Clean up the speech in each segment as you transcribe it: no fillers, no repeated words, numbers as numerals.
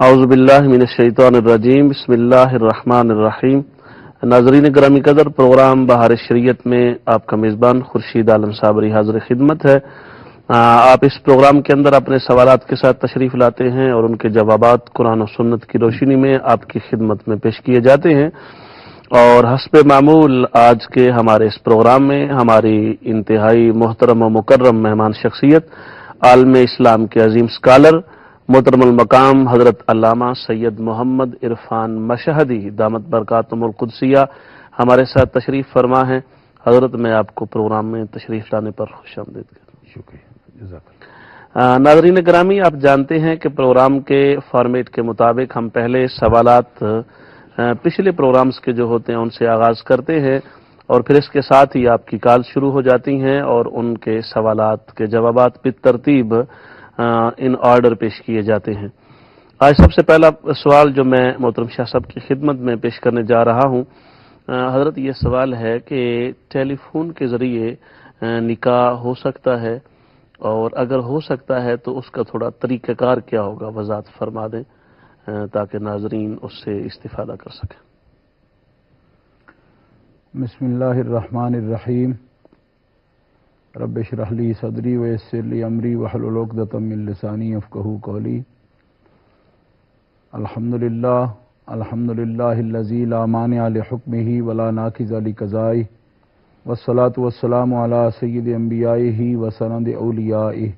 اعوذ باللہ من الشیطان الرجیم، بسم اللہ الرحمن الرحیم۔ ناظرین گرامی قدر، پروگرام بہار شریعت میں آپ کا میزبان خورشید عالم صابری حاضر خدمت ہے۔ آپ اس پروگرام کے اندر اپنے سوالات کے ساتھ تشریف لاتے ہیں اور ان کے جوابات قرآن و سنت کی روشنی میں آپ کی خدمت میں پیش کیے جاتے ہیں۔ اور حسب معمول آج کے ہمارے اس پروگرام میں ہماری انتہائی محترم و مکرم مہمان شخصیت، عالم اسلام کے عظیم اسکالر، محترم المقام حضرت علامہ سید محمد عرفان مشہدی دامت برکاتہم القدسیہ ہمارے ساتھ تشریف فرما ہیں۔ حضرت میں آپ کو پروگرام میں تشریف لانے پر خوش آمدید کرتا ہوں۔ شکریہ، جزاک اللہ۔ ناظرین گرامی، آپ جانتے ہیں کہ پروگرام کے فارمیٹ کے مطابق ہم پہلے سوالات پچھلے پروگرامز کے جو ہوتے ہیں ان سے آغاز کرتے ہیں، اور پھر اس کے ساتھ ہی آپ کی کال شروع ہو جاتی ہیں اور ان کے سوالات کے جوابات بالترتیب ان آرڈر پیش کیے جاتے ہیں۔ آج سب سے پہلا سوال جو میں محترم شاہ صاحب کی خدمت میں پیش کرنے جا رہا ہوں، حضرت یہ سوال ہے کہ ٹیلی فون کے ذریعے نکاح ہو سکتا ہے، اور اگر ہو سکتا ہے تو اس کا تھوڑا طریقہ کار کیا ہوگا، وضاحت فرما دیں تاکہ ناظرین اس سے استفادہ کر سکیں۔ بسم اللہ الرحمن الرحیم۔ رب اشرح لی صدری ویسر لی امری واحلل عقدۃ من لسانی یفقہوا قولی۔ الحمد للہ الذی لا مانع لحکمہ ولا ناقض لقضائہ، والصلاة والسلام علی سید انبیائہ وسند اولیائہ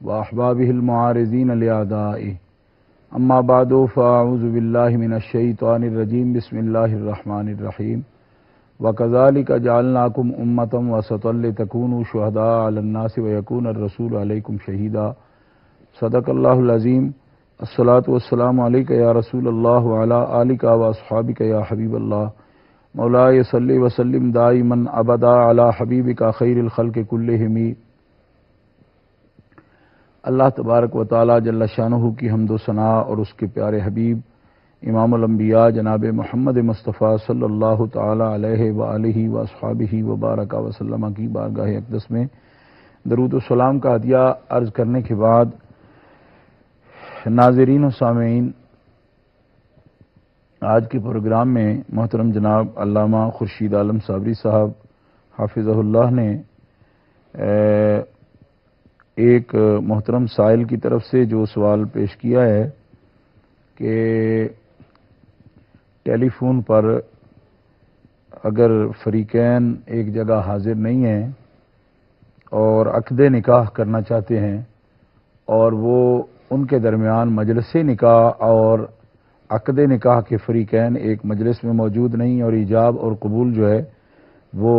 واحبابہ المعارضین لاعدائہ، اما بعد فاعوذ باللہ من الشیطان الرجیم، بسم اللہ الرحمن الرحیم۔ وَكَذَلِكَ جَعَلْنَاكُمْ أُمَّةً وَسَطًا لِتَكُونُوا شُهَدَاءَ عَلَى النَّاسِ وَيَكُونَ الرَّسُولُ عَلَيْكُمْ شَهِيدًا۔ صدق اللہ العظیم۔ الصلاۃ والسلام علیک یا رسول اللہ وعلی آلک واصحابک یا حبیب اللہ، مولاي صلی وسلم دائما ابدا علی حبیبک خیر الخلق کلہم۔ اللہ تبارک و تعالی جل شانہ کی حمد و ثناء اور اس کے پیارے حبیب امام الانبیاء جناب محمد مصطفیٰ صلی اللہ تعالی علیہ وآلہ واصحابہ وبارک وسلم کی بارگاہ اقدس میں درود و سلام کا ہدیہ عرض کرنے کے بعد، ناظرین و سامعین، آج کے پروگرام میں محترم جناب علامہ خورشید عالم صابری صاحب حافظہ اللہ نے ایک محترم سائل کی طرف سے جو سوال پیش کیا ہے کہ ٹیلی فون پر اگر فریقین ایک جگہ حاضر نہیں ہیں اور عقد نکاح کرنا چاہتے ہیں اور وہ ان کے درمیان مجلس نکاح اور عقد نکاح کے فریقین ایک مجلس میں موجود نہیں اور ایجاب اور قبول جو ہے وہ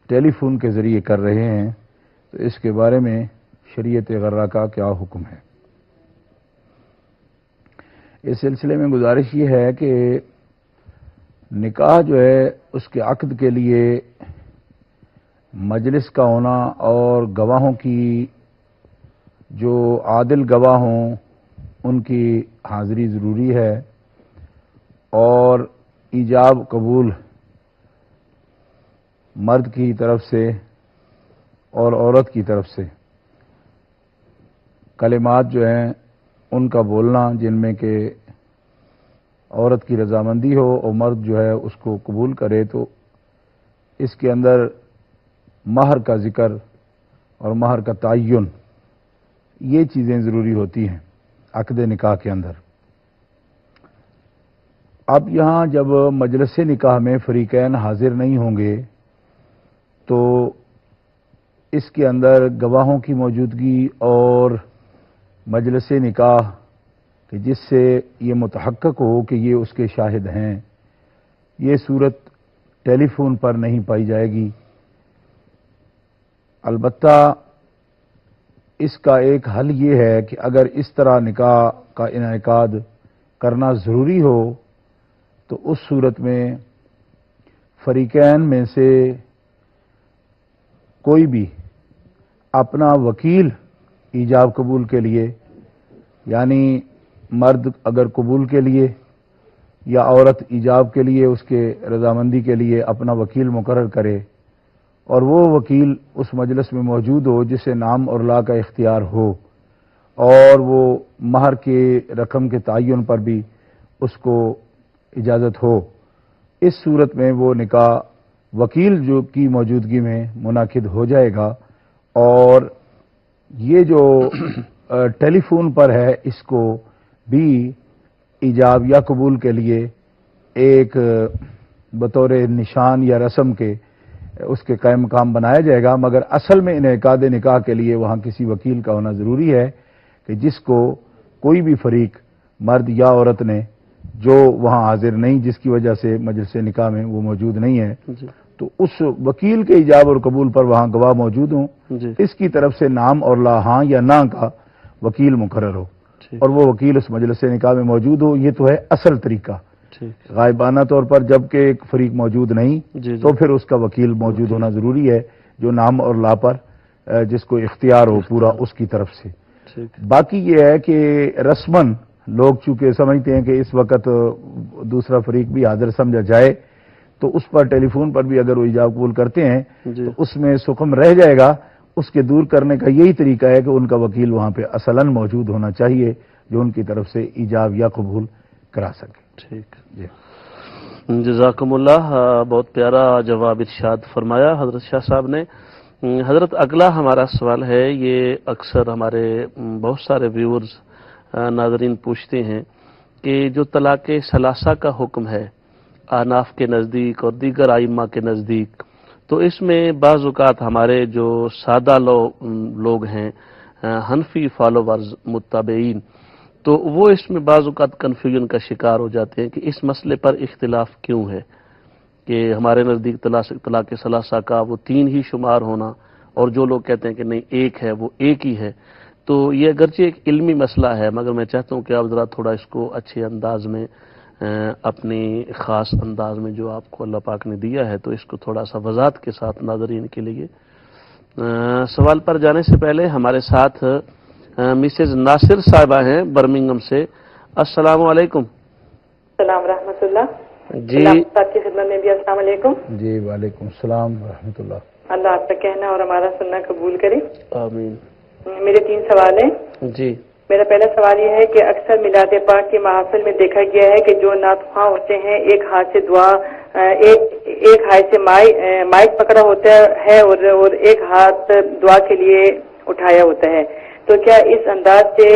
ٹیلی فون کے ذریعے کر رہے ہیں، تو اس کے بارے میں شریعت غرہ کا کیا حکم ہے؟ اس سلسلے میں گزارش یہ ہے کہ نکاح جو ہے اس کے عقد کے لیے مجلس کا ہونا اور گواہوں کی جو عادل گواہ ہوں ان کی حاضری ضروری ہے، اور ایجاب قبول مرد کی طرف سے اور عورت کی طرف سے کلمات جو ہیں ان کا بولنا جن میں کہ عورت کی رضامندی ہو اور مرد جو ہے اس کو قبول کرے، تو اس کے اندر مہر کا ذکر اور مہر کا تعین، یہ چیزیں ضروری ہوتی ہیں عقد نکاح کے اندر۔ اب یہاں جب مجلس نکاح میں فریقین حاضر نہیں ہوں گے تو اس کے اندر گواہوں کی موجودگی اور مجلس نکاح کہ جس سے یہ متحقق ہو کہ یہ اس کے شاہد ہیں، یہ صورت ٹیلی فون پر نہیں پائی جائے گی۔ البتہ اس کا ایک حل یہ ہے کہ اگر اس طرح نکاح کا انعقاد کرنا ضروری ہو تو اس صورت میں فریقین میں سے کوئی بھی اپنا وکیل ایجاب قبول کے لیے، یعنی مرد اگر قبول کے لیے یا عورت ایجاب کے لیے اس کے رضامندی کے لیے اپنا وکیل مقرر کرے، اور وہ وکیل اس مجلس میں موجود ہو جسے نام اور لا کا اختیار ہو، اور وہ مہر کے رقم کے تعین پر بھی اس کو اجازت ہو، اس صورت میں وہ نکاح وکیل جو کی موجودگی میں منعقد ہو جائے گا، اور یہ جو ٹیلی فون پر ہے اس کو بھی ایجاب یا قبول کے لیے ایک بطور نشان یا رسم کے اس کے قائم مقام بنایا جائے گا، مگر اصل میں انعقاد نکاح کے لیے وہاں کسی وکیل کا ہونا ضروری ہے کہ جس کو کوئی بھی فریق مرد یا عورت نے جو وہاں حاضر نہیں، جس کی وجہ سے مجلس نکاح میں وہ موجود نہیں ہے، جی تو اس وکیل کے ایجاب اور قبول پر وہاں گواہ موجود ہوں، جی اس کی طرف سے نام اور لا ہاں یا نہ کا وکیل مقرر ہو ٹھیک اور وہ وکیل اس مجلس نکاح میں موجود ہو۔ یہ تو ہے اصل طریقہ۔ ٹھیک غائبانہ طور پر جب کہ ایک فریق موجود نہیں جی جی تو پھر اس کا وکیل موجود ہونا ضروری ہے، جو نام اور لا پر جس کو اختیار ہو پورا اس کی طرف سے۔ ٹھیک باقی یہ ہے کہ رسماً لوگ چونکہ سمجھتے ہیں کہ اس وقت دوسرا فریق بھی حاضر سمجھا جائے، تو اس پر ٹیلی فون پر بھی اگر وہ ایجاب قبول کرتے ہیں جی تو اس میں سکم رہ جائے گا۔ اس کے دور کرنے کا یہی طریقہ ہے کہ ان کا وکیل وہاں پہ اصلاً موجود ہونا چاہیے جو ان کی طرف سے ایجاب یا قبول کرا سکے۔ ٹھیک جی جزاکم اللہ، بہت پیارا جواب ارشاد فرمایا حضرت شاہ صاحب نے۔ حضرت اگلا ہمارا سوال ہے، یہ اکثر ہمارے بہت سارے ویورز ناظرین پوچھتے ہیں کہ جو طلاق ثلاثہ کا حکم ہے احناف کے نزدیک اور دیگر ائمہ کے نزدیک، تو اس میں بعض اوقات ہمارے جو سادہ لوگ ہیں، حنفی فالوورز متبعین، تو وہ اس میں بعض اوقات کنفیوژن کا شکار ہو جاتے ہیں کہ اس مسئلے پر اختلاف کیوں ہے کہ ہمارے نزدیک طلاق ثلاثہ کا وہ 3 ہی شمار ہونا، اور جو لوگ کہتے ہیں کہ نہیں ایک ہے وہ ایک ہی ہے۔ تو یہ اگرچہ ایک علمی مسئلہ ہے، مگر میں چاہتا ہوں کہ آپ ذرا تھوڑا اس کو اچھے انداز میں اپنی خاص انداز میں جو آپ کو اللہ پاک نے دیا ہے تو اس کو تھوڑا سا وضاحت کے ساتھ ناظرین کے لیے۔ سوال پر جانے سے پہلے ہمارے ساتھ مسز ناصر صاحبہ ہیں برمنگم سے۔ السلام علیکم۔ السلام ورحمۃ اللہ۔ جی اللہ آپ کی خدمت میں بھی السلام علیکم۔ جی وعلیکم السلام ورحمۃ اللہ۔ اللہ آپ کا کہنا اور ہمارا سننا قبول کرے۔ آمین۔ میرے 3 سوال ہیں۔ جی میرا پہلا سوال یہ ہے کہ اکثر میلاد پاک کے محافل میں دیکھا گیا ہے کہ جو نعت خواں ہوتے ہیں ایک ہاتھ سے دعا ایک ہاتھ سے مائک پکڑا ہوتا ہے اور ایک ہاتھ دعا کے لیے اٹھایا ہوتا ہے، تو کیا اس انداز سے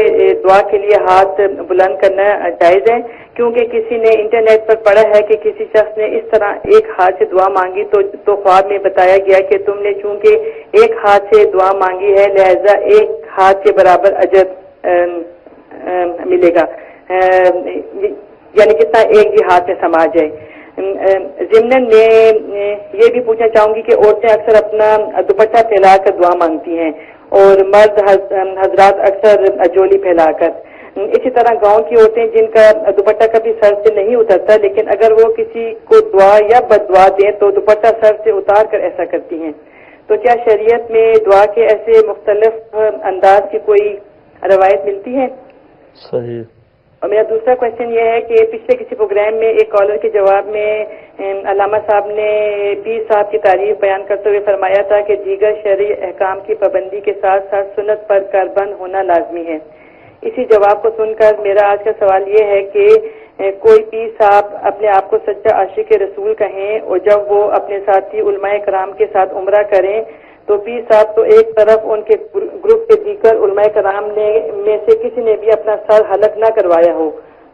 دعا کے لیے ہاتھ بلند کرنا جائز ہے؟ کیونکہ کسی نے انٹرنیٹ پر پڑھا ہے کہ کسی شخص نے اس طرح ایک ہاتھ سے دعا مانگی تو خواب میں بتایا گیا کہ تم نے چونکہ ایک ہاتھ سے دعا مانگی ہے لہذا ایک ہاتھ کے برابر اجر ملے گا، یعنی کتنا ایک بھی ہاتھ میں سما جائے۔ ضمن میں یہ بھی پوچھنا چاہوں گی کہ عورتیں اکثر اپنا دوپٹہ پھیلا کر دعا مانگتی ہیں اور مرد حضرات اکثر جولی پھیلا کر۔ اسی طرح گاؤں کی عورتیں جن کا دوپٹہ کبھی سر سے نہیں اترتا لیکن اگر وہ کسی کو دعا یا بد دعا دیں تو دوپٹہ سر سے اتار کر ایسا کرتی ہیں، تو کیا شریعت میں دعا کے ایسے مختلف انداز کی کوئی روایت ملتی ہے؟ صحیح۔ اور میرا دوسرا کوشچن یہ ہے کہ پچھلے کسی پروگرام میں ایک کالر کے جواب میں علامہ صاحب نے پیر صاحب کی تعریف بیان کرتے ہوئے فرمایا تھا کہ دیگر شرعی احکام کی پابندی کے ساتھ ساتھ سنت پر کاربند ہونا لازمی ہے۔ اسی جواب کو سن کر میرا آج کا سوال یہ ہے کہ کوئی پیر صاحب اپنے آپ کو سچا عاشق رسول کہیں اور جب وہ اپنے ساتھی علماء کرام کے ساتھ عمرہ کریں تو پیر صاحب تو ایک طرف ان کے گروپ کے دیگر علماء کرام میں سے کسی نے بھی اپنا سر حلق نہ کروایا ہو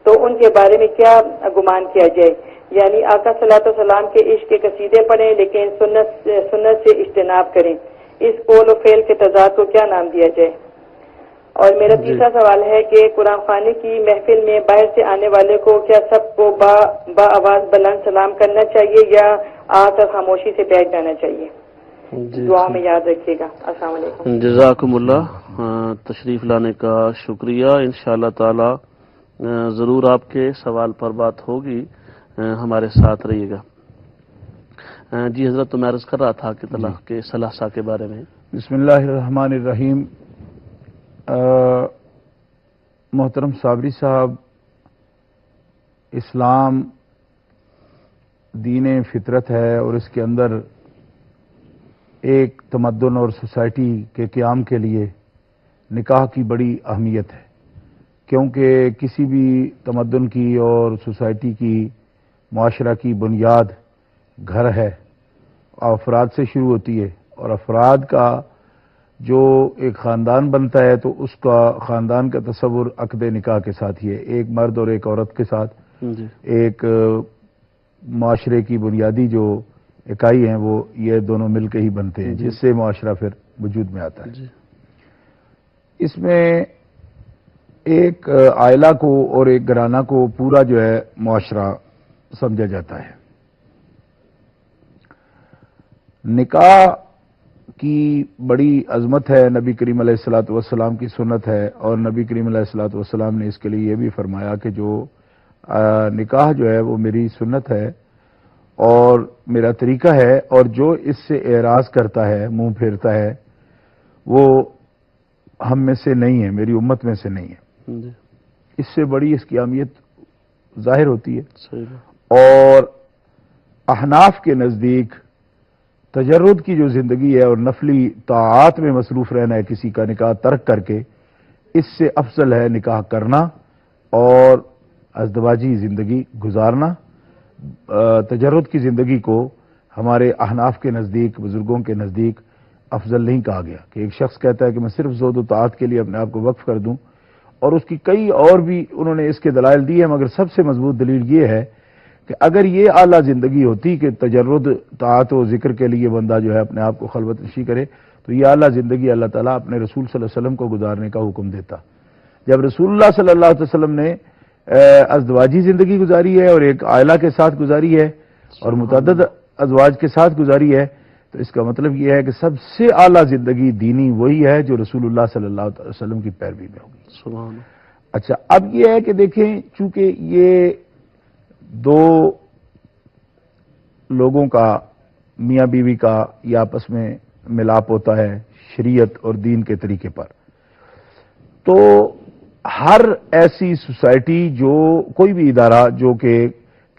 تو ان کے بارے میں کیا گمان کیا جائے؟ یعنی آقا صلی اللہ علیہ وسلم کے عشق کے قصیدے پڑھیں لیکن سنت سے اجتناب کریں، اس قول و فعل کے تضاد کو کیا نام دیا جائے؟ اور میرا تیسرا سوال ہے کہ قرآن خوانی کی محفل میں باہر سے آنے والے کو کیا سب کو با آواز بلند سلام کرنا چاہیے یا آ کر خاموشی سے بیٹھ جانا چاہیے؟ دعاؤں میں یاد رکھیے گا۔ السلام علیکم۔ جزاکم اللہ، تشریف لانے کا شکریہ۔ انشاءاللہ تعالی ضرور آپ کے سوال پر بات ہوگی، ہمارے ساتھ رہیے گا۔ جی حضرت، تو میں عرض کر رہا تھا کہ طلاق کے ثلاثہ کے بارے میں۔ بسم اللہ الرحمن الرحیم۔ محترم صابری صاحب، اسلام دین فطرت ہے اور اس کے اندر ایک تمدن اور سوسائٹی کے قیام کے لیے نکاح کی بڑی اہمیت ہے، کیونکہ کسی بھی تمدن کی اور سوسائٹی کی، معاشرہ کی بنیاد گھر ہے، افراد سے شروع ہوتی ہے، اور افراد کا جو ایک خاندان بنتا ہے تو اس کا خاندان کا تصور عقد نکاح کے ساتھ ہی ہے، ایک مرد اور ایک عورت کے ساتھ جی ایک معاشرے کی بنیادی جو اکائی ہیں وہ یہ دونوں مل کے ہی بنتے ہیں، جس سے معاشرہ پھر وجود میں آتا ہے۔ جی اس میں ایک عائلہ کو اور ایک گھرانہ کو پورا جو ہے معاشرہ سمجھا جاتا ہے۔ نکاح کی بڑی عظمت ہے، نبی کریم علیہ الصلوۃ والسلام کی سنت ہے، اور نبی کریم علیہ الصلوۃ والسلام نے اس کے لیے یہ بھی فرمایا کہ جو نکاح جو ہے وہ میری سنت ہے اور میرا طریقہ ہے، اور جو اس سے اعراض کرتا ہے، منہ پھیرتا ہے، وہ ہم میں سے نہیں ہے، میری امت میں سے نہیں ہے۔ جی اس سے بڑی اس کی اہمیت ظاہر ہوتی ہے۔ صحیح بات۔ اور احناف کے نزدیک تجرد کی جو زندگی ہے اور نفلی طاعات میں مصروف رہنا ہے کسی کا نکاح ترک کر کے، اس سے افضل ہے نکاح کرنا اور ازدواجی زندگی گزارنا۔ تجرد کی زندگی کو ہمارے احناف کے نزدیک، بزرگوں کے نزدیک افضل نہیں کہا گیا کہ ایک شخص کہتا ہے کہ میں صرف زہد و طاعت کے لیے اپنے آپ کو وقف کر دوں، اور اس کی کئی اور بھی انہوں نے اس کے دلائل دی ہیں، مگر سب سے مضبوط دلیل یہ ہے کہ اگر یہ اعلیٰ زندگی ہوتی کہ تجرد طاعت و ذکر کے لیے بندہ جو ہے اپنے آپ کو خلوت نشی کرے، تو یہ اعلیٰ زندگی اللہ تعالیٰ اپنے رسول صلی اللہ علیہ وسلم کو گزارنے کا حکم دیتا۔ جب رسول اللہ صلی اللہ علیہ وسلم نے ازدواجی زندگی گزاری ہے اور ایک عائلہ کے ساتھ گزاری ہے اور متعدد ازواج کے ساتھ گزاری ہے، تو اس کا مطلب یہ ہے کہ سب سے اعلیٰ زندگی دینی وہی ہے جو رسول اللہ صلی اللہ علیہ وسلم کی پیروی میں ہوگی۔ سبحان اللہ۔ اچھا، اب یہ ہے کہ دیکھیں، چونکہ یہ دو لوگوں کا، میاں بیوی کا یہ آپس میں ملاپ ہوتا ہے شریعت اور دین کے طریقے پر، تو ہر ایسی سوسائٹی، جو کوئی بھی ادارہ جو کہ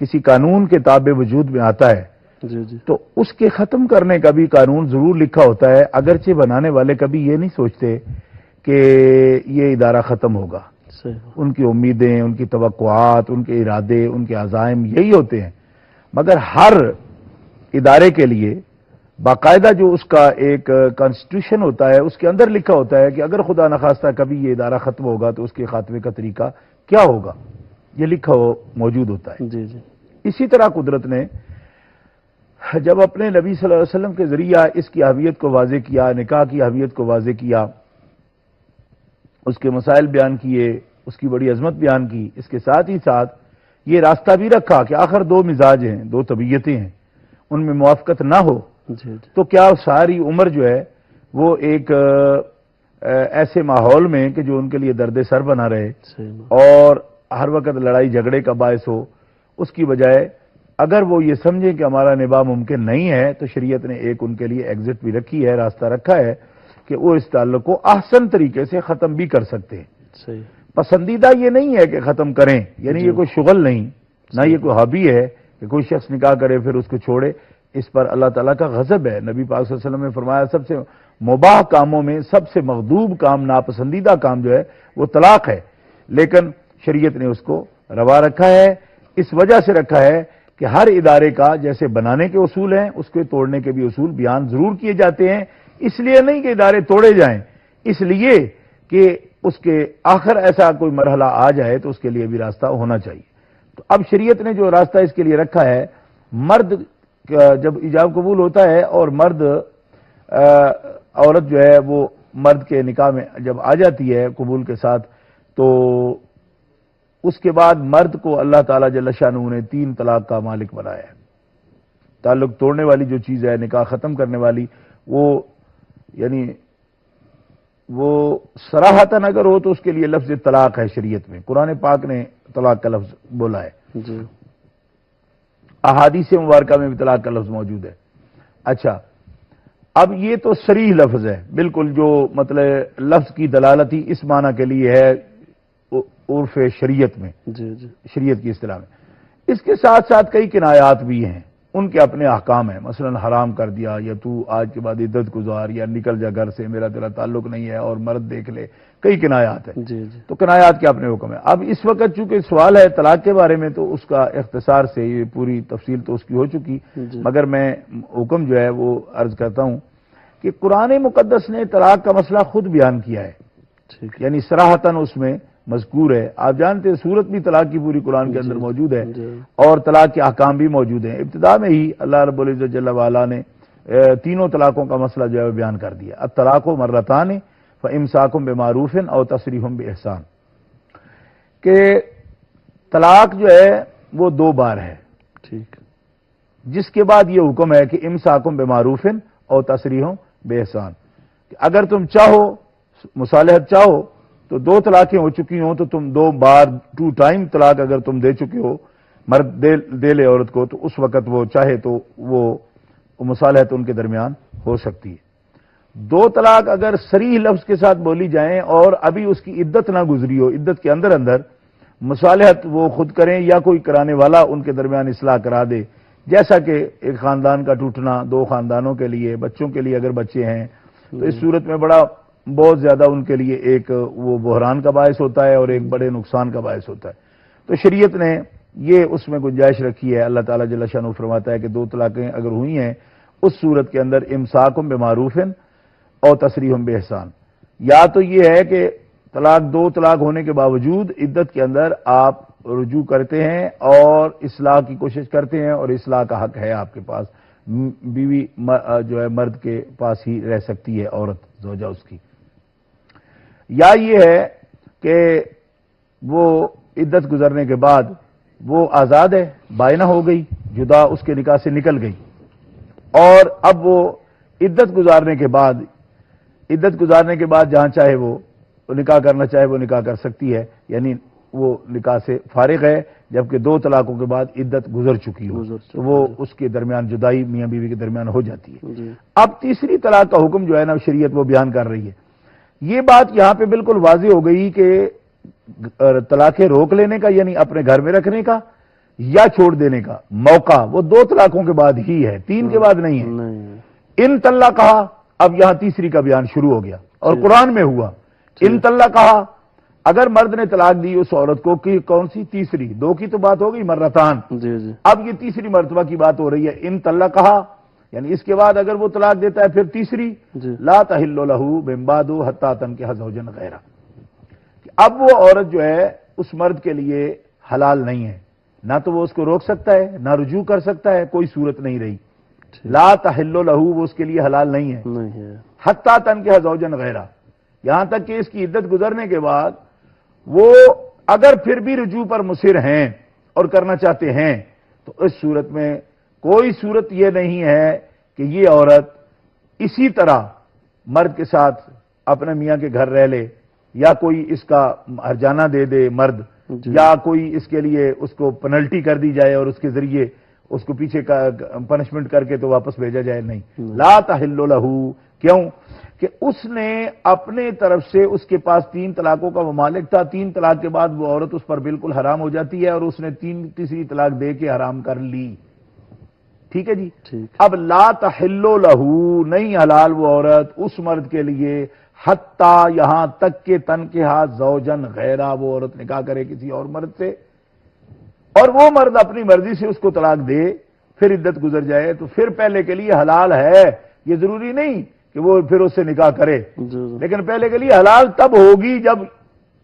کسی قانون کے تابع وجود میں آتا ہے، جی جی تو اس کے ختم کرنے کا بھی قانون ضرور لکھا ہوتا ہے، اگرچہ بنانے والے کبھی یہ نہیں سوچتے کہ یہ ادارہ ختم ہوگا۔ صحیح بات۔ ان کی امیدیں، ان کی توقعات، ان کے ارادے، ان کے عزائم یہی ہوتے ہیں، مگر ہر ادارے کے لیے باقاعدہ جو اس کا ایک کانسٹیٹیوشن ہوتا ہے، اس کے اندر لکھا ہوتا ہے کہ اگر خدا نخواستہ کبھی یہ ادارہ ختم ہوگا تو اس کے خاتمے کا طریقہ کیا ہوگا، یہ لکھا موجود ہوتا ہے۔ جی جی اسی طرح قدرت نے جب اپنے نبی صلی اللہ علیہ وسلم کے ذریعہ اس کی اہمیت کو واضح کیا، نکاح کی اہمیت کو واضح کیا، اس کے مسائل بیان کیے، اس کی بڑی عظمت بیان کی، اس کے ساتھ ہی ساتھ یہ راستہ بھی رکھا کہ آخر دو مزاج ہیں، دو طبیعتیں ہیں، ان میں موافقت نہ ہو جی جی تو کیا ساری عمر جو ہے وہ ایک ایسے ماحول میں کہ جو ان کے لیے درد سر بنا رہے صحیح بات۔ اور ہر وقت لڑائی جھگڑے کا باعث ہو، اس کی بجائے اگر وہ یہ سمجھیں کہ ہمارا نباہ ممکن نہیں ہے تو شریعت نے ایک ان کے لیے ایگزٹ بھی رکھی ہے، راستہ رکھا ہے کہ وہ اس تعلق کو احسن طریقے سے ختم بھی کر سکتے ہیں۔ صحیح۔ پسندیدہ یہ نہیں ہے کہ ختم کریں، یعنی یہ کوئی شغل نہیں، نہ یہ کوئی ہابی ہے کہ کوئی شخص نکاح کرے پھر اس کو چھوڑے، اس پر اللہ تعالیٰ کا غضب ہے۔ نبی پاک صلی اللہ علیہ وسلم نے فرمایا سب سے مباح کاموں میں سب سے مغضوب کام، ناپسندیدہ کام جو ہے وہ طلاق ہے، لیکن شریعت نے اس کو روا رکھا ہے۔ اس وجہ سے رکھا ہے کہ ہر ادارے کا جیسے بنانے کے اصول ہیں، اس کے توڑنے کے بھی اصول بیان ضرور کیے جاتے ہیں، اس لیے نہیں کہ ادارے توڑے جائیں، اس لیے کہ اس کے آخر ایسا کوئی مرحلہ آ جائے تو اس کے لیے بھی راستہ ہونا چاہیے۔ تو اب شریعت نے جو راستہ اس کے لیے رکھا ہے، مرد جب ایجاب قبول ہوتا ہے اور مرد عورت جو ہے وہ مرد کے نکاح میں جب آ جاتی ہے قبول کے ساتھ، تو اس کے بعد مرد کو اللہ تعالیٰ جل شانہ نے 3 طلاق کا مالک بنایا ہے۔ تعلق توڑنے والی جو چیز ہے، نکاح ختم کرنے والی، وہ یعنی وہ صراحتاً اگر ہو تو اس کے لیے لفظ طلاق ہے شریعت میں، قرآن پاک نے طلاق کا لفظ بولا ہے، جی احادیث مبارکہ میں بھی طلاق کا لفظ موجود ہے۔ اچھا، اب یہ تو صریح لفظ ہے، بالکل جو مطلب لفظ کی دلالت ہی اس معنی کے لیے ہے عرف شریعت میں، جی جی شریعت کی اصطلاح میں۔ اس کے ساتھ ساتھ کئی کنایات بھی ہیں ان کے اپنے احکام ہیں، مثلا حرام کر دیا، یا تو آج کے بعد عدت گزار، یا نکل جا گھر سے، میرا تیرا تعلق نہیں ہے، اور مرد دیکھ لے، کئی کنایات ہیں۔ جی جی تو کنایات کے اپنے حکم ہے۔ اب اس وقت چونکہ سوال ہے طلاق کے بارے میں، تو اس کا اختصار سے یہ پوری تفصیل تو اس کی ہو چکی، جی مگر میں حکم جو ہے وہ عرض کرتا ہوں کہ قرآن مقدس نے طلاق کا مسئلہ خود بیان کیا ہے، ٹھیک ہے، یعنی صراحتاً اس میں مذکور ہے۔ آپ جانتے ہیں سورت بھی طلاق کی پوری قرآن کے اندر جی، موجود ہے، جی، اور طلاق کے احکام بھی موجود ہیں۔ ابتدا میں ہی اللہ رب العزت جل وعلا نے تینوں طلاقوں کا مسئلہ جو ہے وہ بیان کر دیا۔ الطلاق مرتان فامساک بمعروف او تسریح باحسان، کہ طلاق جو ہے وہ 2 بار ہے، ٹھیک، جس کے بعد یہ حکم ہے کہ امساکم بمعروف او تسریح باحسان، کہ اگر تم چاہو مصالحت چاہو تو 2 طلاقیں ہو چکی ہوں تو تم 2 بار 2 ٹائم طلاق اگر تم دے چکے ہو، مرد دے لے عورت کو، تو اس وقت وہ چاہے تو وہ مصالحت ان کے درمیان ہو سکتی ہے۔ 2 طلاق اگر صریح لفظ کے ساتھ بولی جائیں اور ابھی اس کی عدت نہ گزری ہو، عدت کے اندر اندر مصالحت وہ خود کریں یا کوئی کرانے والا ان کے درمیان اصلاح کرا دے، جیسا کہ ایک خاندان کا ٹوٹنا 2 خاندانوں کے لیے، بچوں کے لیے اگر بچے ہیں تو اس صورت میں بہت زیادہ ان کے لیے ایک وہ بحران کا باعث ہوتا ہے اور ایک بڑے نقصان کا باعث ہوتا ہے۔ تو شریعت نے یہ اس میں گنجائش رکھی ہے۔ اللہ تعالیٰ جل شانہ فرماتا ہے کہ 2 طلاقیں اگر ہوئی ہیں اس صورت کے اندر امساکم بمعروف اور تسریح باحسان، یا تو یہ ہے کہ 2 طلاق ہونے کے باوجود عدت کے اندر آپ رجوع کرتے ہیں اور اصلاح کی کوشش کرتے ہیں، اور اصلاح کا حق ہے آپ کے پاس، بیوی جو ہے مرد کے پاس ہی رہ سکتی ہے، عورت زوجہ اس کی، یا یہ ہے کہ وہ عدت گزرنے کے بعد وہ آزاد ہے، بائنہ ہو گئی، جدا اس کے نکاح سے نکل گئی، اور اب وہ عدت گزارنے کے بعد جہاں چاہے وہ نکاح کرنا چاہے وہ نکاح کر سکتی ہے، یعنی وہ نکاح سے فارغ ہے، جبکہ 2 طلاقوں کے بعد عدت گزر چکی ہو تو وہ اس کے درمیان جدائی میاں بیوی کے درمیان ہو جاتی ہے۔ جی، اب تیسری طلاق کا حکم جو ہے نا شریعت وہ بیان کر رہی ہے۔ یہ بات یہاں پہ بالکل واضح ہو گئی کہ طلاقیں روک لینے کا، یعنی اپنے گھر میں رکھنے کا یا چھوڑ دینے کا موقع وہ 2 طلاقوں کے بعد ہی ہے، 3 کے بعد نہیں ہے۔ نہیں، ان طلاق کہا، اب یہاں تیسری کا بیان شروع ہو گیا، اور قرآن میں ہوا ان طلاق کہا، اگر مرد نے طلاق دی اس عورت کو کہ کون سی؟ تیسری، 2 کی تو بات ہو گئی مرتان، جی جی، اب یہ تیسری مرتبہ کی بات ہو رہی ہے۔ ان طلاق کہا یعنی اس کے بعد اگر وہ طلاق دیتا ہے پھر تیسری، جی، لا تحل لہ من بعد حتی تنکح زوجا غیرہ، اب وہ عورت جو ہے اس مرد کے لیے حلال نہیں ہے، نہ تو وہ اس کو روک سکتا ہے نہ رجوع کر سکتا ہے، کوئی صورت نہیں رہی، لا تحل لہ، وہ اس کے لیے حلال نہیں ہے، نہیں ہے، حتی تنکح زوجا غیرہ، یہاں تک کہ اس کی عدت گزرنے کے بعد وہ اگر پھر بھی رجوع پر مصر ہیں اور کرنا چاہتے ہیں تو اس صورت میں کوئی صورت یہ نہیں ہے کہ یہ عورت اسی طرح مرد کے ساتھ اپنے میاں کے گھر رہ لے، یا کوئی اس کا ہرجانہ دے دے مرد، جی، یا کوئی اس کے لیے اس کو پنلٹی کر دی جائے اور اس کے ذریعے اس کو پیچھے کا پنشمنٹ کر کے تو واپس بھیجا جائے، نہیں، لا تحل لہ، کیوں کہ اس نے اپنے طرف سے اس کے پاس 3 طلاقوں کا وہ مالک تھا، 3 طلاق کے بعد وہ عورت اس پر بالکل حرام ہو جاتی ہے، اور اس نے تیسری طلاق دے کے حرام کر لی، ٹھیک ہے جی۔ ٹھیک، اب لا تحل لہ، نہیں حلال وہ عورت اس مرد کے لیے، حتی یہاں تک کہ تنکح زوجن غیرہ، وہ عورت نکاح کرے کسی اور مرد سے، اور وہ مرد اپنی مرضی سے اس کو طلاق دے، پھر عدت گزر جائے تو پھر پہلے کے لیے حلال ہے، یہ ضروری نہیں کہ وہ پھر اس سے نکاح کرے، جی، لیکن پہلے کے لیے حلال تب ہوگی جب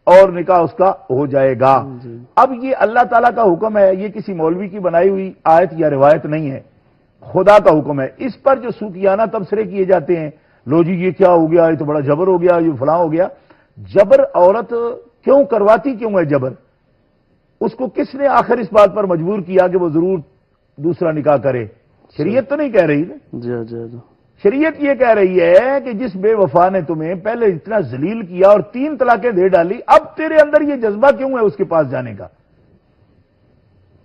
اور نکاح اس کا ہو جائے گا۔ جی، اب یہ اللہ تعالیٰ کا حکم ہے، یہ کسی مولوی کی بنائی ہوئی آیت یا روایت نہیں ہے، خدا کا حکم ہے۔ اس پر جو صوفیانہ تبصرے کیے جاتے ہیں، لو جی یہ کیا ہو گیا، یہ تو بڑا جبر ہو گیا، یہ فلاں ہو گیا، جبر عورت کیوں کرواتی کیوں ہے جبر؟ اس کو کس نے آخر اس بات پر مجبور کیا کہ وہ ضرور دوسرا نکاح کرے؟ شریعت تو نہیں کہہ رہی نا، جی، جی، جی، شریعت یہ کہہ رہی ہے کہ جس بے وفا نے تمہیں پہلے اتنا ذلیل کیا اور 3 طلاقیں دے ڈالی، اب تیرے اندر یہ جذبہ کیوں ہے اس کے پاس جانے کا؟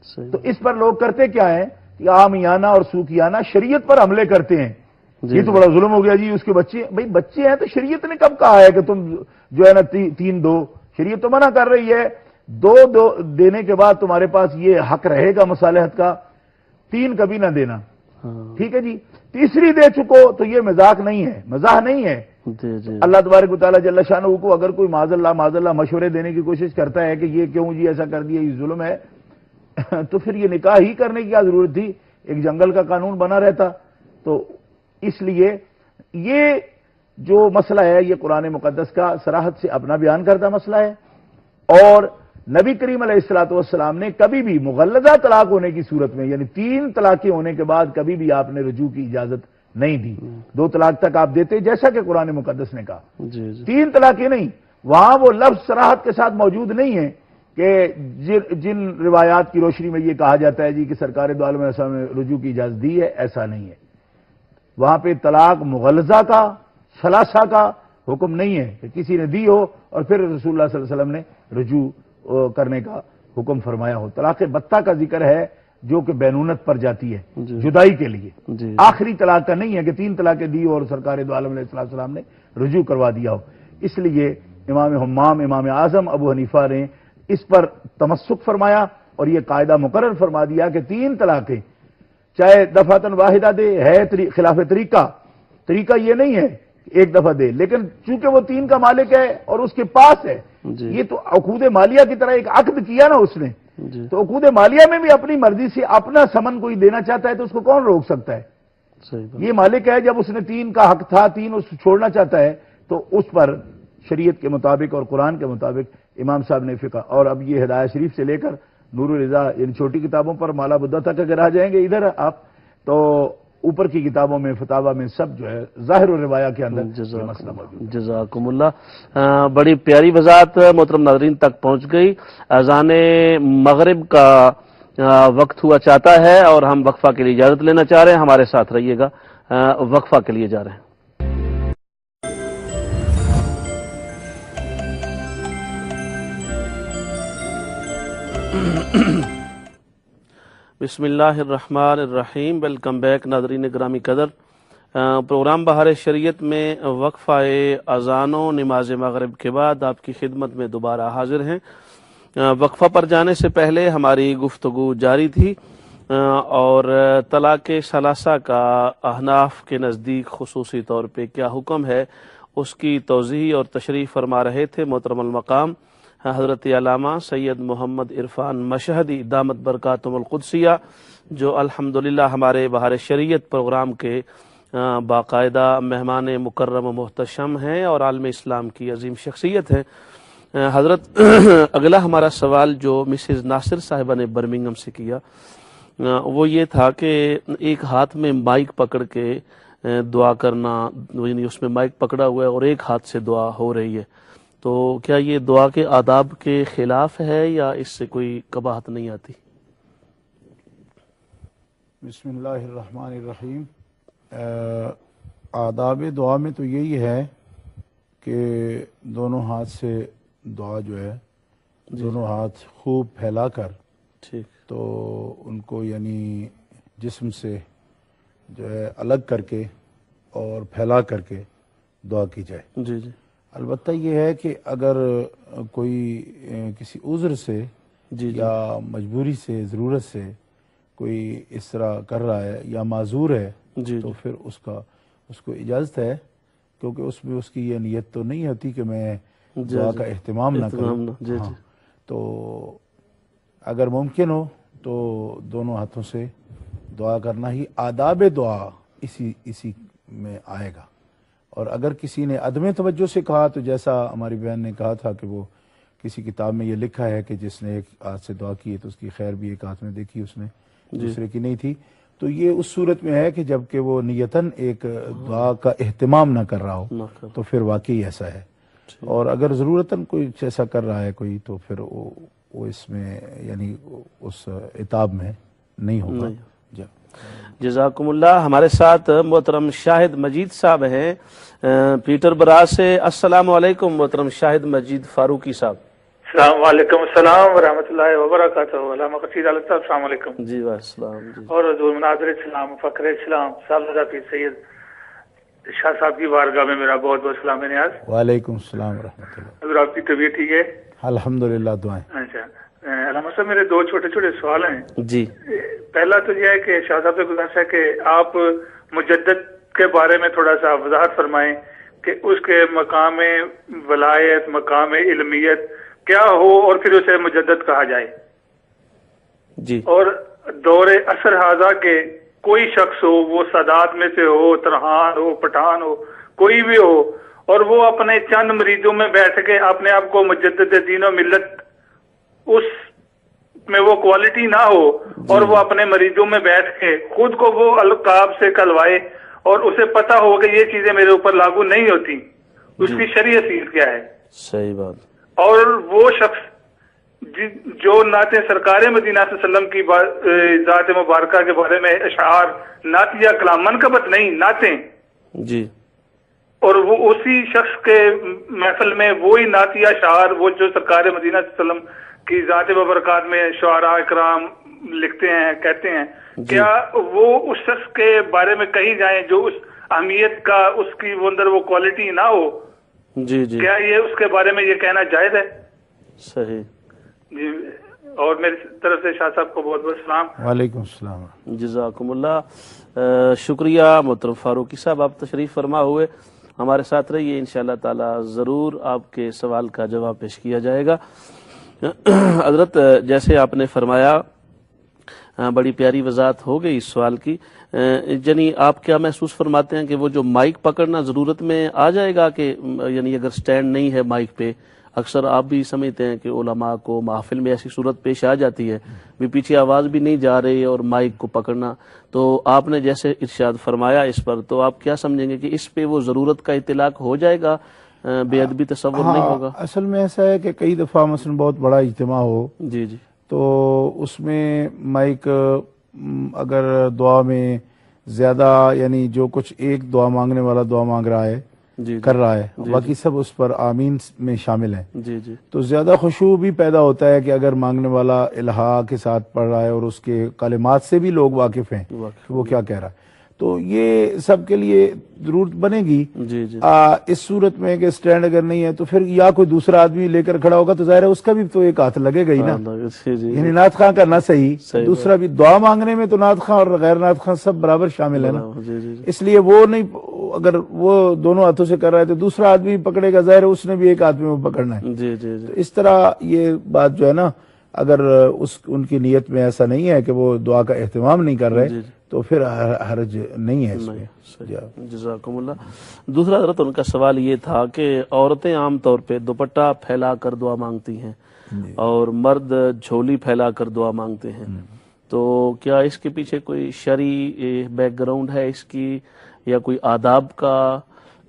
صحیح، تو اس پر لوگ کرتے کیا ہے کہ عامیانہ اور سوکیانہ شریعت پر حملے کرتے ہیں، جی، یہ تو بڑا ظلم ہو گیا جی، اس کے بچے، بھئی بچے ہیں تو شریعت نے کب کہا ہے کہ تم جو ہے نا 3 دو؟ شریعت تو منع کر رہی ہے 2 دینے کے بعد تمہارے پاس یہ حق رہے گا مصالحت کا، 3 کبھی نہ دینا، ہاں، ٹھیک ہے جی، تیسری دے چکو تو یہ مذاق نہیں ہے، مزاح نہیں ہے۔ جی جی اللہ تبارک و تعالیٰ جل شانہ کو اگر کوئی معاذ اللہ مشورے دینے کی کوشش کرتا ہے کہ یہ کیوں جی ایسا کر دیا، یہ ظلم ہے، تو پھر یہ نکاح ہی کرنے کی کیا ضرورت تھی، ایک جنگل کا قانون بنا رہتا۔ تو اس لیے یہ جو مسئلہ ہے یہ قرآن مقدس کا صراحت سے اپنا بیان کردہ مسئلہ ہے، اور نبی کریم علیہ الصلوۃ والسلام نے کبھی بھی مغلظہ طلاق ہونے کی صورت میں، یعنی 3 طلاقیں ہونے کے بعد کبھی بھی آپ نے رجوع کی اجازت نہیں دی۔ 2 طلاق تک آپ دیتے جیسا کہ قرآن مقدس نے کہا، جی جی 3 طلاقیں نہیں۔ وہاں وہ لفظ صراحت کے ساتھ موجود نہیں ہے کہ جن روایات کی روشنی میں یہ کہا جاتا ہے جی کہ سرکار دو عالم علیہ السلام نے رجوع کی اجازت دی ہے، ایسا نہیں ہے۔ وہاں پہ طلاق مغلظہ کا، ثلاثہ کا حکم نہیں ہے کہ کسی نے دی ہو اور پھر رسول اللہ صلی اللہ علیہ وسلم نے رجوع کرنے کا حکم فرمایا ہو۔ طلاق بتہ کا ذکر ہے جو کہ بینونت پر جاتی ہے، جی جدائی کے لیے، جی آخری طلاق کا نہیں ہے کہ 3 طلاقیں دی اور سرکار دو عالم علیہ السلام نے رجوع کروا دیا ہو۔ اس لیے امام حمام، امام اعظم ابو حنیفہ نے اس پر تمسک فرمایا اور یہ قاعدہ مقرر فرما دیا کہ 3 طلاقیں چاہے دفعتاً واحدہ دے، ہے خلاف طریقہ یہ نہیں ہے ایک دفعہ دے، لیکن چونکہ وہ 3 کا مالک ہے اور اس کے پاس ہے، جی یہ تو عقود مالیہ کی طرح ایک عقد کیا نا اس نے، جی تو عقود مالیہ میں بھی اپنی مرضی سے اپنا سمن کوئی دینا چاہتا ہے تو اس کو کون روک سکتا ہے؟ صحیح بات۔ یہ مالک ہے، جب اس نے 3 کا حق تھا، 3 اس چھوڑنا چاہتا ہے تو اس پر شریعت کے مطابق اور قرآن کے مطابق امام صاحب نے فقہ، اور اب یہ ہدایت شریف سے لے کر نور الرضا ان چھوٹی کتابوں پر مالا بدہ تک اگر آ جائیں گے ادھر آپ، تو اوپر کی کتابوں میں فتاوا میں سب جو ہے ظاہر و روایہ کے اندر یہ مسئلہ موجود ہے۔ جزاکم اللہ، بڑی پیاری وضاحت محترم ناظرین تک پہنچ گئی۔ اذان مغرب کا وقت ہوا چاہتا ہے اور ہم وقفہ کے لیے اجازت لینا چاہ رہے ہیں، ہمارے ساتھ رہیے گا، وقفہ کے لیے جا رہے ہیں۔ بسم اللہ الرحمن الرحیم، ویلکم بیک ناظرین گرامی قدر۔ پروگرام بہار شریعت میں وقفہ اذان و نماز مغرب کے بعد آپ کی خدمت میں دوبارہ حاضر ہیں۔ وقفہ پر جانے سے پہلے ہماری گفتگو جاری تھی اور طلاق ثلاثہ کا احناف کے نزدیک خصوصی طور پہ کیا حکم ہے اس کی توضیح اور تشریح فرما رہے تھے محترم المقام حضرت علامہ سید محمد عرفان مشہدی دامت برکاتہم القدسیہ، جو الحمدللہ ہمارے بہار شریعت پروگرام کے باقاعدہ مہمان مکرم و محتشم ہیں اور عالم اسلام کی عظیم شخصیت ہے۔ حضرت اگلا ہمارا سوال جو مسز ناصر صاحبہ نے برمنگھم سے کیا وہ یہ تھا کہ ایک ہاتھ میں مائک پکڑ کے دعا کرنا، یعنی اس میں مائک پکڑا ہوا ہے اور ایک ہاتھ سے دعا ہو رہی ہے، تو کیا یہ دعا کے آداب کے خلاف ہے یا اس سے کوئی قباحت نہیں آتی؟ بسم اللہ الرحمن الرحیم۔ آداب دعا میں تو یہی ہے کہ دونوں ہاتھ سے دعا جو ہے دونوں ہاتھ خوب پھیلا کر ٹھیک، تو ان کو یعنی جسم سے جو ہے الگ کر کے اور پھیلا کر کے دعا کی جائے۔ جی جی البتہ یہ ہے کہ اگر کوئی کسی عذر سے جی جی یا مجبوری سے، ضرورت سے کوئی اس طرح کر رہا ہے یا معذور ہے جی تو پھر اس کو اجازت ہے، کیونکہ اس میں اس کی یہ نیت تو نہیں ہوتی کہ میں جی دعا جی کا اہتمام نہ کروں۔ جی ہاں، جی تو اگر ممکن ہو تو دونوں ہاتھوں سے دعا کرنا ہی آداب دعا اسی میں آئے گا۔ اور اگر کسی نے عدم توجہ سے کہا تو جیسا ہماری بہن نے کہا تھا کہ وہ کسی کتاب میں یہ لکھا ہے کہ جس نے ایک ہاتھ سے دعا کی ہے تو اس کی خیر بھی ایک ہاتھ میں دیکھی اس نے، دوسرے کی نہیں تھی، تو یہ اس صورت میں ہے کہ جب کہ وہ نیتاً ایک دعا کا اہتمام نہ کر رہا ہو تو پھر واقعی ایسا ہے، اور اگر ضرورتاً کوئی ایسا کر رہا ہے کوئی تو پھر وہ اس میں یعنی اس عتاب میں نہیں ہوگا۔ جزاکم اللہ۔ ہمارے ساتھ محترم شاہد مجید صاحب ہیں پیٹر برا سے۔ السلام علیکم محترم شاہد مجید فاروقی صاحب۔ السلام علیکم السلام ورحمۃ اللہ وبرکاتہ۔ علامہ خطیب علیہ صاحب السلام علیکم۔ جی السلام جی۔ اور حضور مناظر اسلام فخر اسلام صاحب پیر سید شاہ صاحب کی بارگاہ میں میرا بہت بہت سلام نیاز۔ وعلیکم السلام ورحمۃ اللہ۔ حضور آپ کی طبیعت ٹھیک ہے؟ الحمدللہ، دعائیں۔ اچھا، علامہ صاحب میرے دو چھوٹے چھوٹے سوال ہیں. جی پہلا تو یہ ہے کہ شاہ صاحب سے گزارش ہے کہ آپ مجدد کے بارے میں تھوڑا سا وضاحت فرمائیں کہ اس کے مقام ولایت، مقام علمیت کیا ہو اور پھر اسے مجدد کہا جائے. جی اور دور عصر حاضہ کے کوئی شخص ہو، وہ سادات میں سے ہو، ترہان ہو، پٹھان ہو، کوئی بھی ہو، اور وہ اپنے چند مریضوں میں بیٹھ کے اپنے آپ کو مجدد دین و ملت، اس میں وہ کوالٹی نہ ہو، اور وہ اپنے مریضوں میں بیٹھ کے خود کو وہ القاب سے کلوائے اور اسے پتا ہو کہ یہ چیزیں میرے اوپر لاگو نہیں ہوتی، اس کی شرعی حیثیت کیا ہے. صحیح بات. اور وہ شخص جو نعت سرکار مدینہ صلی اللہ علیہ وسلم کی ذات مبارکہ کے بارے میں اشعار، نعتیہ کلام، منقبت نہیں، نعتیں، جی اور وہ اسی شخص کے محفل میں وہی نعتیہ اشعار، وہ جو سرکار مدینہ صلی اللہ علیہ وسلم کی ذات مبارکات میں شعراء اکرام لکھتے ہیں، کہتے ہیں، کیا وہ اس شخص کے بارے میں کہی جائیں جو اس اہمیت کا، اس کی وہ اندر وہ کوالٹی نہ ہو؟ جی جی کیا یہ اس کے بارے میں یہ کہنا جائز ہے؟ صحیح. جی، اور میری طرف سے شاہ صاحب کو بہت بہت سلام. وعلیکم السلام. جزاکم اللہ. شکریہ محترم فاروقی صاحب، آپ تشریف فرما ہوئے، ہمارے ساتھ رہیے، انشاءاللہ تعالی ضرور آپ کے سوال کا جواب پیش کیا جائے گا. حضرت جیسے آپ نے فرمایا، بڑی پیاری وضاحت ہو گئی اس سوال کی. یعنی آپ کیا محسوس فرماتے ہیں کہ وہ جو مائک پکڑنا ضرورت میں آ جائے گا، کہ یعنی اگر سٹینڈ نہیں ہے مائک پہ، اکثر آپ بھی سمجھتے ہیں کہ علماء کو محفل میں ایسی صورت پیش آ جاتی ہے بھی پیچھے آواز بھی نہیں جا رہی اور مائک کو پکڑنا، تو آپ نے جیسے ارشاد فرمایا اس پر، تو آپ کیا سمجھیں گے کہ اس پہ وہ ضرورت کا اطلاق ہو جائے گا، بے ادبی تصور نہیں ہوگا؟ اصل میں ایسا ہے کہ کئی دفعہ مثلا بہت بڑا اجتماع ہو، جی جی، تو اس میں مائک اگر دعا میں زیادہ، یعنی جو کچھ ایک دعا مانگنے والا دعا مانگ رہا ہے، جی کر رہا ہے، باقی سب اس پر آمین میں شامل ہیں، جی جی، تو زیادہ خشوع بھی پیدا ہوتا ہے کہ اگر مانگنے والا الہا کے ساتھ پڑھ رہا ہے اور اس کے کلمات سے بھی لوگ واقف ہیں کہ وہ کیا کہہ رہا ہے، تو یہ سب کے لیے ضرورت بنے گی. جی جی، اس صورت میں کہ سٹینڈ اگر نہیں ہے تو پھر یا کوئی دوسرا آدمی لے کر کھڑا ہوگا تو ظاہر ہے اس کا بھی تو ایک ہاتھ لگے گا ہی نا، جی جی، یعنی نعت خواں کرنا صحیح، دوسرا بھی دعا مانگنے میں تو نعت خواں اور غیر نعت خواں سب برابر شامل ہے نا، جی جی، اس لیے وہ نہیں، اگر وہ دونوں ہاتھوں سے کر رہا ہے تو دوسرا آدمی پکڑے گا، ظاہر ہے اس نے بھی ایک آدمی میں پکڑنا ہے. جی جی جی، تو اس طرح یہ بات جو ہے نا، اگر ان کی نیت میں ایسا نہیں ہے کہ وہ دعا کا اہتمام نہیں کر رہے تو پھر حرج نہیں ہے اس میں. جزاکم اللہ. دوسرا حضرت ان کا سوال یہ تھا کہ عورتیں عام طور پہ دوپٹہ پھیلا کر دعا مانگتی ہیں اور مرد جھولی پھیلا کر دعا مانگتے ہیں، تو کیا اس کے پیچھے کوئی شرعی بیک گراؤنڈ ہے اس کی، یا کوئی آداب کا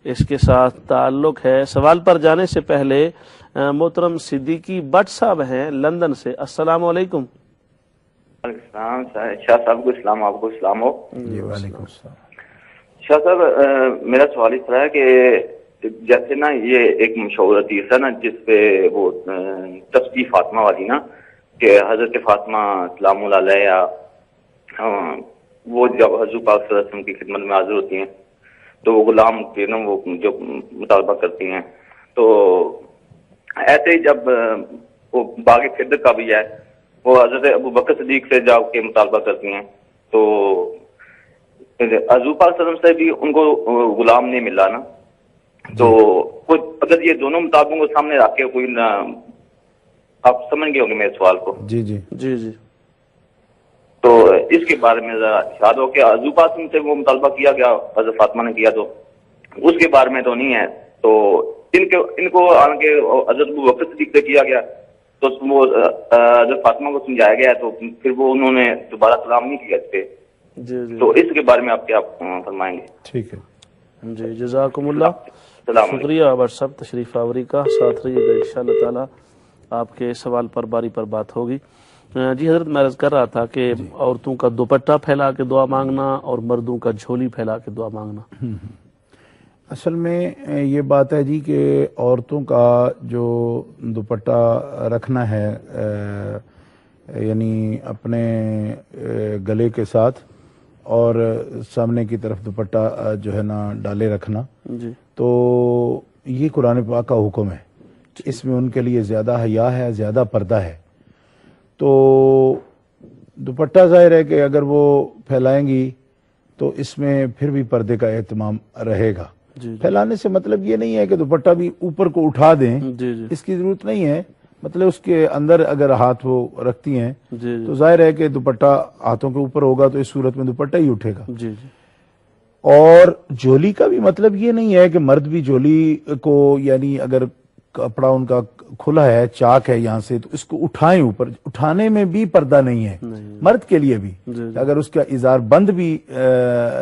اس کے ساتھ تعلق ہے؟ سوال پر جانے سے پہلے محترم صدیقی بٹ صاحب ہیں لندن سے. السلام علیکم. السلام. شاہ صاحب کو اسلام، آپ کو اسلام ہو. جی وعلیکم السلام. شاہ صاحب میرا سوال اس طرح ہے کہ جیسے نا یہ ایک مشہور حدیث ہے نا جس پہ وہ تسبیح فاطمہ والی نا، کہ حضرت فاطمہ سلام اللہ علیہ وہ جب حضور پاک صلی اللہ علیہ وسلم کی خدمت میں حاضر ہوتی ہیں تو وہ غلام کے نا وہ جو مطالبہ کرتی ہیں، تو ایسے ہی جب وہ باغ فردر کا بھی ہے، وہ حضرت ابو بکر صدیق سے جا کے مطالبہ کرتی ہیں، تو حضور پاک صلی اللہ علیہ وسلم سے بھی ان کو غلام نہیں ملا نا، تو اگر یہ دونوں مطالبوں کو سامنے رکھ کے کوئی نہ، آپ سمجھ گئے ہوں گے میرے سوال کو. جی جی جی جی، تو اس کے بارے میں ذرا ارشاد ہو کہ حضور پاک سے وہ مطالبہ کیا گیا، حضرت فاطمہ نے کیا، تو اس کے بارے میں تو نہیں ہے، تو ان کو حالانکہ حضرت ابو بکر صدیق سے کیا گیا تو وہ حضرت فاطمہ کو سمجھایا گیا، تو پھر وہ انہوں نے دوبارہ سلام نہیں کیا اس پہ. جی جی، تو اس کے بارے میں آپ کیا فرمائیں گے؟ ٹھیک ہے. جی جزاکم اللہ. السلام علیکم. شکریہ آپ سب تشریف آوری کا، ساتھ رہیے گا انشاءاللہ تعالی، آپ کے سوال پر باری پر بات ہوگی. جی حضرت میں عرض کر رہا تھا کہ عورتوں کا دوپٹہ پھیلا کے دعا مانگنا اور مردوں کا جھولی پھیلا کے دعا مانگنا، اصل میں یہ بات ہے جی کہ عورتوں کا جو دوپٹہ رکھنا ہے یعنی اپنے گلے کے ساتھ اور سامنے کی طرف دوپٹہ جو ہے نا ڈالے رکھنا، جی تو یہ قرآن پاک کا حکم ہے، اس میں ان کے لیے زیادہ حیا ہے، زیادہ پردہ ہے. تو دوپٹہ ظاہر ہے کہ اگر وہ پھیلائیں گی تو اس میں پھر بھی پردے کا اہتمام رہے گا. پھیلانے سے مطلب یہ نہیں ہے کہ دوپٹہ بھی اوپر کو اٹھا دیں, اس کی ضرورت نہیں ہے. مطلب اس کے اندر اگر ہاتھ وہ رکھتی ہیں تو ظاہر ہے کہ دوپٹہ ہاتھوں کے اوپر ہوگا تو اس صورت میں دوپٹہ ہی اٹھے گا. اور جولی کا بھی مطلب یہ نہیں ہے کہ مرد بھی جولی کو, یعنی اگر کپڑا ان کا کھلا ہے, چاک ہے یہاں سے, تو اس کو اٹھائیں اوپر. اٹھانے میں بھی پردہ نہیں ہے مرد کے لیے بھی. اگر اس کا اظہار بند بھی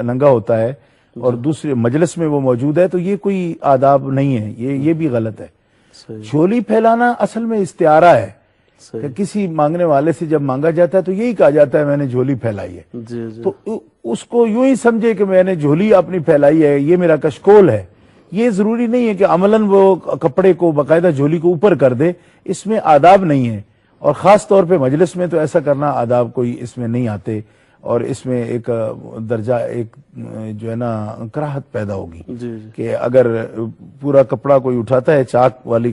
ننگا ہوتا ہے اور دوسرے مجلس میں وہ موجود ہے تو یہ کوئی آداب نہیں ہے, یہ بھی غلط ہے. جھولی پھیلانا اصل میں استعارہ ہے کہ کسی مانگنے والے سے جب مانگا جاتا ہے تو یہی کہا جاتا ہے میں نے جھولی پھیلائی ہے. تو اس کو یوں ہی سمجھے کہ میں نے جھولی اپنی پھیلائی ہے, یہ میرا کشکول ہے. یہ ضروری نہیں ہے کہ عملاً وہ کپڑے کو باقاعدہ جھولی کو اوپر کر دے, اس میں آداب نہیں ہے. اور خاص طور پہ مجلس میں تو ایسا کرنا آداب کوئی اس میں نہیں آتے, اور اس میں ایک درجہ ایک جو ہے نا کراہت پیدا ہوگی کہ اگر پورا کپڑا کوئی اٹھاتا ہے, چاک والی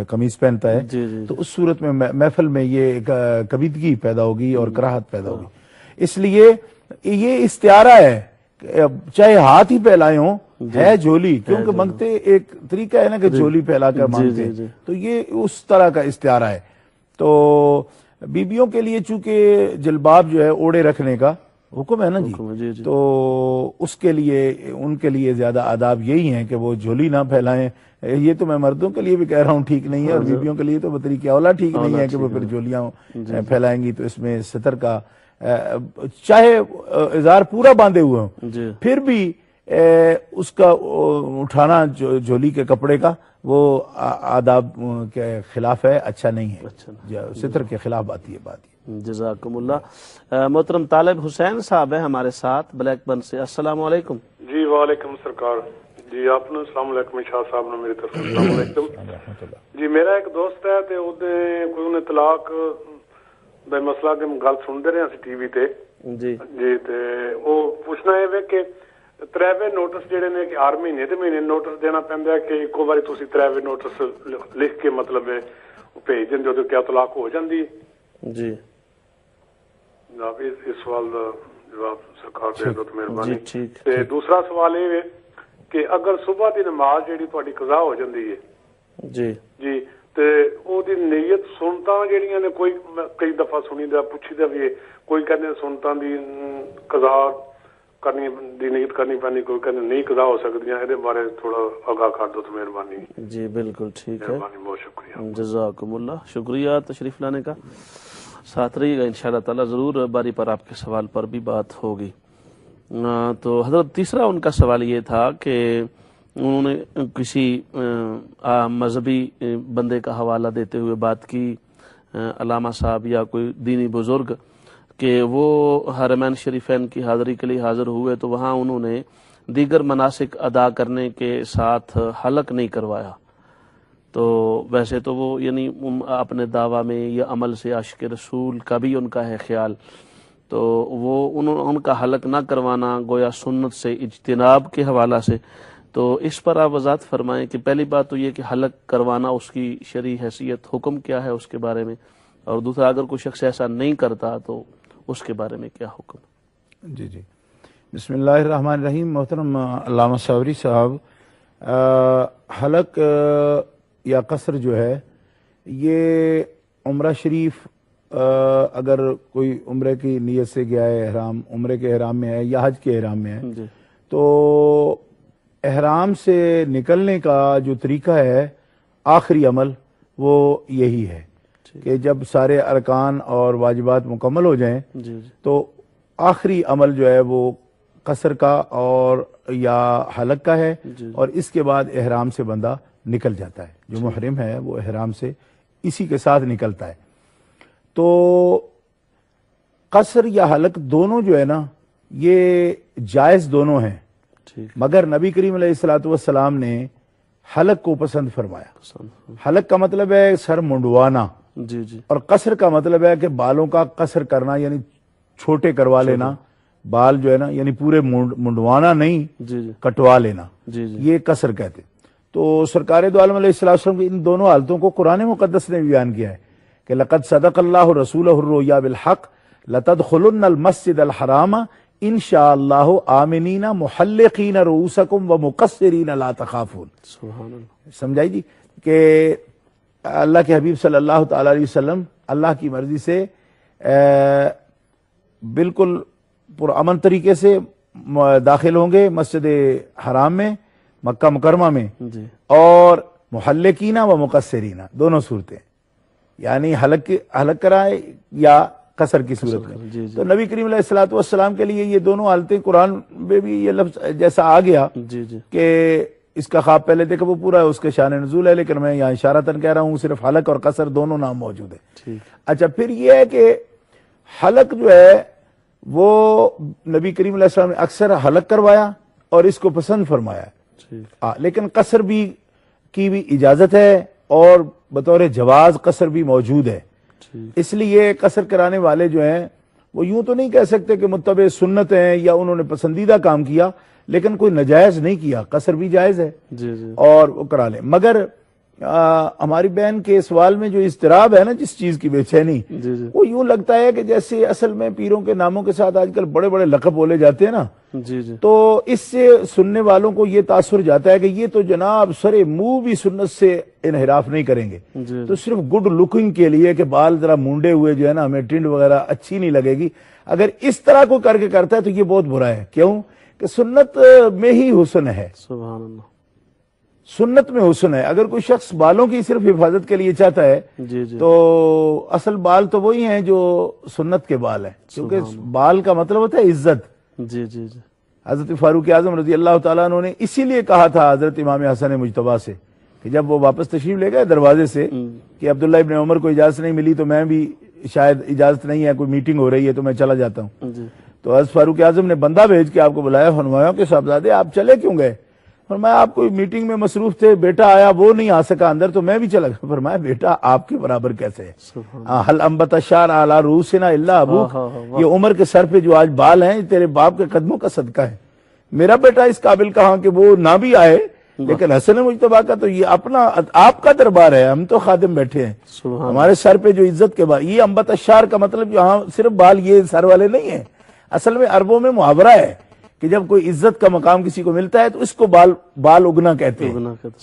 قمیض پہنتا ہے, تو اس صورت میں محفل میں یہ کبیدگی پیدا ہوگی اور کراہت پیدا ہوگی. اس لیے یہ استعارہ ہے, چاہے ہاتھ ہی پھیلائے ہوں, ہے جھولی, کیونکہ مانگتے ایک طریقہ ہے نا کہ جھولی پھیلا کر مانگتے, تو یہ اس طرح کا استعارہ ہے. تو بیبیوں کے لیے چونکہ جلباب جو ہے اوڑے رکھنے کا حکم ہے نا جی, تو اس کے لیے ان کے لیے زیادہ آداب یہی ہیں کہ وہ جھولی نہ پھیلائیں. یہ تو میں مردوں کے لیے بھی کہہ رہا ہوں ٹھیک نہیں ہے, اور بیبیوں کے لیے تو بطریقہ اولا ٹھیک نہیں ہے کہ وہ پھر جھولیاں پھیلائیں گی. تو اس میں ستر کا, چاہے اظہار پورا باندھے ہوئے ہوں, پھر بھی اس کا اٹھانا جھولی کے کپڑے کا وہ آداب کے خلاف ہے, اچھا نہیں ہے, ستر کے خلاف آتی ہے بات. جزاکم اللہ. محترم طالب حسین صاحب ہے ہمارے ساتھ بلیک بن سے. السلام علیکم. جی وعلیکم سرکار. جی آپ نے السلام علیکم شاہ صاحب نے میری طرف السلام علیکم. جی میرا ایک دوست ہے تے کوئی طلاق دا مسئلہ کہ گل سنتے رہے ہیں ٹی وی تے جی تے وہ پوچھنا ہے کہ تریوے نوٹس جڑے نے کہ ہر مہینے تے مہینے نوٹس دینا پیندا ہے کہ ایکو باری تسی تریوے نوٹس لکھ کے مطلب بھیج دیندے ہو تو کیا طلاق ہو جاندی ہے؟ جی جناب اس سوال دا جواب سرکار دے دو تو مہربانی. تے دوسرا سوال یہ ہے کہ اگر صبح دی نماز جیڑی تہاڈی قضا ہو جاندی ہے جی جی تے او دی نیت سنتاں جیڑیاں نے کوئی کئی دفعہ سنی دا پوچھی دا بھی کوئی کہنے سنتاں دی قضا کرنی دی نیت کرنی پانی, کوئی کہنے نہیں قضا ہو سکدیاں. اے دے بارے تھوڑا آگاہ کر دو تو مہربانی. جی بالکل ٹھیک ہے, بہت شکریہ. جزاکم اللہ, شکریہ تشریف لانے کا. ساتھ رہیے گا انشاءاللہ تعالی, ضرور باری پر آپ کے سوال پر بھی بات ہوگی. تو حضرت تیسرا ان کا سوال یہ تھا کہ انہوں نے کسی مذہبی بندے کا حوالہ دیتے ہوئے بات کی, علامہ صاحب یا کوئی دینی بزرگ, کہ وہ حرمین شریفین کی حاضری کے لیے حاضر ہوئے تو وہاں انہوں نے دیگر مناسک ادا کرنے کے ساتھ حلق نہیں کروایا. تو ویسے تو وہ یعنی اپنے دعویٰ میں یا عمل سے عاشق رسول کا بھی ان کا ہے خیال, تو وہ ان کا حلق نہ کروانا گویا سنت سے اجتناب کے حوالہ سے. تو اس پر آپ وضاحت فرمائیں کہ پہلی بات تو یہ کہ حلق کروانا اس کی شرعی حیثیت حکم کیا ہے اس کے بارے میں, اور دوسرا اگر کوئی شخص ایسا نہیں کرتا تو اس کے بارے میں کیا حکم. جی جی بسم اللہ الرحمن الرحیم. محترم علامہ صابری صاحب, حلق یا قصر جو ہے یہ عمرہ شریف اگر کوئی عمرے کی نیت سے گیا ہے, احرام عمرے کے احرام میں ہے یا حج کے احرام میں ہے, تو احرام سے نکلنے کا جو طریقہ ہے آخری عمل وہ یہی ہے کہ جب سارے ارکان اور واجبات مکمل ہو جائیں تو آخری عمل جو ہے وہ قصر کا اور یا حلق کا ہے, اور اس کے بعد احرام سے بندہ نکل جاتا ہے. جو محرم ہے وہ احرام سے اسی کے ساتھ نکلتا ہے. تو قصر یا حلق دونوں جو ہے نا یہ جائز دونوں ہیں, مگر نبی کریم علیہ الصلوۃ والسلام نے حلق کو پسند فرمایا. حلق کا مطلب ہے سر منڈوانا, اور قصر کا مطلب ہے کہ بالوں کا قصر کرنا یعنی چھوٹے کروا لینا, بال جو ہے نا یعنی پورے منڈوانا نہیں کٹوا لینا, یہ قصر کہتے. تو سرکار دو عالم علیہ السلام کی ان دونوں حالتوں کو قرآن مقدس نے بیان کیا ہے کہ لقد صدق اللہ رسولہ الرؤیا بالحق لتدخلن المسجد الحرام انشاءاللہ آمنین محلقین رؤوسکم ومقصرین لا تخافون. سبحان اللہ. سمجھائی جی کہ اللہ کے حبیب صلی اللہ تعالی علیہ وسلم اللہ کی مرضی سے بالکل پرامن طریقے سے داخل ہوں گے مسجد حرام میں مکہ مکرمہ میں, جی اور محلقین و مقصرین دونوں صورتیں, یعنی حلق کرائے یا قصر کی صورت میں. جی جی تو نبی کریم علیہ الصلوۃ والسلام کے لیے یہ دونوں حالتیں قرآن میں بھی یہ لفظ جیسا آ گیا جی جی کہ اس کا خواب پہلے دیکھا وہ پورا اس کے شان نزول ہے, لیکن میں یہاں اشارتاً کہہ رہا ہوں صرف حلق اور قصر دونوں نام موجود ہیں. ٹھیک. اچھا پھر یہ ہے کہ حلق جو ہے وہ نبی کریم علیہ السلام نے اکثر حلق کروایا اور اس کو پسند فرمایا, ٹھیک. لیکن قصر بھی کی بھی اجازت ہے اور بطور جواز قصر بھی موجود ہے. ٹھیک. اس لیے قصر کرانے والے جو ہیں وہ یوں تو نہیں کہہ سکتے کہ متبع سنت ہیں یا انہوں نے پسندیدہ کام کیا, لیکن کوئی ناجائز نہیں کیا, قصر بھی جائز ہے جی جی اور وہ کرا لیں. مگر ہماری بہن کے سوال میں جو اضطراب ہے نا جس چیز کی بے چینی, جی جی وہ یوں لگتا ہے کہ جیسے اصل میں پیروں کے ناموں کے ساتھ آج کل بڑے بڑے لقب بولے جاتے ہیں نا, جی جی تو اس سے سننے والوں کو یہ تاثر جاتا ہے کہ یہ تو جناب سرے منہ بھی سنت سے انحراف نہیں کریں گے, جی تو صرف گڈ لکنگ کے لیے کہ بال ذرا مونڈے ہوئے جو ہے نا ہمیں ٹنڈ وغیرہ اچھی نہیں لگے گی, اگر اس طرح کو کر کے کرتا ہے تو یہ بہت برا ہے. کیوں کہ سنت میں ہی حسن ہے, سبحان اللہ. سنت میں حسن ہے. اگر کوئی شخص بالوں کی صرف حفاظت کے لیے چاہتا ہے جی جی تو اصل بال تو وہی ہیں جو سنت کے بال ہیں, کیونکہ بال کا مطلب ہوتا ہے عزت. جی جی جی حضرت فاروق اعظم رضی اللہ تعالیٰ عنہ نے اسی لیے کہا تھا حضرت امام حسن مجتبیٰ سے کہ جب وہ واپس تشریف لے گئے دروازے سے کہ عبداللہ ابن عمر کو اجازت نہیں ملی تو میں بھی شاید اجازت نہیں ہے, کوئی میٹنگ ہو رہی ہے تو میں چلا جاتا ہوں. جی تو حضرت فاروق اعظم نے بندہ بھیج کے آپ کو بلایا, فرمایا کہ صاحبزادے آپ چلے کیوں گئے؟ فرمایا آپ کوئی میٹنگ میں مصروف تھے, بیٹا آیا وہ نہیں آ سکا اندر تو میں بھی چلا گیا. فرمایا بیٹا آپ کے برابر کیسے ہے؟ سبحان حل انبت الشعر علی رؤوسنا الا ابوک, یہ عمر کے سر پہ جو آج بال ہیں تیرے باپ کے قدموں کا صدقہ ہے. میرا بیٹا اس قابل کہاں کہ وہ نہ بھی آئے, لیکن حسن مجتبیٰ کا تو یہ اپنا آپ کا دربار ہے, ہم تو خادم بیٹھے ہیں, سبحان ہمارے سر پہ جو عزت کے بعد یہ انبت الشعر کا مطلب یہاں صرف بال یہ سر والے نہیں ہیں, اصل میں عربوں میں محاورہ ہے کہ جب کوئی عزت کا مقام کسی کو ملتا ہے تو اس کو بال اگنا کہتے ہیں,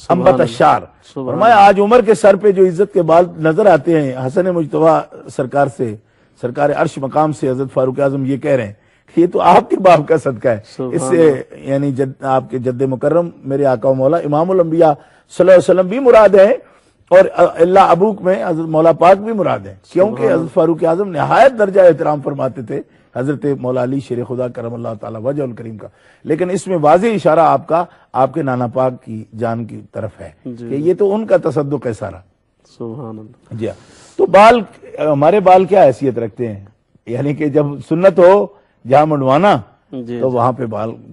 انبت الشعر. فرمایا آج عمر کے سر پہ جو عزت کے بال نظر آتے ہیں حسن مجتبیٰ سرکار سے, سرکار عرش مقام سے حضرت فاروق اعظم یہ کہہ رہے ہیں یہ تو آپ کے باپ کا صدقہ ہے. اس سے یعنی آپ کے جد مکرم میرے آقا و مولا امام الانبیاء صلی اللہ علیہ وسلم بھی مراد ہیں, اور اللہ ابوک میں حضرت مولا پاک بھی مراد ہیں, کیونکہ حضرت فاروق اعظم نہایت درجہ احترام فرماتے تھے حضرت مولا علی شیر خدا کرم اللہ تعالی وجہ الکریم کا. لیکن اس میں واضح اشارہ آپ کے نانا پاک کی جان کی طرف ہے کہ یہ تو ان کا تصدق ہے سارا. سبحان اللہ. جی تو بال, ہمارے بال کیا حیثیت رکھتے ہیں, یعنی کہ جب سنت ہو جہاں منڈوانا جی تو وہاں پہ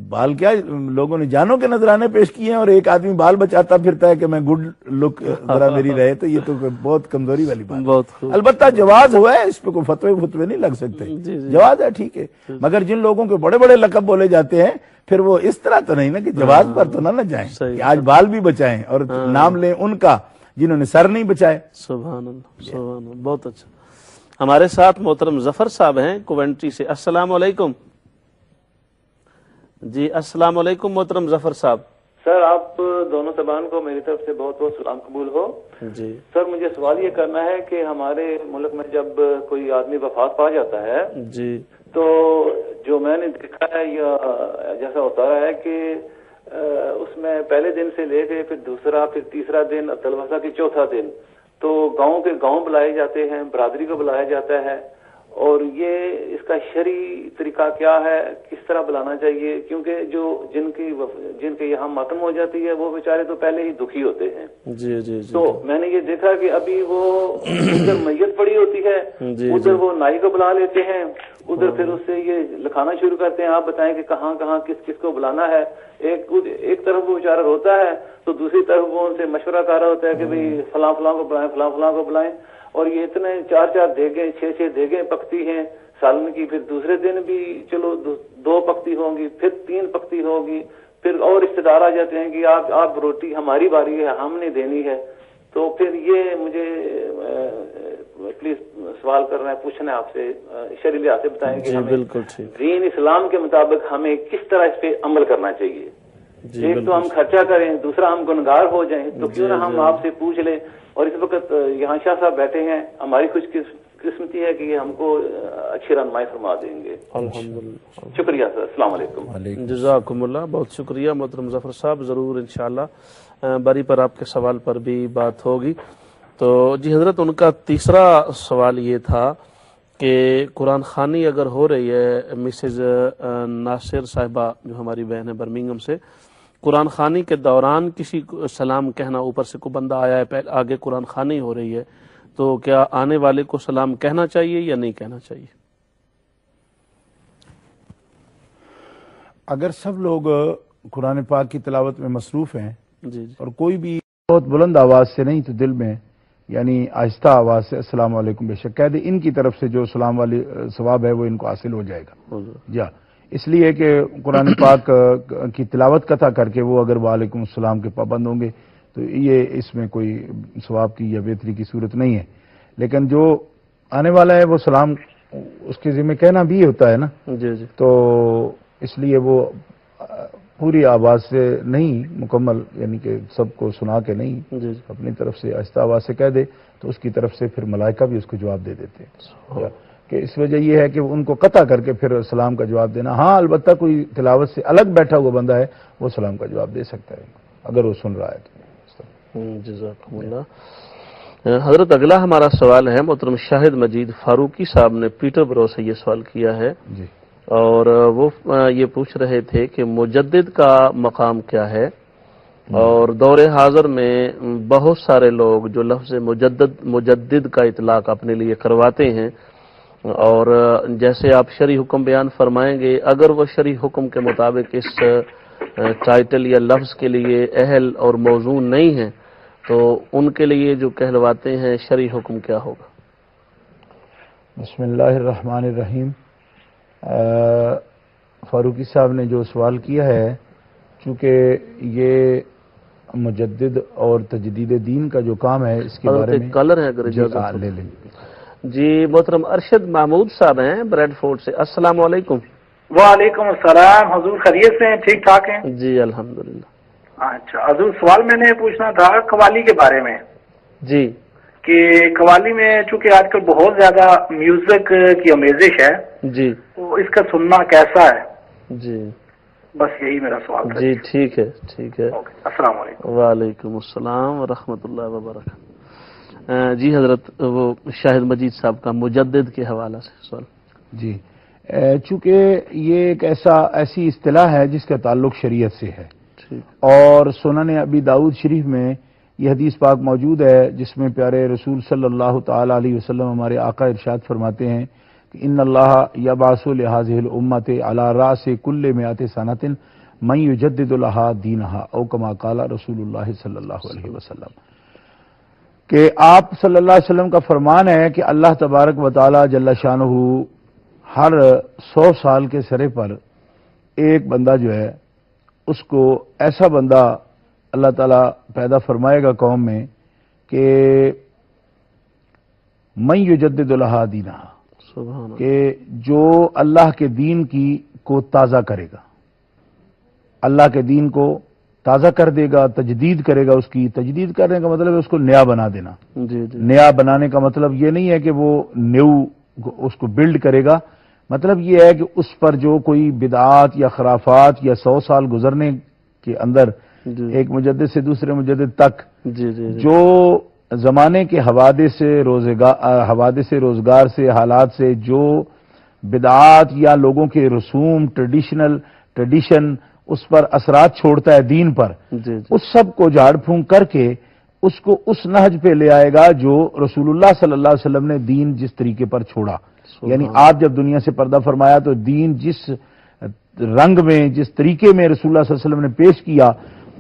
بال کیا لوگوں نے جانوں کے نذرانے پیش کیے ہیں, اور ایک آدمی بال بچاتا پھرتا ہے کہ میں گڈ لک ذرا میری رہے, تو یہ تو بہت کمزوری والی بات. بہت خوب. البتہ جواز ہوا ہے, اس پہ کوئی فتوے نہیں لگ سکتے, جواز ہے ٹھیک ہے. مگر جن لوگوں کے بڑے بڑے لقب بولے جاتے ہیں پھر وہ اس طرح تو نہیں نا کہ جواز پر تو نہ جائیں کہ آج بال بھی بچائیں اور نام لیں ان کا جنہوں نے سر نہیں بچائے. سبحان اللہ سبحان اللہ. بہت اچھا. ہمارے ساتھ محترم ظفر صاحب ہیں کوونٹری سے. السلام علیکم. جی السلام علیکم محترم ظفر صاحب. سر آپ دونوں زبان کو میری طرف سے بہت بہت سلام قبول ہو. جی سر مجھے سوال یہ کرنا ہے کہ ہمارے ملک میں جب کوئی آدمی وفات پا جاتا ہے جی تو جو میں نے دیکھا ہے یا جیسا ہوتا رہا ہے کہ اس میں پہلے دن سے لے کے پھر دوسرا پھر تیسرا دن تلوسہ کی چوتھا دن تو گاؤں کے گاؤں بلائے جاتے ہیں, برادری کو بلایا جاتا ہے, اور یہ اس کا شرعی طریقہ کیا ہے, کس طرح بلانا چاہیے, کیونکہ جو جن کے یہاں ماتم ہو جاتی ہے وہ بیچارے تو پہلے ہی دکھی ہوتے ہیں. جی جی تو میں نے یہ دیکھا کہ ابھی وہ ادھر میت پڑی ہوتی ہے, ادھر وہ نائی کو بلا لیتے ہیں, ادھر پھر اس سے یہ لکھانا شروع کرتے ہیں آپ بتائیں کہ کہاں کہاں کس کس کو بلانا ہے. ایک طرف وہ بیچارہ روتا ہے تو دوسری طرف وہ ان سے مشورہ کر رہا ہوتا ہے کہ بھئی فلاں فلاں کو بلائیں, فلاں فلاں کو بلائیں. اور یہ اتنے 4 دیگیں 6 دیگیں پکتی ہیں سالن کی, پھر دوسرے دن بھی چلو 2 پکتی ہوں گی, پھر 3 پکتی ہوگی, پھر اور رشتے دار آ جاتے ہیں کہ آپ روٹی ہماری باری ہے, ہم نے دینی ہے. تو پھر یہ مجھے پلیز سوال کرنا ہے، پوچھنا ہے آپ سے، شرعی لحاظ سے بتائیں کہ ہمیں دین اسلام کے مطابق ہمیں کس طرح اس پہ عمل کرنا چاہیے؟ ایک تو ہم خرچہ کریں، دوسرا ہم گنگار ہو جائیں، تو کیوں نہ ہم آپ سے پوچھ لیں. اور اس وقت یہاں شاہ صاحب بیٹھے ہیں، ہماری خوش قسمتی ہے کہ یہ ہم کو اچھی رہنمائی فرما دیں گے. الحمدللہ. شکریہ سر، السلام علیکم. جزاکم اللہ، بہت شکریہ محترم ظفر صاحب. ضرور انشاءاللہ باری پر آپ کے سوال پر بھی بات ہوگی. تو جی حضرت، ان کا تیسرا سوال یہ تھا کہ قرآن خوانی اگر ہو رہی ہے، مسز ناصر صاحبہ جو ہماری بہن ہے برمنگھم سے، قرآن خوانی کے دوران کسی کو سلام کہنا، اوپر سے کوئی بندہ آیا ہے آگے قرآن خوانی ہو رہی ہے، تو کیا آنے والے کو سلام کہنا چاہیے یا نہیں کہنا چاہیے؟ اگر سب لوگ قرآن پاک کی تلاوت میں مصروف ہیں جی اور کوئی بھی بہت بلند آواز سے نہیں تو دل میں یعنی آہستہ آواز سے السلام علیکم بے شک کہہ دے، ان کی طرف سے جو سلام والی ثواب ہے وہ ان کو حاصل ہو جائے گا. جی اس لیے کہ قرآن پاک کی تلاوت قطع کر کے وہ اگر وعلیکم السلام کے پابند ہوں گے تو یہ اس میں کوئی ثواب کی یا بہتری کی صورت نہیں ہے. لیکن جو آنے والا ہے وہ سلام اس کے ذمہ کہنا بھی ہوتا ہے نا. جی جی. تو اس لیے وہ پوری آواز سے نہیں، مکمل یعنی کہ سب کو سنا کے نہیں، جی اپنی طرف سے آہستہ آواز سے کہہ دے تو اس کی طرف سے پھر ملائکہ بھی اس کو جواب دے دیتے ہیں. کہ اس وجہ یہ ہے کہ ان کو قطع کر کے پھر سلام کا جواب دینا. ہاں البتہ کوئی تلاوت سے الگ بیٹھا ہوا بندہ ہے وہ سلام کا جواب دے سکتا ہے اگر وہ سن رہا ہے تو. جزاکم اللہ. حضرت اگلا ہمارا سوال ہے، محترم شاہد مجید فاروقی صاحب نے پیٹر برو سے یہ سوال کیا ہے جی. اور وہ یہ پوچھ رہے تھے کہ مجدد کا مقام کیا ہے، اور دور حاضر میں بہت سارے لوگ جو لفظ مجدد کا اطلاق اپنے لیے کرواتے ہیں، اور جیسے آپ شرعی حکم بیان فرمائیں گے، اگر وہ شرعی حکم کے مطابق اس ٹائٹل یا لفظ کے لیے اہل اور موزون نہیں ہیں تو ان کے لیے جو کہلواتے ہیں شرعی حکم کیا ہوگا؟ بسم اللہ الرحمن الرحیم. فاروقی صاحب نے جو سوال کیا ہے، چونکہ یہ مجدد اور تجدید دین کا جو کام ہے اس کے بارے میں کالر ہے اگر لے لیں. جی محترم ارشد محمود صاحب ہیں بریڈ فورٹ سے. السلام علیکم. وعلیکم السلام. حضور خیریت سے ہیں؟ ٹھیک ٹھاک ہیں؟ جی الحمدللہ. اچھا حضور، سوال میں نے پوچھنا تھا قوالی کے بارے میں. جی. کہ قوالی میں چونکہ آج کل بہت زیادہ میوزک کی آمیزش ہے، جی، تو اس کا سننا کیسا ہے؟ جی بس یہی میرا سوال تھا. جی ٹھیک ہے ٹھیک ہے. السلام علیکم. وعلیکم السلام ورحمۃ اللہ وبرکاتہ. جی حضرت، وہ شاہد مجید صاحب کا مجدد کے حوالہ سے سوال. جی چونکہ یہ ایک ایسی اصطلاح ہے جس کا تعلق شریعت سے ہے، اور سنن ابی داؤد شریف میں یہ حدیث پاک موجود ہے جس میں پیارے رسول صلی اللہ تعالی علیہ وسلم ہمارے آقا ارشاد فرماتے ہیں کہ ان اللہ یبعث لهذه الامه علی راس کل 100 سنۃ من یجدد لها دینها او کما قال رسول اللہ صلی اللہ علیہ وسلم. کہ آپ صلی اللہ علیہ وسلم کا فرمان ہے کہ اللہ تبارک و تعالی جل شانہ ہر 100 سال کے سرے پر ایک بندہ جو ہے اس کو ایسا بندہ اللہ تعالیٰ پیدا فرمائے گا قوم میں کہ من یجدد لها دینها، کہ جو اللہ کے دین کو تازہ کرے گا، اللہ کے دین کو تازہ کر دے گا، تجدید کرے گا. اس کی تجدید کرنے کا مطلب ہے اس کو نیا بنا دینا. نیا بنانے کا مطلب یہ نہیں ہے کہ وہ نیو اس کو بلڈ کرے گا، مطلب یہ ہے کہ اس پر جو کوئی بدعات یا خرافات یا 100 سال گزرنے کے اندر ایک مجدد سے دوسرے مجدد تک جو زمانے کے حوادث روزگار سے حالات سے جو بدعات یا لوگوں کے رسوم ٹریڈیشن اس پر اثرات چھوڑتا ہے دین پر، اس سب کو جھاڑ پھونک کر کے اس کو اس نہج پہ لے آئے گا جو رسول اللہ صلی اللہ علیہ وسلم نے دین جس طریقے پر چھوڑا. یعنی آپ جب دنیا سے پردہ فرمایا تو دین جس رنگ میں جس طریقے میں رسول اللہ صلی اللہ علیہ وسلم نے پیش کیا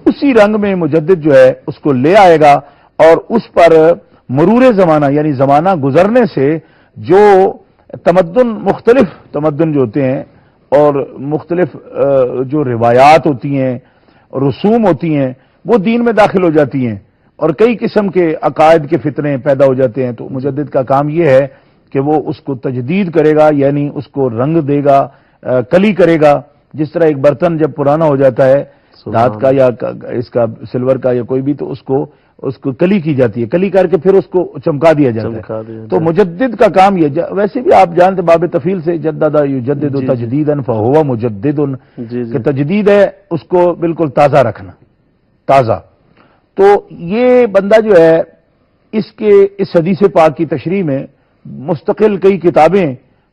اسی رنگ میں مجدد جو ہے اس کو لے آئے گا، اور اس پر مرور زمانہ یعنی زمانہ گزرنے سے جو مختلف تمدن جو ہوتے ہیں اور مختلف جو روایات ہوتی ہیں رسوم ہوتی ہیں وہ دین میں داخل ہو جاتی ہیں، اور کئی قسم کے عقائد کے فتنے پیدا ہو جاتے ہیں، تو مجدد کا کام یہ ہے کہ وہ اس کو تجدید کرے گا، یعنی اس کو رنگ دے گا، کلی کرے گا. جس طرح ایک برتن جب پرانا ہو جاتا ہے دھات کا یا اس کا سلور کا یا کوئی بھی، تو اس کو کلی کی جاتی ہے، کلی کر کے پھر اس کو چمکا دیا جاتا ہے. تو مجدد کا کام یہ، ویسے بھی آپ جانتے باب تفیل سے جدد یجدد تجدیدا فہو مجدد، کہ تجدید ہے اس کو بالکل تازہ رکھنا، تازہ. تو یہ بندہ جو ہے اس حدیث پاک کی تشریح میں مستقل کئی کتابیں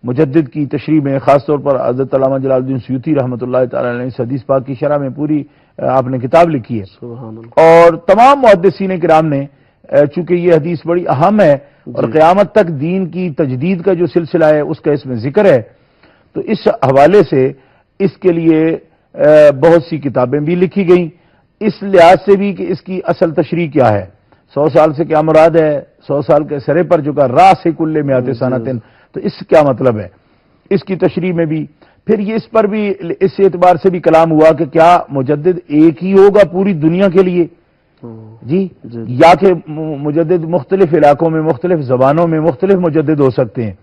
مجدد کی تشریح میں، خاص طور پر حضرت علامہ جلال الدین سیوطی رحمۃ اللہ تعالی علیہ اس حدیث پاک کی شرح میں پوری آپ نے کتاب لکھی ہے. سبحان اللہ. اور تمام محدثین کرام نے، چونکہ یہ حدیث بڑی اہم ہے اور قیامت تک دین کی تجدید کا جو سلسلہ ہے اس کا اس میں ذکر ہے، تو اس حوالے سے اس کے لیے بہت سی کتابیں بھی لکھی گئیں، اس لحاظ سے بھی کہ اس کی اصل تشریح کیا ہے، 100 سال سے کیا مراد ہے، 100 سال کے سرے پر جو کا راس کل میں آتے سنتن، تو اس کیا مطلب ہے، اس کی تشریح میں بھی. پھر یہ اس پر بھی اس اعتبار سے بھی کلام ہوا کہ کیا مجدد ایک ہی ہوگا پوری دنیا کے لیے، جی، یا کہ مجدد مختلف علاقوں میں، مختلف زبانوں میں مختلف مجدد ہو سکتے ہیں.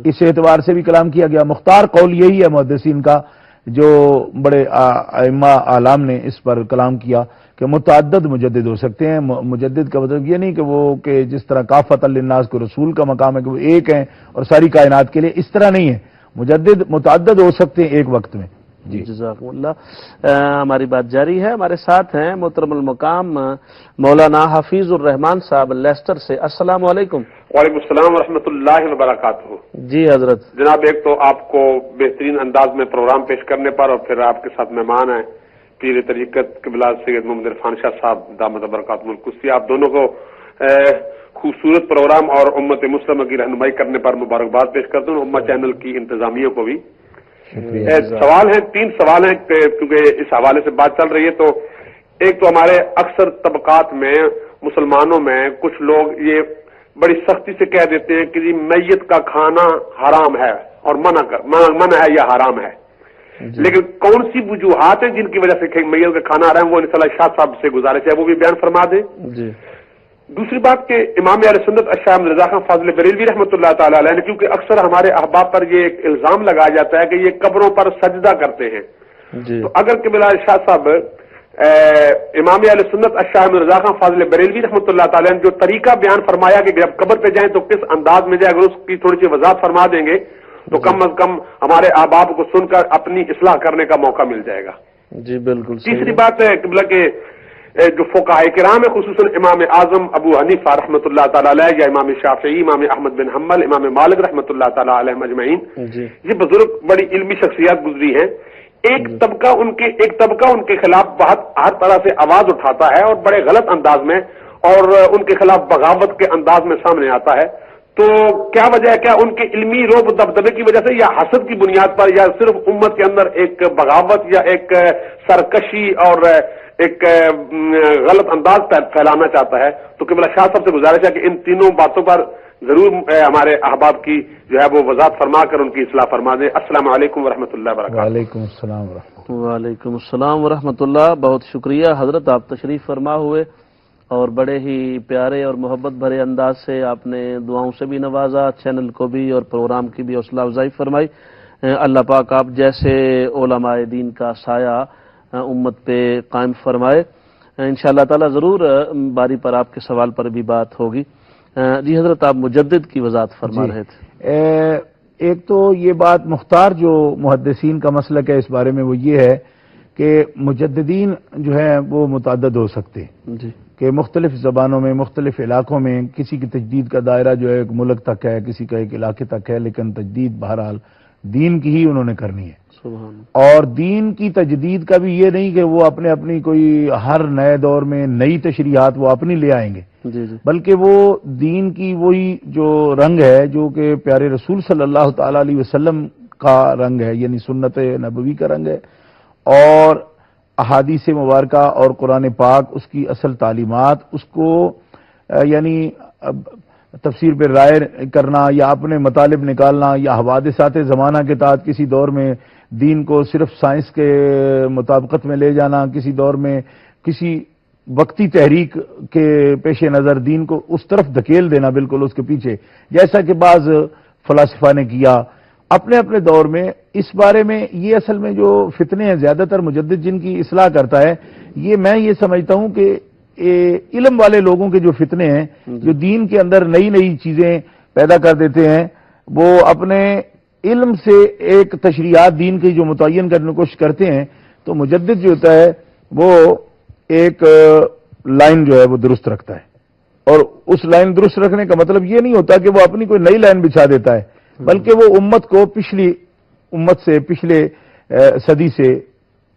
اس اعتبار سے بھی کلام کیا گیا. مختار قول یہی ہے محدثین کا، جو بڑے ائمہ اعلام نے اس پر کلام کیا کہ متعدد مجدد ہو سکتے ہیں. مجدد کا مطلب یہ نہیں کہ وہ کہ جس طرح کافۃ للناس کو رسول کا مقام ہے کہ وہ ایک ہیں اور ساری کائنات کے لیے، اس طرح نہیں ہے. مجدد متعدد ہو سکتے ہیں ایک وقت میں. جی جزاکم اللہ. ہماری بات جاری ہے. ہمارے ساتھ ہیں محترم المقام مولانا حفیظ الرحمان صاحب لیسٹر سے. السلام علیکم. وعلیکم السلام ورحمۃ اللہ وبرکاتہ. جی حضرت. جناب، ایک تو آپ کو بہترین انداز میں پروگرام پیش کرنے پر، اور پھر آپ کے ساتھ مہمان ہیں پیر طریقت قبلہ سید محمد عرفان شاہ صاحب دامت برکاتہ القدسی، آپ دونوں کو خوبصورت پروگرام اور امت مسلمہ کی رہنمائی کرنے پر مبارکباد پیش کرتا ہوں. امت چینل کی انتظامیہ کو بھی. سوال ہیں، 3 سوال ہیں کیونکہ اس حوالے سے بات چل رہی ہے. تو ایک تو ہمارے اکثر طبقات میں، مسلمانوں میں کچھ لوگ یہ بڑی سختی سے کہہ دیتے ہیں کہ جی میت کا کھانا حرام ہے اور منع ہے یا حرام ہے. لیکن کون سی وجوہات ہیں جن کی وجہ سے میت کا کھانا حرام، وہ انشاءاللہ شاہ صاحب سے گزارش ہے وہ بھی بیان فرما دیں. جی. دوسری بات کہ امام اہل سنت الشیخ احمد رضا خان فاضل بریلوی رحمۃ اللہ تعالی علیہ نے، کیونکہ اکثر ہمارے احباب پر یہ ایک الزام لگایا جاتا ہے کہ یہ قبروں پر سجدہ کرتے ہیں. تو اگر کہ بلا شاہ صاحب امام اہل سنت الشیخ احمد رضا خان فاضل بریلوی رحمۃ اللہ تعالی نے جو طریقہ بیان فرمایا کہ جب قبر پہ جائیں تو کس انداز میں جائے، اگر اس کی تھوڑی سی وضاحت فرما دیں گے تو کم از کم ہمارے احباب کو سن کر اپنی اصلاح کرنے کا موقع مل جائے گا. جی بالکل. تیسری بات ہے قبلہ کے جو فقہاء کرام ہے، خصوصاً امام اعظم ابو حنیفہ رحمۃ اللہ تعالی علیہ، یا امام شافعی، امام احمد بن حنبل، امام مالک رحمۃ اللہ تعالی علیہ مجمعین، یہ بزرگ بڑی علمی شخصیات گزری ہیں. ایک طبقہ ان کے خلاف ہر طرح سے آواز اٹھاتا ہے اور بڑے غلط انداز میں، اور ان کے خلاف بغاوت کے انداز میں سامنے آتا ہے. تو کیا وجہ ہے؟ کیا ان کے علمی روب دبدبے کی وجہ سے، یا حسد کی بنیاد پر، یا صرف امت کے اندر ایک بغاوت یا ایک سرکشی اور ایک غلط انداز پھیلانا چاہتا ہے؟ تو قبلہ شاہ صاحب سے گزارش ہے کہ ان تینوں باتوں پر ضرور ہمارے احباب کی جو ہے وہ وضاحت فرما کر ان کی اصلاح فرما دیں. السلام علیکم ورحمۃ اللہ وبرکاتہ. وعلیکم السلام ورحمۃ اللہ. وعلیکم السلام ورحمۃ اللہ. بہت شکریہ حضرت، آپ تشریف فرما ہوئے اور بڑے ہی پیارے اور محبت بھرے انداز سے آپ نے دعاؤں سے بھی نوازا، چینل کو بھی اور پروگرام کی بھی حوصلہ افزائی فرمائی. اللہ پاک آپ جیسے علماء دین کا سایہ امت پہ قائم فرمائے. انشاءاللہ تعالی ضرور باری پر آپ کے سوال پر بھی بات ہوگی. جی حضرت، آپ مجدد کی وضاحت فرما رہے تھے. ایک تو یہ بات مختار جو محدثین کا مسلک ہے اس بارے میں، وہ یہ ہے کہ مجددین جو ہیں وہ متعدد ہو سکتے ہیں، جی، کہ مختلف زبانوں میں، مختلف علاقوں میں. کسی کی تجدید کا دائرہ جو ہے ایک ملک تک ہے، کسی کا ایک علاقے تک ہے، لیکن تجدید بہرحال دین کی ہی انہوں نے کرنی ہے. اور دین کی تجدید کا بھی یہ نہیں کہ وہ اپنی کوئی ہر نئے دور میں نئی تشریحات وہ اپنی لے آئیں گے، بلکہ وہ دین کی وہی جو رنگ ہے جو کہ پیارے رسول صلی اللہ تعالی علیہ وسلم کا رنگ ہے، یعنی سنت نبوی کا رنگ ہے، اور احادیث مبارکہ اور قرآن پاک اس کی اصل تعلیمات، اس کو یعنی تفسیر پہ رائے کرنا یا اپنے مطالب نکالنا یا حوادثات زمانہ کے تحت کسی دور میں دین کو صرف سائنس کے مطابقت میں لے جانا، کسی دور میں کسی وقتی تحریک کے پیش نظر دین کو اس طرف دھکیل دینا بالکل اس کے پیچھے، جیسا کہ بعض فلاسفہ نے کیا اپنے اپنے دور میں۔ اس بارے میں یہ اصل میں جو فتنے ہیں زیادہ تر مجدد جن کی اصلاح کرتا ہے، میں یہ سمجھتا ہوں کہ علم والے لوگوں کے جو فتنے ہیں، جو دین کے اندر نئی نئی چیزیں پیدا کر دیتے ہیں، وہ اپنے علم سے ایک تشریعات دین کی جو متعین کرنے کی کوشش کرتے ہیں، تو مجدد جو ہوتا ہے وہ ایک لائن جو ہے وہ درست رکھتا ہے، اور اس لائن درست رکھنے کا مطلب یہ نہیں ہوتا کہ وہ اپنی کوئی نئی لائن بچھا دیتا ہے، بلکہ وہ امت کو پچھلی امت سے، پچھلے صدی سے،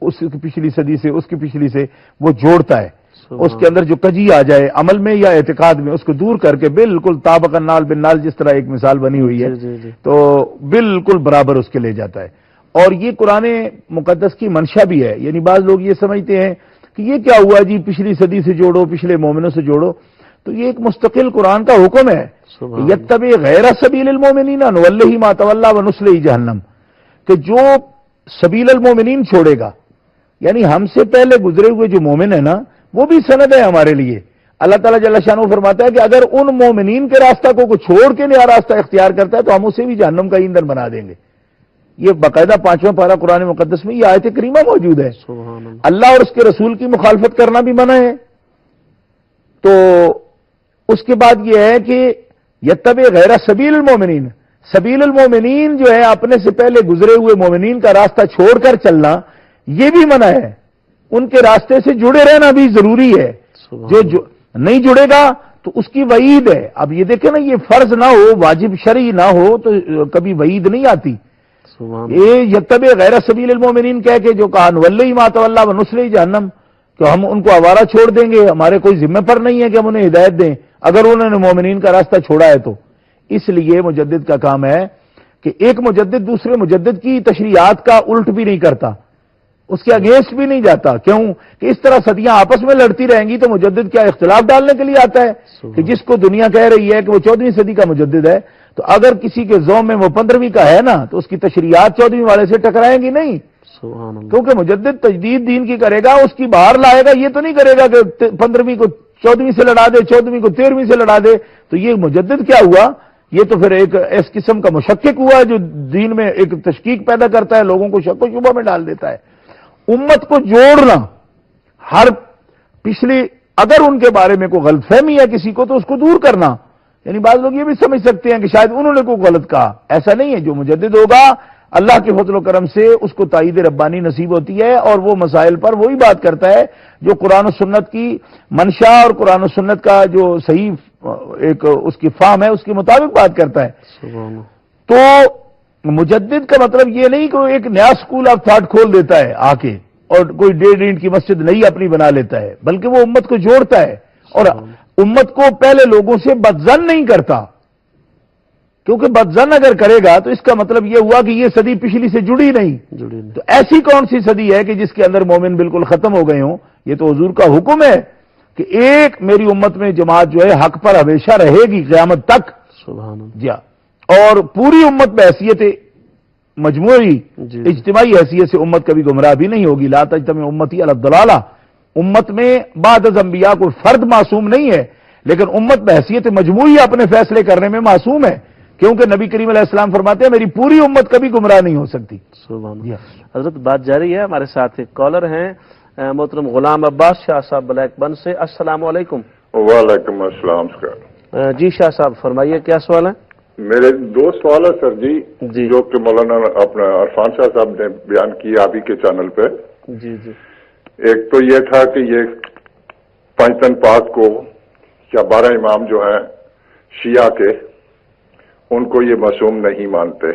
اس کی پچھلی صدی سے، اس کی پچھلی سے وہ جوڑتا ہے۔ اس کے اندر جو کجی آ جائے عمل میں یا اعتقاد میں، اس کو دور کر کے بالکل طابق النال بالنال، جس طرح ایک مثال بنی ہوئی ہے، تو بالکل برابر اس کے لے جاتا ہے۔ اور یہ قرآن مقدس کی منشا بھی ہے۔ یعنی بعض لوگ یہ سمجھتے ہیں کہ یہ کیا ہوا جی، پچھلی صدی سے جوڑو، پچھلے مومنوں سے جوڑو، تو یہ ایک مستقل قرآن کا حکم ہے، یتبع غیر سبیل المومنین نولہ ما تولی ونصلہ جہنم، کہ جو سبیل المومنین چھوڑے گا، یعنی ہم سے پہلے گزرے ہوئے جو مومن ہیں نا، وہ بھی سند ہے ہمارے لیے۔ اللہ تعالیٰ جل شانہ فرماتا ہے کہ اگر ان مومنین کے راستہ کو چھوڑ کے نیا راستہ اختیار کرتا ہے تو ہم اسے بھی جہنم کا ایندھن بنا دیں گے۔ یہ باقاعدہ 5واں پارہ قرآن مقدس میں یہ آیت کریمہ موجود ہے۔ اللہ اور اس کے رسول کی مخالفت کرنا بھی منع ہے۔ تو اس کے بعد یہ ہے کہ یتبع غیر سبیل المومنین، سبیل المومنین جو ہے اپنے سے پہلے گزرے ہوئے مومنین کا راستہ چھوڑ کر چلنا، یہ بھی منع ہے۔ ان کے راستے سے جڑے رہنا بھی ضروری ہے۔ جو نہیں جڑے گا تو اس کی وعید ہے۔ اب یہ دیکھیں نا، یہ فرض نہ ہو، واجب شرعی نہ ہو تو کبھی وعید نہیں آتی۔ یہ یتبع غیر سبیل المومنین کہہ کے جو کہا نولہ ما تولی ونصلہ جہنم، کہ ہم ان کو آوارہ چھوڑ دیں گے، ہمارے کوئی ذمہ پر نہیں ہے کہ ہم انہیں ہدایت دیں اگر انہوں نے مومنین کا راستہ چھوڑا ہے تو۔ اس لیے مجدد کا کام ہے کہ ایک مجدد دوسرے مجدد کی تشریعات کا الٹ بھی نہیں کرتا، اس کے اگینسٹ بھی نہیں جاتا۔ کیوں کہ اس طرح صدیاں آپس میں لڑتی رہیں گی تو مجدد کیا اختلاف ڈالنے کے لیے آتا ہے؟ کہ جس کو دنیا کہہ رہی ہے کہ وہ 14ویں صدی کا مجدد ہے، تو اگر کسی کے ذوم میں وہ 15ویں کا ہے نا، تو اس کی تشریعات 14ویں والے سے ٹکرائیں گی نہیں، کیونکہ مجدد تجدید دین کی کرے گا، اس کی باہر لائے گا۔ یہ تو نہیں کرے گا کہ 15ویں کو 14ویں سے لڑا دے، 14ویں کو 13ویں سے لڑا دے، تو یہ مجدد کیا ہوا؟ یہ تو پھر ایک اس قسم کا مشکک ہوا جو دین میں ایک تشکیک پیدا کرتا ہے، لوگوں کو شک و شبہ میں ڈال دیتا ہے۔ امت کو جوڑنا، ہر پچھلی اگر ان کے بارے میں کوئی غلط فہمی ہے کسی کو تو اس کو دور کرنا۔ یعنی بعض لوگ یہ بھی سمجھ سکتے ہیں کہ شاید انہوں نے کوئی غلط کہا، ایسا نہیں ہے۔ جو مجدد ہوگا اللہ کے فضل و کرم سے اس کو تائید ربانی نصیب ہوتی ہے، اور وہ مسائل پر وہی بات کرتا ہے جو قرآن و سنت کی منشا اور قرآن و سنت کا جو صحیح ایک اس کی فہم ہے اس کے مطابق بات کرتا ہے۔ تو مجدد کا مطلب یہ نہیں کہ وہ ایک نیا سکول آف تھاٹ کھول دیتا ہے آ کے اور کوئی 1.5 اینٹ کی مسجد نئی اپنی بنا لیتا ہے، بلکہ وہ امت کو جوڑتا ہے اور امت کو پہلے لوگوں سے بدظن نہیں کرتا، کیونکہ بدظن اگر کرے گا تو اس کا مطلب یہ ہوا کہ یہ صدی پچھلی سے جڑی نہیں۔ تو ایسی کون سی صدی ہے کہ جس کے اندر مومن بالکل ختم ہو گئے ہوں؟ یہ تو حضور کا حکم ہے کہ ایک میری امت میں جماعت جو ہے حق پر ہمیشہ رہے گی قیامت تک۔ جی، اور پوری امت میں حیثیت مجموعی اجتماعی حیثیت سے امت کبھی گمراہ بھی نہیں ہوگی۔ لا تجتمع امتی علی الضلالہ، امت میں بعد از انبیاء کوئی فرد معصوم نہیں ہے، لیکن امت بحیثیت مجموعی اپنے فیصلے کرنے میں معصوم ہے، کیونکہ نبی کریم علیہ السلام فرماتے ہیں میری پوری امت کبھی گمراہ نہیں ہو سکتی۔ حضرت بات جاری ہے، ہمارے ساتھ ایک کالر ہیں محترم غلام عباس شاہ صاحب بلیک بن سے۔ السلام علیکم۔ وعلیکم السلام سر۔ جی شاہ صاحب فرمائیے، کیا سوال ہے؟ میرے دو سوال ہے سر جی، جو کہ مولانا اپنا عرفان شاہ صاحب نے بیان کیا آپ ہی کے چینل پہ۔ جی جی، ایک تو یہ تھا کہ یہ پنجتن پاک کو یا 12 امام جو ہیں شیعہ کے، ان کو یہ معصوم نہیں مانتے۔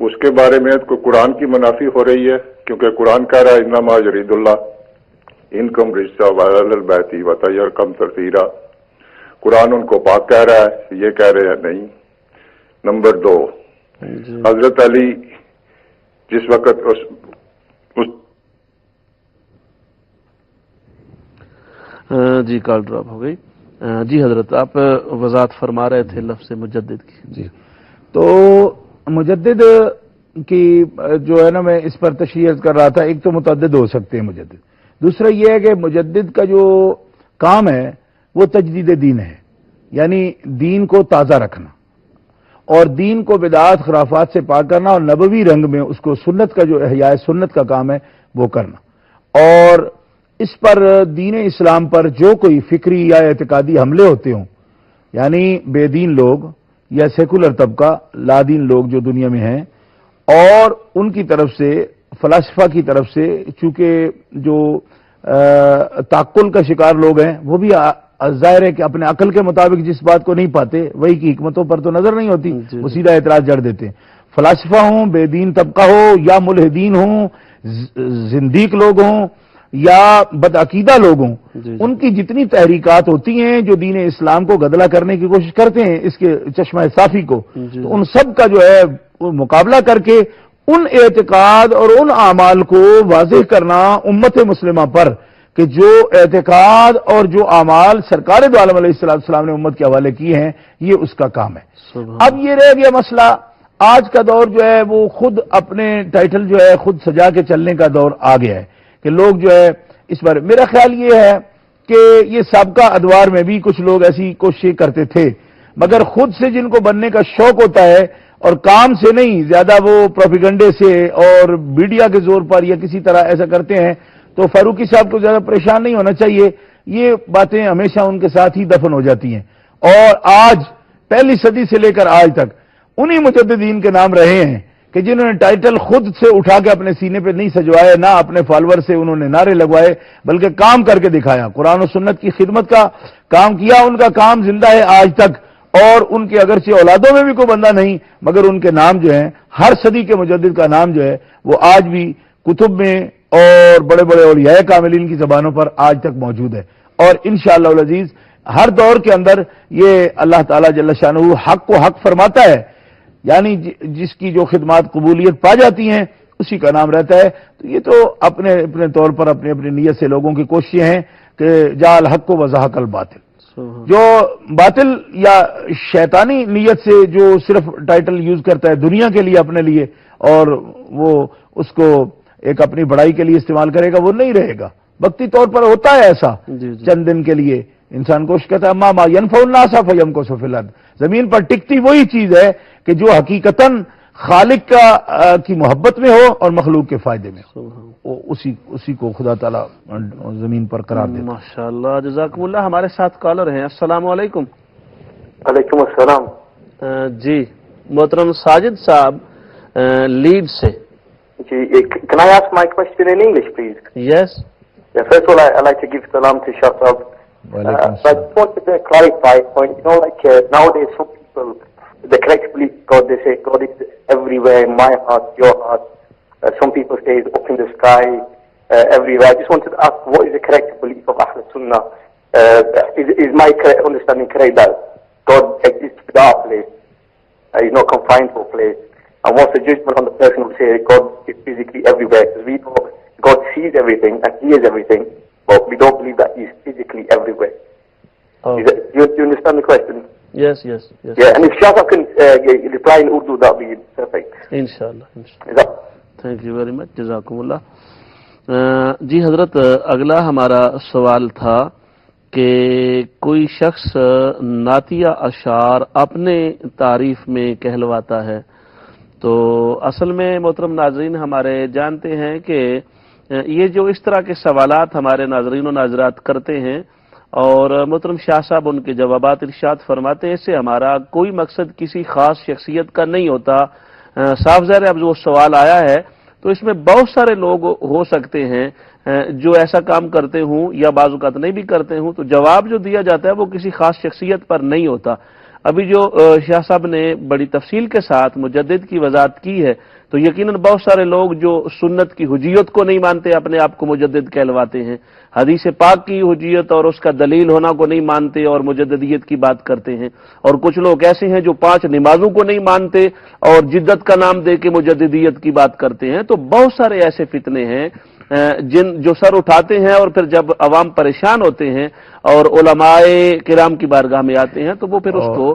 اس کے بارے میں تو قرآن کی منافی ہو رہی ہے، کیونکہ قرآن کہہ رہا ہے انما یرید اللہ انکم رجسا وعلی البیت وطہرکم تطہیرا۔ قرآن ان کو پاک کہہ رہا ہے، یہ کہہ رہے ہیں نہیں۔ نمبر 2، حضرت علی جس وقت جی کال ڈراپ ہو گئی۔ جی حضرت آپ وضاحت فرما رہے تھے لفظ مجدد کی۔ جی، تو مجدد کی جو ہے نا، میں اس پر تشریح کر رہا تھا، ایک تو متعدد ہو سکتے ہیں مجدد، دوسرا یہ ہے کہ مجدد کا جو کام ہے وہ تجدید دین ہے، یعنی دین کو تازہ رکھنا اور دین کو بدعات خرافات سے پاک کرنا، اور نبوی رنگ میں اس کو سنت کا جو احیاء سنت کا کام ہے وہ کرنا. اور اس پر دین اسلام پر جو کوئی فکری یا اعتقادی حملے ہوتے ہوں، یعنی بے دین لوگ یا سیکولر طبقہ، لادین لوگ جو دنیا میں ہیں، اور ان کی طرف سے فلاسفہ کی طرف سے، چونکہ جو تعقل کا شکار لوگ ہیں وہ بھی ظاہر ہے کہ اپنے عقل کے مطابق جس بات کو نہیں پاتے وہی کی حکمتوں پر تو نظر نہیں ہوتی، وہ سیدھا اعتراض جڑ دیتے ہیں. فلاسفہ ہوں، بے دین طبقہ ہو، یا ملحدین ہوں، زندیق لوگ ہوں، یا بدعقیدہ لوگ ہوں، ان کی جتنی تحریکات ہوتی ہیں جو دین اسلام کو گدلا کرنے کی کوشش کرتے ہیں، اس کے چشمہ صافی کو، تو ان سب کا جو ہے وہ مقابلہ کر کے ان اعتقاد اور ان اعمال کو واضح کرنا امت مسلمہ پر کہ جو اعتقاد اور جو اعمال سرکار دو عالم علیہ السلام نے امت کے حوالے کیے ہیں، یہ اس کا کام ہے. اب یہ رہ گیا مسئلہ، آج کا دور جو ہے وہ خود اپنے ٹائٹل جو ہے خود سجا کے چلنے کا دور آ گیا ہے کہ لوگ جو ہے اس بارے. میرا خیال یہ ہے کہ یہ سابقہ ادوار میں بھی کچھ لوگ ایسی کوششیں کرتے تھے، مگر خود سے جن کو بننے کا شوق ہوتا ہے اور کام سے نہیں، زیادہ وہ پروپیگنڈے سے اور میڈیا کے زور پر یا کسی طرح ایسا کرتے ہیں، تو فاروقی صاحب کو زیادہ پریشان نہیں ہونا چاہیے. یہ باتیں ہمیشہ ان کے ساتھ ہی دفن ہو جاتی ہیں، اور آج پہلی صدی سے لے کر آج تک انہی مجددین کے نام رہے ہیں کہ جنہوں نے ٹائٹل خود سے اٹھا کے اپنے سینے پہ نہیں سجوائے، نہ اپنے فالوور سے انہوں نے نعرے لگوائے، بلکہ کام کر کے دکھایا، قرآن و سنت کی خدمت کا کام کیا. ان کا کام زندہ ہے آج تک، اور ان کے اگرچہ اولادوں میں بھی کوئی بندہ نہیں، مگر ان کے نام جو ہیں، ہر صدی کے مجدد کا نام جو ہے وہ آج بھی کتب میں اور بڑے بڑے اولیاء کاملین کی زبانوں پر آج تک موجود ہے. اور انشاءاللہ العزیز ہر دور کے اندر یہ اللہ تعالیٰ جل شانہ حق کو حق فرماتا ہے، یعنی جس کی جو خدمات قبولیت پا جاتی ہیں اسی کا نام رہتا ہے. تو یہ تو اپنے اپنے طور پر اپنی اپنی نیت سے لوگوں کی کوششیں ہیں کہ جعل حق و وضحق الباطل. جو باطل یا شیطانی نیت سے جو صرف ٹائٹل یوز کرتا ہے دنیا کے لیے اپنے لیے، اور وہ اس کو ایک اپنی بڑائی کے لیے استعمال کرے گا، وہ نہیں رہے گا. وقتی طور پر ہوتا ہے ایسا، چند دن کے لیے انسان کوشش کرتا ہے، ما ينفع الناس فيمكث في الارض، زمین پر ٹکتی وہی چیز ہے کہ جو حقیقتاً خالق کی محبت میں ہو اور مخلوق کے فائدے میں ہو، اسی کو خدا تعالیٰ زمین پر قرار دیتا ہے. ماشاءاللہ، جزاکم اللہ. ہمارے ساتھ کالر ہیں. السلام علیکم. وعلیکم السلام. جی محترم ساجد صاحب لیڈ سے. Can I ask my question in English, please? Yes. Yeah, first of all, I'd like to give salam to Shah Sahab. But I just wanted to clarify a point. You know, like nowadays, some people, the correct belief God, they say God is everywhere, in my heart, your heart. Some people say it's up in the sky, everywhere. I just wanted to ask, what is the correct belief of Ahl Sunnah? Is my understanding correct that God exists without a place? He's not confined to a place. And what's the judgment on the person who says God is physically everywhere? Because we know God sees everything and hears everything, but we don't believe that He's physically everywhere. Oh. Do you understand the question? Yes. Yeah, and if Shah can reply in Urdu, that would be perfect. Inshallah. Thank you very much. Jazakumullah. جی حضرت، اگلا ہمارا سوال تھا کہ کوئی شخص نعتیہ اشعار اپنے تعریف میں کہلواتا ہے، تو اصل میں محترم ناظرین ہمارے جانتے ہیں کہ یہ جو اس طرح کے سوالات ہمارے ناظرین و ناظرات کرتے ہیں اور محترم شاہ صاحب ان کے جوابات ارشاد فرماتے ہیں، اس سے ہمارا کوئی مقصد کسی خاص شخصیت کا نہیں ہوتا. صاف ظاہر اب جو سوال آیا ہے تو اس میں بہت سارے لوگ ہو سکتے ہیں جو ایسا کام کرتے ہوں یا بعض اوقات نہیں بھی کرتے ہوں، تو جواب جو دیا جاتا ہے وہ کسی خاص شخصیت پر نہیں ہوتا. ابھی جو شاہ صاحب نے بڑی تفصیل کے ساتھ مجدد کی وضاحت کی ہے، تو یقیناً بہت سارے لوگ جو سنت کی حجیت کو نہیں مانتے اپنے آپ کو مجدد کہلواتے ہیں، حدیث پاک کی حجیت اور اس کا دلیل ہونا کو نہیں مانتے اور مجددیت کی بات کرتے ہیں. اور کچھ لوگ ایسے ہیں جو 5 نمازوں کو نہیں مانتے اور جدت کا نام دے کے مجددیت کی بات کرتے ہیں. تو بہت سارے ایسے فتنے ہیں جو سر اٹھاتے ہیں، اور پھر جب عوام پریشان ہوتے ہیں اور علماء کرام کی بارگاہ میں آتے ہیں تو وہ پھر اس کو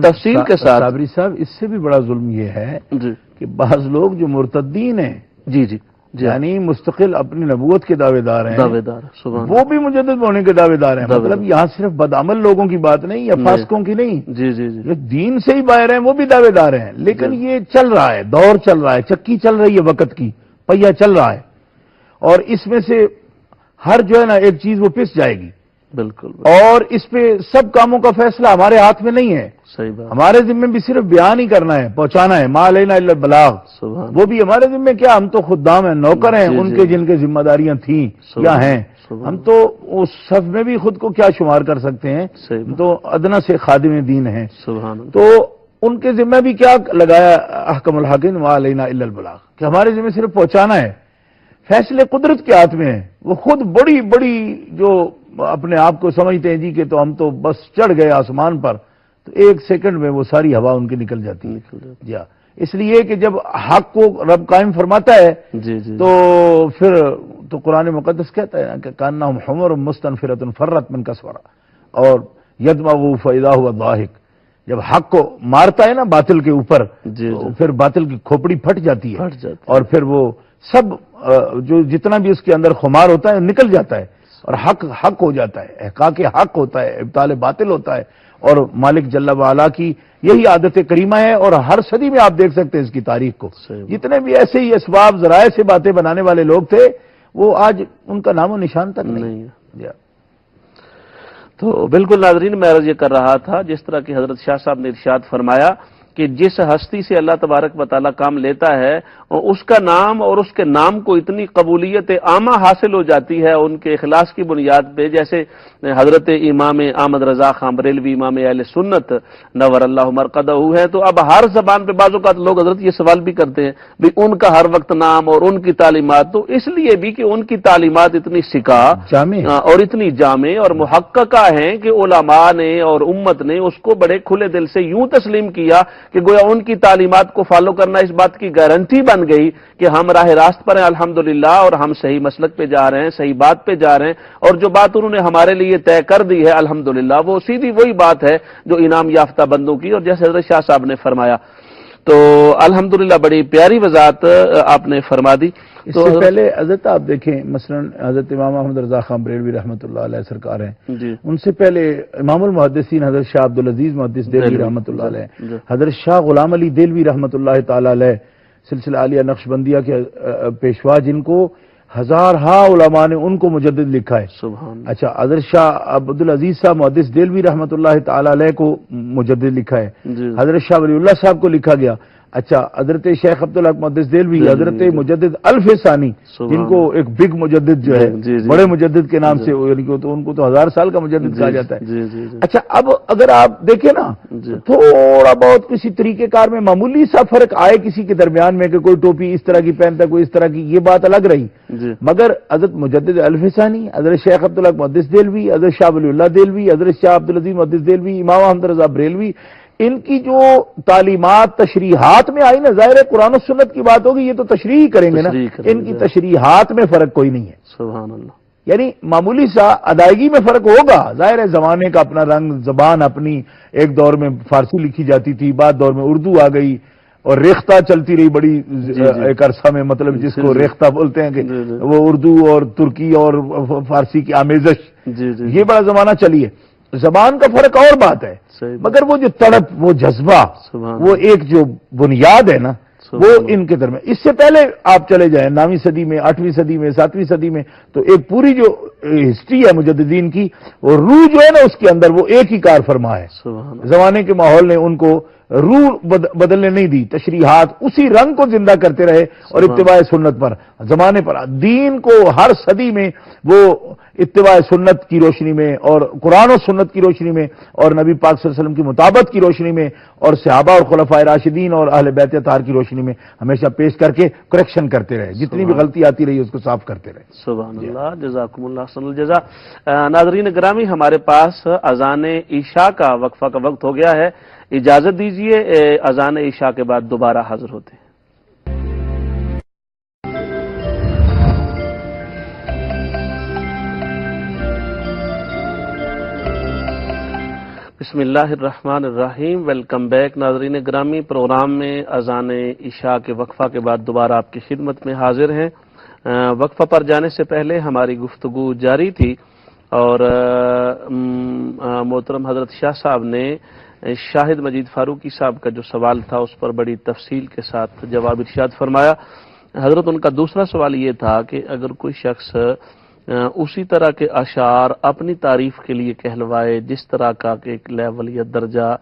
تفصیل کے ساتھ. صابری صاحب، اس سے بھی بڑا ظلم یہ ہے کہ بعض لوگ جو مرتدین ہیں جی یعنی مستقل اپنی نبوت کے دعوے دار ہیں، وہ بھی مجدد ہونے کے دعوے دار ہیں. مطلب یہاں صرف بدعمل لوگوں کی بات نہیں یا فاسقوں کی نہیں، جو دین سے ہی باہر ہیں وہ بھی دعوے دار ہیں. لیکن یہ چل رہا ہے، دور چل رہا ہے، چکی چل رہی ہے، وقت کی پہیا چل رہا ہے، اور اس میں سے ہر جو ہے نا ایک چیز وہ پس جائے گی. بالکل. اور اس پہ سب کاموں کا فیصلہ ہمارے ہاتھ میں نہیں ہے. صحیح بات. ہمارے ذمے بھی صرف بیان ہی کرنا ہے، پہنچانا ہے. ما علینا الا البلاغ. وہ بھی ہمارے ذمے کیا، ہم تو خدام ہیں، نوکر ہیں ان کے جن کے ذمہ داریاں تھیں یا ہیں. ہم تو اس صف میں بھی خود کو کیا شمار کر سکتے ہیں، تو ادنا سے خادم دین ہیں. تو ان کے ذمہ بھی کیا لگایا احکم الحاکم ما علینا الا البلاغ، کہ ہمارے ذمہ صرف پہنچانا ہے. فیصلے قدرت کے ہاتھ میں ہیں. وہ خود بڑی بڑی جو اپنے آپ کو سمجھتے ہیں جی کہ تو ہم تو بس چڑھ گئے آسمان پر، تو ایک سیکنڈ میں وہ ساری ہوا ان کی نکل جاتی ہے. اس لیے کہ جب حق کو رب قائم فرماتا ہے تو پھر تو قرآن مقدس کہتا ہے کہ کانہم حمر مستنفرۃ فرت من قسورہ، اور یدمغ فاذا هو ضاحک. جب حق کو مارتا ہے نا باطل کے اوپر، تو پھر باطل کی کھوپڑی پھٹ جاتی ہے، اور پھر وہ سب جو جتنا بھی اس کے اندر خمار ہوتا ہے نکل جاتا ہے، اور حق حق ہو جاتا ہے، احقاق حق ہوتا ہے، ابطال باطل ہوتا ہے. اور مالک جل وعلا کی یہی عادت کریمہ ہے. اور ہر صدی میں آپ دیکھ سکتے ہیں اس کی تاریخ کو، جتنے بھی ایسے ہی اسباب ذرائع سے باتیں بنانے والے لوگ تھے وہ آج ان کا نام و نشان تک نہیں ہے. تو بالکل ناظرین، میں عرض یہ کر رہا تھا جس طرح کہ حضرت شاہ صاحب نے ارشاد فرمایا کہ جس ہستی سے اللہ تبارک و تعالیٰ کام لیتا ہے اس کا نام اور اس کے نام کو اتنی قبولیت عامہ حاصل ہو جاتی ہے ان کے اخلاص کی بنیاد پہ. جیسے حضرت امام احمد رضا خان بریلوی امام اہل سنت نور اللہ مرقدہ ہے، تو اب ہر زبان پہ بعض اوقات لوگ حضرت یہ سوال بھی کرتے ہیں بھی ان کا ہر وقت نام اور ان کی تعلیمات، تو اس لیے بھی کہ ان کی تعلیمات اتنی سکا اور اتنی جامع اور محققہ ہیں کہ علماء نے اور امت نے اس کو بڑے کھلے دل سے یوں تسلیم کیا کہ گویا ان کی تعلیمات کو فالو کرنا اس بات کی گارنٹی بن گئی کہ ہم راہ راست پر ہیں الحمدللہ، اور ہم صحیح مسلک پہ جا رہے ہیں، صحیح بات پہ جا رہے ہیں، اور جو بات انہوں نے ہمارے لیے طے کر دی ہے الحمدللہ وہ سیدھی وہی بات ہے جو انعام یافتہ بندوں کی. اور جیسے حضرت شاہ صاحب نے فرمایا تو الحمدللہ بڑی پیاری وضاحت آپ نے فرما دی. اس سے پہلے حضرت آپ دیکھیں مثلا حضرت امام احمد رضا خان بریلوی رحمۃ اللہ علیہ سرکار ہیں، ان سے پہلے امام المحدثین حضرت شاہ عبدالعزیز محدث دہلوی رحمۃ اللہ علیہ، حضرت شاہ غلام علی دہلوی رحمۃ اللہ تعالی علیہ سلسلہ عالیہ نقشبندیہ کے پیشوا، جن کو ہزارہا علماء نے ان کو مجدد لکھا ہے. اچھا، حضرت شاہ عبدالعزیز صاحب محدث دہلوی رحمۃ اللہ تعالی علیہ کو مجدد لکھا ہے. حضرت شاہ ولی اللہ صاحب کو لکھا گیا. اچھا، حضرت شیخ عبدالحق محدث دہلوی، حضرت مجدد الف ثانی جن کو ایک بگ مجدد جو ہے بڑے مجدد کے نام سے تو ان کو تو 1000 سال کا مجدد کہا جاتا ہے. اچھا، اب اگر آپ دیکھیں نا تھوڑا بہت کسی طریقہ کار میں معمولی سا فرق آئے کسی کے درمیان میں کہ کوئی ٹوپی اس طرح کی پہنتا کوئی اس طرح کی، یہ بات الگ رہی، مگر حضرت مجدد الف ثانی، حضرت شیخ عبدالحق محدث دہلوی، حضرت شاہ ولی اللہ دہلوی، حضرت شاہ عبدالعزیز محدث دہلوی، امام احمد رضا بریلوی، ان کی جو تعلیمات تشریحات میں آئی نا، ظاہر ہے قرآن و سنت کی بات ہوگی، یہ تو تشریح کریں گے نا، ان کی تشریحات میں فرق کوئی نہیں ہے. سبحان اللہ. یعنی معمولی سا ادائیگی میں فرق ہوگا، ظاہر ہے زمانے کا اپنا رنگ، زبان اپنی، ایک دور میں فارسی لکھی جاتی تھی، بعد دور میں اردو آ گئی، اور ریختہ چلتی رہی بڑی ایک عرصہ میں، مطلب جس کو ریختہ بولتے ہیں کہ وہ اردو اور ترکی اور فارسی کی آمیزش، یہ بڑا زمانہ چلی ہے. زبان کا فرق اور بات ہے، مگر وہ جو تڑپ، وہ جذبہ، وہ ایک جو بنیاد ہے نا، وہ ان کے درمیان. اس سے پہلے آپ چلے جائیں 9ویں صدی میں، 8ویں صدی میں، 7ویں صدی میں، تو ایک پوری جو ہسٹری ہے مجددین کی، وہ روح جو ہے نا اس کے اندر وہ ایک ہی کار فرما ہے. زمانے کے ماحول نے ان کو روح بدلنے نہیں دی، تشریحات اسی رنگ کو زندہ کرتے رہے، اور اتباع سنت پر زمانے پر دین کو ہر صدی میں وہ اتباع سنت کی روشنی میں اور قرآن و سنت کی روشنی میں اور نبی پاک صلی اللہ علیہ وسلم کی مطابقت کی روشنی میں اور صحابہ اور خلفائے راشدین اور اہل بیت اطہار کی روشنی میں ہمیشہ پیش کر کے کریکشن کرتے رہے، جتنی بھی غلطی آتی رہی اس کو صاف کرتے رہے. سبحان اللہ، جزاکم اللہ احسن الجزا. ناظرین گرامی، ہمارے پاس اذان عشاء کا وقفہ کا وقت ہو گیا ہے، اجازت دیجیے اذان عشاء کے بعد دوبارہ حاضر ہوتے ہیں. بسم اللہ الرحمن الرحیم. ویلکم بیک ناظرین گرامی. پروگرام میں اذان عشاء کے وقفہ کے بعد دوبارہ آپ کی خدمت میں حاضر ہیں. وقفہ پر جانے سے پہلے ہماری گفتگو جاری تھی اور محترم حضرت شاہ صاحب نے شاہد مجید فاروقی صاحب کا جو سوال تھا اس پر بڑی تفصیل کے ساتھ جواب ارشاد فرمایا۔ حضرت ان کا دوسرا سوال یہ تھا کہ اگر کوئی شخص اسی طرح کے اشعار اپنی تعریف کے لیے کہلوائے جس طرح کا ایک لیول یا درجہ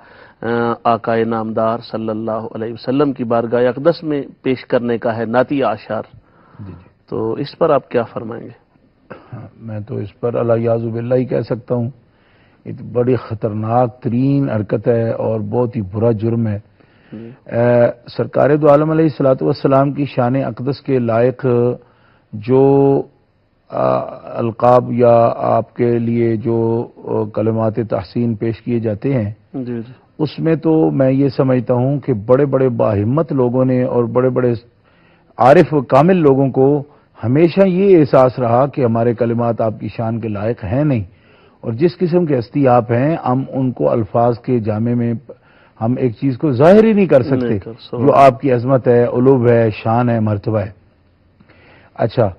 آقا نامدار صلی اللہ علیہ وسلم کی بارگاہ اقدس میں پیش کرنے کا ہے، نعتیہ اشعار، تو اس پر آپ کیا فرمائیں گے؟ میں تو اس پر الیاذ باللہ ہی کہہ سکتا ہوں، یہ بڑی خطرناک ترین حرکت ہے اور بہت ہی برا جرم ہے۔ سرکار دو عالم علیہ الصلوۃ والسلام کی شان اقدس کے لائق جو القاب یا آپ کے لیے جو کلمات تحسین پیش کیے جاتے ہیں اس میں تو میں یہ سمجھتا ہوں کہ بڑے بڑے باہمت لوگوں نے اور بڑے بڑے عارف و کامل لوگوں کو ہمیشہ یہ احساس رہا کہ ہمارے کلمات آپ کی شان کے لائق ہیں نہیں، اور جس قسم کے ہستی آپ ہیں ہم ان کو الفاظ کے جامع میں ہم ایک چیز کو ظاہر ہی نہیں کر سکتے جو آپ کی عظمت ہے، علو ہے، شان ہے، مرتبہ ہے۔ اچھا،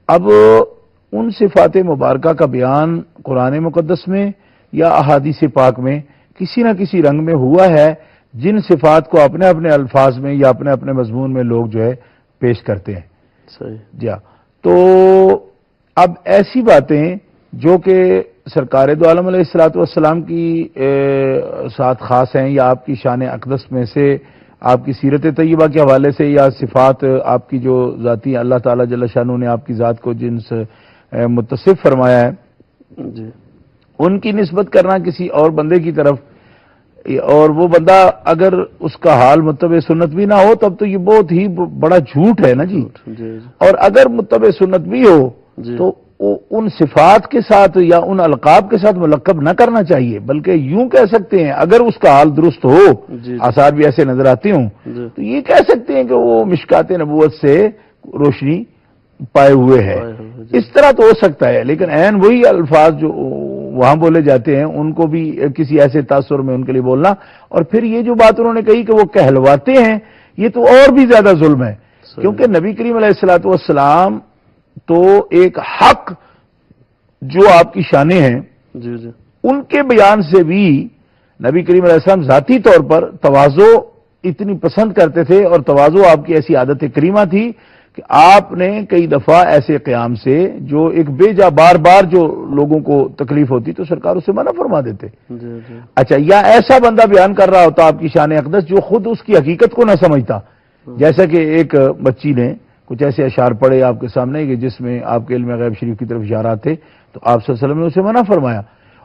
اب ان صفات مبارکہ کا بیان قرآن مقدس میں یا احادیث پاک میں کسی نہ کسی رنگ میں ہوا ہے جن صفات کو اپنے اپنے الفاظ میں یا اپنے اپنے مضمون میں لوگ جو ہے پیش کرتے ہیں۔ جی ہاں، تو اب ایسی باتیں جو کہ سرکار دو عالم علیہ الصلوۃ والسلام کی ساتھ خاص ہیں یا آپ کی شان اقدس میں سے آپ کی سیرت طیبہ کے حوالے سے یا صفات آپ کی جو ذاتی اللہ تعالیٰ جل شانہ نے آپ کی ذات کو جن سے متصف فرمایا ہے ان کی نسبت کرنا کسی اور بندے کی طرف، اور وہ بندہ اگر اس کا حال متبع سنت بھی نہ ہو تب تو یہ بہت ہی بڑا جھوٹ ہے نا جی۔ اور اگر متبع سنت بھی ہو تو ان صفات کے ساتھ یا ان القاب کے ساتھ ملقب نہ کرنا چاہیے، بلکہ یوں کہہ سکتے ہیں اگر اس کا حال درست ہو، آثار بھی ایسے نظر آتے ہوں تو یہ کہہ سکتے ہیں کہ وہ مشکات نبوت سے روشنی پائے ہوئے ہے، اس طرح تو ہو سکتا ہے۔ لیکن عین وہی الفاظ جو وہاں بولے جاتے ہیں ان کو بھی کسی ایسے تاثر میں ان کے لیے بولنا، اور پھر یہ جو بات انہوں نے کہی کہ وہ کہلواتے ہیں، یہ تو اور بھی زیادہ ظلم ہے، کیونکہ نبی کریم علیہ الصلوۃ والسلام تو ایک حق جو آپ کی شانیں ہیں ان کے بیان سے بھی نبی کریم علیہ السلام ذاتی طور پر تواضع اتنی پسند کرتے تھے، اور تواضع آپ کی ایسی عادت کریمہ تھی کہ آپ نے کئی دفعہ ایسے قیام سے جو ایک بے جا بار بار جو لوگوں کو تکلیف ہوتی تو سرکار اسے منع فرما دیتے۔ اچھا، یا ایسا بندہ بیان کر رہا ہوتا آپ کی شان اقدس جو خود اس کی حقیقت کو نہ سمجھتا، جیسا کہ ایک بچی نے کچھ ایسے اشعار پڑھے آپ کے سامنے کہ جس میں آپ کے علم غیب شریف کی طرف اشارات تھے، تو آپ صلی اللہ علیہ وسلم نے اسے منع فرمایا،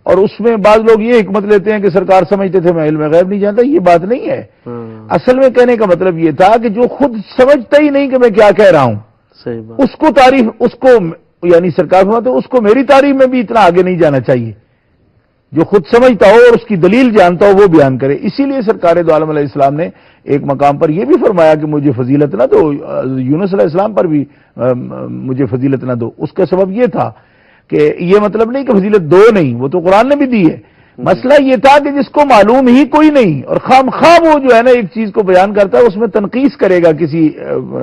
اور اس میں بعض لوگ یہ حکمت لیتے ہیں کہ سرکار سمجھتے تھے میں علم غیب نہیں جانتا، یہ بات نہیں ہے۔ اصل میں کہنے کا مطلب یہ تھا کہ جو خود سمجھتا ہی نہیں کہ میں کیا کہہ رہا ہوں، اس کو تعریف، اس کو یعنی سرکار فرماتے اس کو میری تعریف میں بھی اتنا آگے نہیں جانا چاہیے، جو خود سمجھتا ہو اور اس کی دلیل جانتا ہو وہ بیان کرے۔ اسی لیے سرکار دو عالم علیہ السلام نے ایک مقام پر یہ بھی فرمایا کہ مجھے فضیلت نہ دو، یونس علیہ السلام پر بھی مجھے فضیلت نہ دو۔ اس کا سبب یہ تھا کہ یہ مطلب نہیں کہ فضیلت دو نہیں، وہ تو قرآن نے بھی دی ہے، مسئلہ یہ تھا کہ جس کو معلوم ہی کوئی نہیں اور خام خواہ وہ جو ہے نا ایک چیز کو بیان کرتا ہے اس میں تنقیص کرے گا، کسی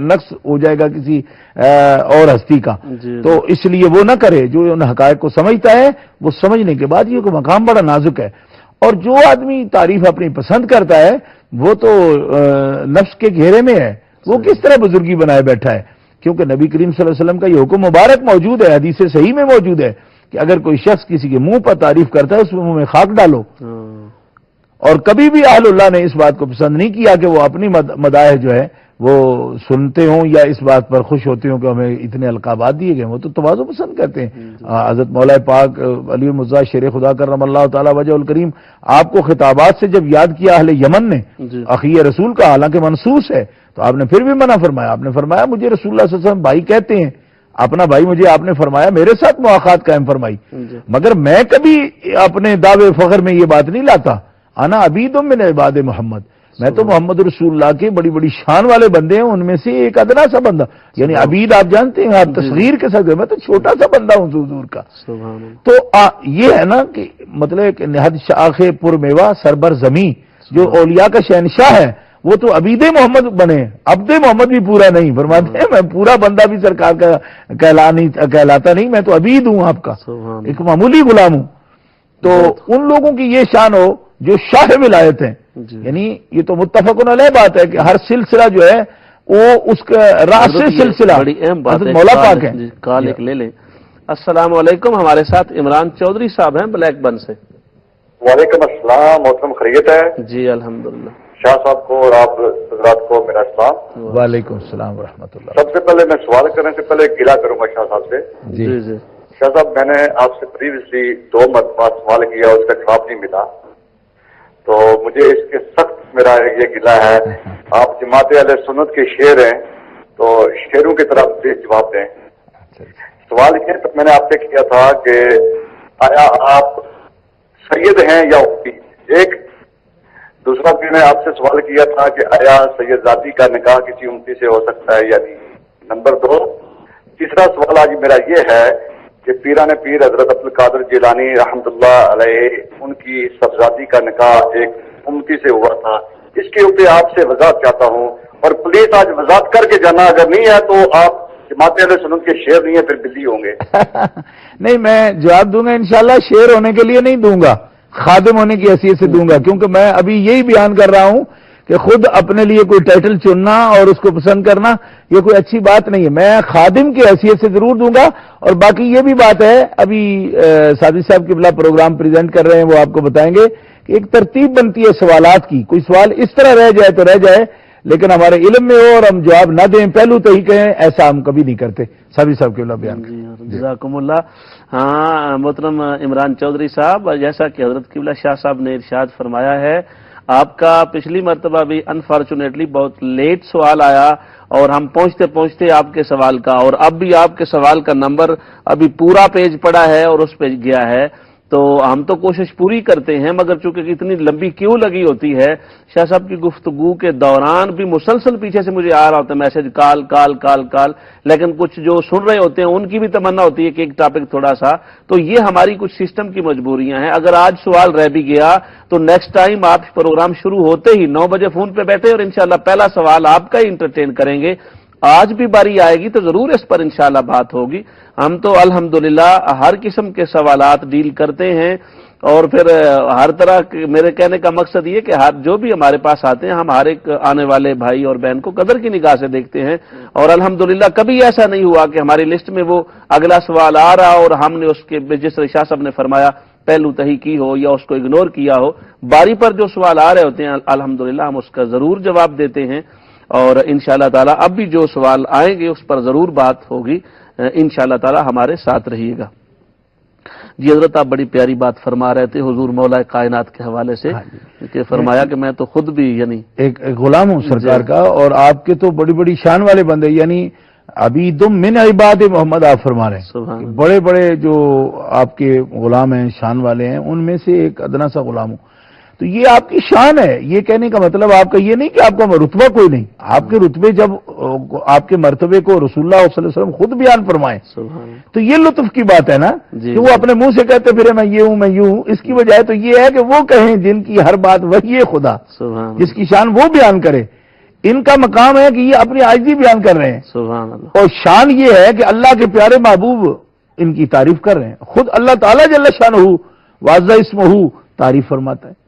نقص ہو جائے گا کسی اور ہستی کا، تو اس لیے وہ نہ کرے۔ جو ان حقائق کو سمجھتا ہے وہ سمجھنے کے بعد یہ کہ مقام بڑا نازک ہے، اور جو آدمی تعریف اپنی پسند کرتا ہے وہ تو نفس کے گھیرے میں ہے، وہ کس طرح بزرگی بنائے بیٹھا ہے، کیونکہ نبی کریم صلی اللہ علیہ وسلم کا یہ حکم مبارک موجود ہے، حدیث صحیح میں موجود ہے کہ اگر کوئی شخص کسی کے منہ پر تعریف کرتا ہے اس میں منہ میں خاک ڈالو، اور کبھی بھی اہل اللہ نے اس بات کو پسند نہیں کیا کہ وہ اپنی مداح جو ہے وہ سنتے ہوں یا اس بات پر خوش ہوتے ہوں کہ ہمیں اتنے القابات دیے گئے، وہ تو تواضع پسند کرتے ہیں۔ حضرت مولا پاک علی المرتضیٰ شیر خدا کرم اللہ تعالی وجہ الکریم آپ کو خطابات سے جب یاد کیا اہل یمن نے اخی رسول کا، حالانکہ منصوص ہے، تو آپ نے پھر بھی منع فرمایا، آپ نے فرمایا مجھے رسول اللہ صلی اللہ علیہ وسلم بھائی کہتے ہیں، اپنا بھائی مجھے آپ نے فرمایا، میرے ساتھ مواخات قائم فرمائی، مگر میں کبھی اپنے دعوے فخر میں یہ بات نہیں لاتا، انا عبید من عباد محمد، میں تو محمد رسول اللہ کے بڑی بڑی شان والے بندے ہیں ان میں سے ایک ادنا سا بندہ، یعنی عبید آپ جانتے ہیں، آپ تصغیر کے ساتھ، میں تو چھوٹا سا بندہ ہوں حضور کا۔ تو یہ ہے نا کہ مطلب کہ نہد شاخ پر میوہ سربر زمیں، جو اولیاء کا شہنشاہ ہے وہ تو عبید محمد بنے، عبد محمد بھی پورا نہیں، فرماتے ہیں میں پورا بندہ بھی سرکار کا کہلاتا نہیں، میں تو عبید ہوں آپ کا، ایک معمولی غلام ہوں۔ تو ان لوگوں کی یہ شان ہو جو شاہ ولایت ہیں، یعنی یہ تو متفق علیہ بات ہے کہ ہر سلسلہ جو ہے وہ اس کا راس سے سلسلہ بڑی اہم بات ہے، مولا پاک ہے۔ کال ایک لے لیں۔ السلام علیکم، ہمارے ساتھ عمران چودھری صاحب ہیں بلیک بن سے۔ وعلیکم السلام، محترم خیریت ہے؟ جی الحمدللہ۔ شاہ صاحب کو اور آپ حضرات کو میرا سلام۔ وعلیکم السلام ورحمۃ اللہ۔ سب سے پہلے میں سوال کرنے سے پہلے گلا کروں گا شاہ صاحب سے۔ جی جی شاہ صاحب، میں نے آپ سے پریویسلی 2 مرتبہ سوال کیا، اس کا جواب نہیں ملا، تو مجھے اس کے سخت میرا یہ گلا ہے۔ آپ جماعت اہل سنت کے شیر ہیں، تو شیروں کی طرف سے جواب دیں۔ سوال یہ تو میں نے آپ سے کیا تھا کہ آیا آپ سید ہیں یا امتی؟ ایک دوسرا بھی میں آپ سے سوال کیا تھا کہ آیا سید ذاتی کا نکاح کسی امتی سے ہو سکتا ہے یا نہیں؟ نمبر 2، تیسرا سوال آج میرا یہ ہے کہ پیران پیر حضرت عبدالقادر جیلانی رحمۃ اللہ علیہ، ان کی صاحبزادی کا نکاح ایک امتی سے ہوا تھا، اس کے اوپر آپ سے وضاحت چاہتا ہوں، اور پلیز آج وضاحت کر کے جانا، اگر نہیں ہے تو آپ جماعت اہل سنت کے شیر نہیں ہے پھر بلی ہوں گے۔ نہیں، میں جواب دوں گا انشاءاللہ، شیر ہونے کے لیے نہیں دوں گا، خادم ہونے کی حیثیت سے دوں گا، کیونکہ میں ابھی یہی بیان کر رہا ہوں کہ خود اپنے لیے کوئی ٹائٹل چننا اور اس کو پسند کرنا یہ کوئی اچھی بات نہیں ہے۔ میں خادم کی حیثیت سے ضرور دوں گا، اور باقی یہ بھی بات ہے، ابھی سادی صاحب قبلہ پروگرام پریزنٹ کر رہے ہیں، وہ آپ کو بتائیں گے کہ ایک ترتیب بنتی ہے سوالات کی، کوئی سوال اس طرح رہ جائے تو رہ جائے، لیکن ہمارے علم میں ہو اور ہم جواب نہ دیں، پہلو تو ہی کہیں، ایسا ہم کبھی نہیں کرتے۔ سادی صاحب قبلہ بیان جزاکم اللہ۔ ہاں محترم عمران چودھری صاحب، جیسا کہ حضرت قبلہ شاہ صاحب نے ارشاد فرمایا ہے، آپ کا پچھلی مرتبہ بھی انفارچونیٹلی بہت لیٹ سوال آیا، اور ہم پہنچتے پہنچتے آپ کے سوال کا، اور اب بھی آپ کے سوال کا نمبر ابھی پورا پیج پڑا ہے اور اس پہ گیا ہے، تو ہم تو کوشش پوری کرتے ہیں، مگر چونکہ اتنی لمبی کیوں لگی ہوتی ہے، شاہ صاحب کی گفتگو کے دوران بھی مسلسل پیچھے سے مجھے آ رہا ہوتا ہے میسج، کال کال کال کال، لیکن کچھ جو سن رہے ہوتے ہیں ان کی بھی تمنا ہوتی ہے کہ ایک ٹاپک تھوڑا سا، تو یہ ہماری کچھ سسٹم کی مجبوریاں ہیں۔ اگر آج سوال رہ بھی گیا تو نیکسٹ ٹائم آپ پروگرام شروع ہوتے ہی 9 بجے فون پہ بیٹھے اور انشاءاللہ پہلا سوال آپ کا ہی انٹرٹین کریں گے۔ آج بھی باری آئے گی تو ضرور اس پر انشاءاللہ بات ہوگی۔ ہم تو الحمدللہ ہر قسم کے سوالات ڈیل کرتے ہیں، اور پھر ہر طرح میرے کہنے کا مقصد یہ کہ جو بھی ہمارے پاس آتے ہیں، ہم ہر ایک آنے والے بھائی اور بہن کو قدر کی نگاہ سے دیکھتے ہیں، اور الحمدللہ کبھی ایسا نہیں ہوا کہ ہماری لسٹ میں وہ اگلا سوال آ رہا اور ہم نے اس کے جس طرح شاہ صاحب نے فرمایا پہلو تہی کی ہو یا اس کو اگنور کیا ہو۔ باری پر جو سوال آ رہے ہوتے ہیں الحمدللہ ہم اس کا ضرور جواب دیتے ہیں، اور انشاءاللہ تعالی اب بھی جو سوال آئیں گے اس پر ضرور بات ہوگی، انشاءاللہ تعالی ہمارے ساتھ رہیے گا۔ جی حضرت، آپ بڑی پیاری بات فرما رہے تھے حضور مولا کائنات کے حوالے سے، کہ فرمایا کہ میں تو خود بھی یعنی ایک غلام ہوں سرکار کا، اور آپ کے تو بڑی بڑی شان والے بندے، یعنی عبیدم من عباد محمد آپ فرما رہے ہیں، بڑے بڑے جو آپ کے غلام ہیں شان والے ہیں، ان میں سے ایک ادنا سا غلام ہوں، تو یہ آپ کی شان ہے۔ یہ کہنے کا مطلب آپ کا یہ نہیں کہ آپ کا رتبہ کوئی نہیں، آپ کے رتبے جب آپ کے مرتبے کو رسول اللہ صلی اللہ علیہ وسلم خود بیان فرمائیں تو یہ لطف کی بات ہے نا، کہ وہ اپنے منہ سے کہتے پھرے میں یہ ہوں میں یوں ہوں، اس کی وجہ تو یہ ہے کہ وہ کہیں جن کی ہر بات وہی خدا، جس کی شان وہ بیان کرے۔ ان کا مقام ہے کہ یہ اپنی عاجزی بیان کر رہے ہیں، اور شان یہ ہے کہ اللہ کے پیارے محبوب ان کی تعریف کر رہے ہیں، خود اللہ تعالیٰ جل شانہ واضح اسمہ تعریف فرماتا ہے۔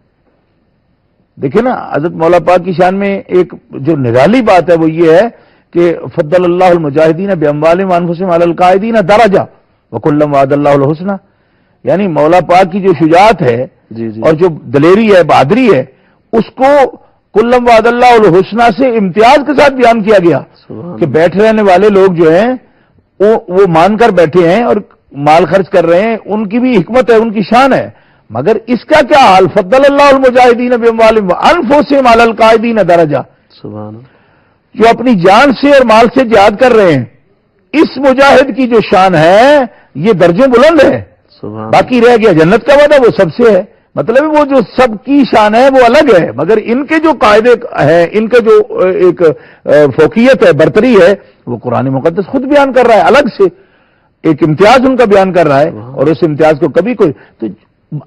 دیکھیں نا، حضرت مولا پاک کی شان میں ایک جو نرالی بات ہے وہ یہ ہے کہ فضل اللہ المجاہدین باموالہم وانفسہم علی القاعدین درجہ وکلا وعد اللہ الحسنی، یعنی مولا پاک کی جو شجاعت ہے اور جو دلیری ہے، بہادری ہے، اس کو کلم وعد اللہ الحسنی سے امتیاز کے ساتھ بیان کیا گیا کہ بیٹھ رہنے والے لوگ جو ہیں وہ مان کر بیٹھے ہیں اور مال خرچ کر رہے ہیں، ان کی بھی حکمت ہے، ان کی شان ہے، مگر اس کا کیا حال؟ فضل اللہ المجاہدین باموالہم وانفسہم علی القاعدین درجہ، جو اپنی جان سے اور مال سے جہاد کر رہے ہیں، اس مجاہد کی جو شان ہے یہ درجے بلند ہے، باقی رہ گیا جنت کا وعدہ وہ سب سے ہے، مطلب وہ جو سب کی شان ہے وہ الگ ہے، مگر ان کے جو قاعدے ہیں، ان کا جو ایک فوقیت ہے، برتری ہے، وہ قرآن مقدس خود بیان کر رہا ہے، الگ سے ایک امتیاز ان کا بیان کر رہا ہے، اور اس امتیاز کو کبھی کوئی تو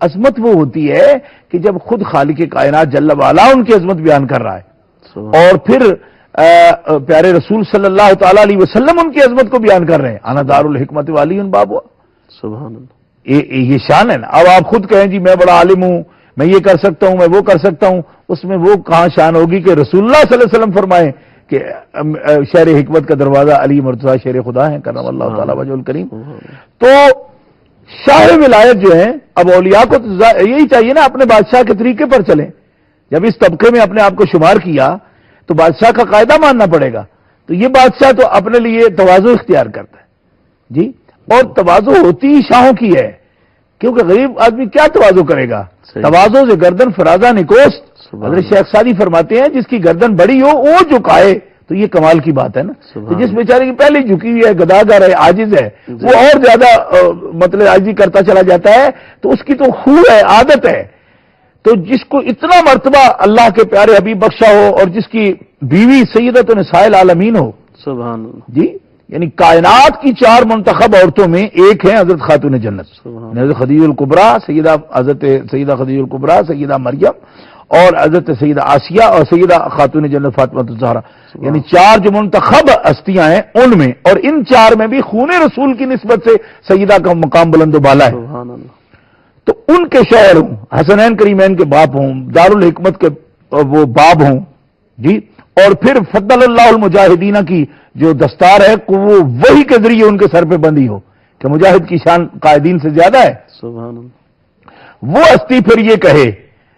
عظمت وہ ہوتی ہے کہ جب خود خالق کائنات جل وعلا ان کی عظمت بیان کر رہا ہے، اور پھر پیارے رسول صلی اللہ تعالی علیہ وسلم ان کی عظمت کو بیان کر رہے ہیں، انا دار الحکمت والی ان باب ہوا. سبحان اللہ. یہ شان ہے نا. اب آپ خود کہیں جی میں بڑا عالم ہوں، میں یہ کر سکتا ہوں، میں وہ کر سکتا ہوں، اس میں وہ کہاں شان ہوگی کہ رسول اللہ صلی اللہ علیہ وسلم فرمائیں کہ شہر حکمت کا دروازہ علی مرتضیٰ شیر خدا ہیں کرم اللہ تعالیٰ وجہ الکریم. تو شاہ ولایت جو ہیں، اب اولیاء کو یہی چاہیے نا اپنے بادشاہ کے طریقے پر چلیں. جب اس طبقے میں اپنے آپ کو شمار کیا تو بادشاہ کا قاعدہ ماننا پڑے گا. تو یہ بادشاہ تو اپنے لیے تواضع اختیار کرتا ہے جی، اور تواضع ہوتی ہی شاہوں کی ہے، کیونکہ غریب آدمی کیا تواضع کرے گا؟ تواضع سے گردن فرازہ نکوست. حضرت شیخ سعدی فرماتے ہیں جس کی گردن بڑی ہو وہ جھکائے، تو یہ کمال کی بات ہے نا. تو جس بیچارے کی پہلے جھکی ہوئی ہے، گداگر ہے، عاجز ہے، وہ اور زیادہ مطلب عاجزی کرتا چلا جاتا ہے، تو اس کی تو خو ہے، عادت ہے. تو جس کو اتنا مرتبہ اللہ کے پیارے حبیب بخشا ہو اور جس کی بیوی سیدۃ نساء العالمین ہو، سبحان اللہ جی، یعنی کائنات کی 4 منتخب عورتوں میں ایک ہیں حضرت خاتون جنت، حضرت خدیجہ الکبریٰ، حضرت سیدہ خدیجہ الکبریٰ، سیدہ مریم، اور حضرت سیدہ آسیہ اور سیدہ خاتون جنت فاطمہ الزہرا. یعنی 4 جو منتخب ہستیاں ہیں ان میں، اور ان 4 میں بھی خون رسول کی نسبت سے سیدہ کا مقام بلند و بالا ہے. تو ان کے شوہر ہوں، حسنین کریمین کے باپ ہوں، دارالحکمت کے وہ باب ہوں جی، اور پھر فضل اللہ المجاہدین کی جو دستار ہے وہ وہی کے ذریعے ان کے سر پہ بندی ہو کہ مجاہد کی شان قائدین سے زیادہ ہے. سبحان اللہ. وہ ہستی پھر یہ کہے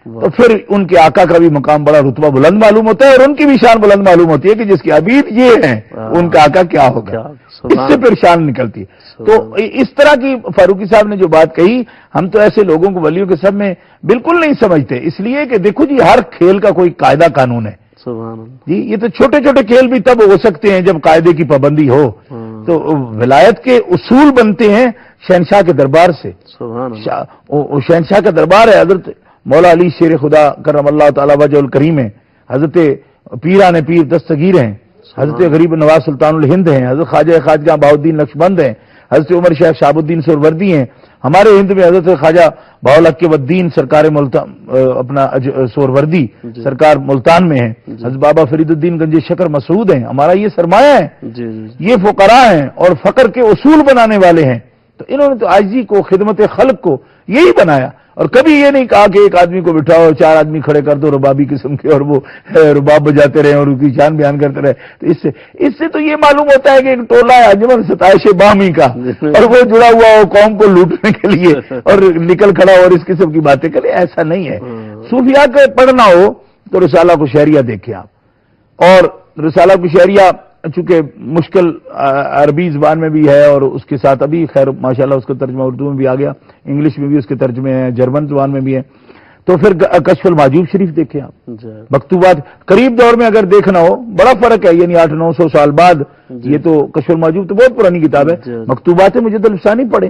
تو پھر ان کے آقا کا بھی مقام بڑا رتبہ بلند معلوم ہوتا ہے، اور ان کی بھی شان بلند معلوم ہوتی ہے کہ جس کی عبید یہ ہیں ان کا آقا کیا ہوگا. اس سے پھر شان نکلتی ہے. تو اس طرح کی فاروقی صاحب نے جو بات کہی، ہم تو ایسے لوگوں کو ولیوں کے سب میں بالکل نہیں سمجھتے، اس لیے کہ دیکھو جی ہر کھیل کا کوئی قاعدہ قانون ہے جی. یہ تو چھوٹے چھوٹے کھیل بھی تب ہو سکتے ہیں جب قاعدے کی پابندی ہو. تو ولایت کے اصول بنتے ہیں شہنشاہ کے دربار سے. شہنشاہ کا دربار ہے، حضرت مولا علی شیر خدا کرم اللہ تعالی وجہ الکریم ہیں، حضرت پیران پیر دستگیر ہیں، حضرت غریب نواز سلطان الہند ہیں، حضرت خواجہ خواجہ بہاؤدین نقشبند ہیں، حضرت عمر شیخ شہاب الدین سہروردی ہیں. ہمارے ہند میں حضرت خواجہ بہاءالحق الدین سرکار ملتان اپنا سہروردی سرکار ملتان میں ہیں، حضرت بابا فرید الدین گنج شکر مسعود ہیں. ہمارا یہ سرمایہ ہے، یہ فقراء ہیں اور فقر کے اصول بنانے والے ہیں. تو انہوں نے تو عاجزی کو، خدمت خلق کو یہی بنایا، اور کبھی یہ نہیں کہا کہ ایک آدمی کو بٹھاؤ 4 آدمی کھڑے کر دو ربابی قسم کے اور وہ رباب بجاتے رہے اور اس کی شان بیان کرتے رہے. تو اس سے تو یہ معلوم ہوتا ہے کہ ایک ٹولہ ہے انجمن ستائش بامی کا، اور وہ جڑا ہوا ہو قوم کو لوٹنے کے لیے اور نکل کھڑا اور اس قسم کی باتیں کرے. ایسا نہیں ہے. صوفیاء کا پڑھنا ہو تو رسالہ کشہریہ دیکھیں آپ. اور رسالہ کشہریہ چونکہ مشکل عربی زبان میں بھی ہے، اور اس کے ساتھ ابھی خیر ماشاءاللہ اس کا ترجمہ اردو میں بھی آ گیا، انگلش میں بھی اس کے ترجمے ہیں، جرمن زبان میں بھی ہے. تو پھر کشف المحجوب شریف دیکھیں آپ. مکتوبات قریب دور میں اگر دیکھنا ہو بڑا فرق ہے، یعنی 800-900 سال بعد. یہ تو کشف المحجوب تو بہت پرانی کتاب ہے. مکتوبات مجد الفسانی پڑھیں،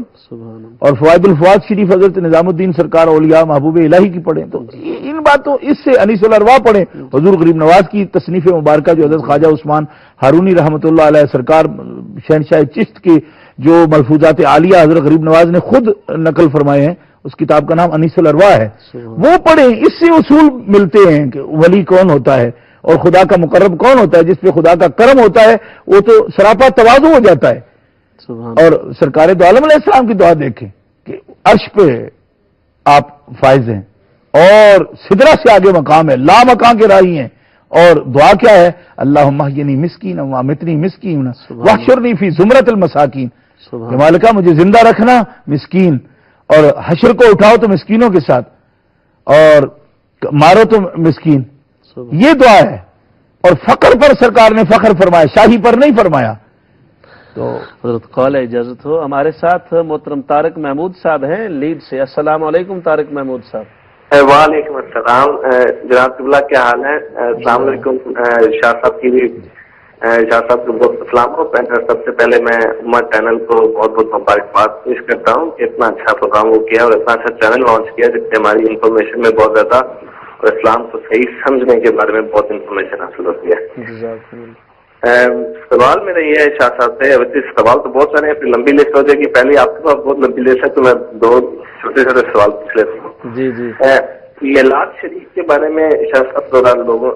اور فوائد الفواد شریف حضرت نظام الدین سرکار اولیاء محبوب الہی کی پڑھیں. تو ان باتوں اس سے انیس الارواح پڑھیں، حضور غریب نواز کی تصنیف مبارکہ جو حضرت خواجہ عثمان ہارونی رحمۃ اللہ علیہ سرکار شہنشاہ چشت کی جو ملفوظات عالیہ حضرت غریب نواز نے خود نقل فرمائے ہیں، اس کتاب کا نام انیس الارواح ہے. وہ پڑھیں. اس سے اصول ملتے ہیں کہ ولی کون ہوتا ہے اور خدا کا مقرب کون ہوتا ہے. جس پہ خدا کا کرم ہوتا ہے وہ تو سراپا تواضع ہو جاتا ہے. اور سرکار دو عالم علیہ السلام کی دعا دیکھیں کہ عرش پہ آپ فائز ہیں اور سدرہ سے آگے مقام ہے، لا مکان کے راہی ہیں. اور دعا کیا ہے؟ اللہم احیینی مسکین وامتنی مسکین واحشرنی فی زمرۃ المساکین. کہ مالکہ مجھے زندہ رکھنا مسکین، اور حشر کو اٹھاؤ تو مسکینوں کے ساتھ، اور مارو تو مسکین. یہ دعا ہے. اور فقر پر سرکار نے فخر فرمایا، شاہی پر نہیں فرمایا. تو حضرت قال اجازت ہو ہمارے ساتھ محترم طارق محمود صاحب ہیں لیڈ سے. السلام علیکم طارق محمود صاحب. وعلیکم السلام جناب قبلہ، کیا حال ہے؟ السلام علیکم شاہ صاحب کی بھی، شاہ صاحب کو بہت السلام ہو. سب سے پہلے میں عمر چینل کو بہت بہت مبارکباد پیش کرتا ہوں کہ اتنا اچھا پروگرام وہ کیا اور اتنا اچھا چینل لانچ کیا جس سے ہماری انفارمیشن میں بہت زیادہ اور اسلام کو صحیح سمجھنے کے بارے میں بہت انفارمیشن حاصل ہوتی ہے. سوال میرا یہ ہے شاہ صاحب سے، سوال تو بہت سارے ہیں، پھر لمبی لسٹ ہو جائے گی. پہلے آپ کے پاس بہت لمبی لسٹ ہے تو میں 2 چھوٹے چھوٹے سوال پوچھ لیتا ہوں. میلاد شریف کے بارے میں شاہ صاحب تھوڑا لوگوں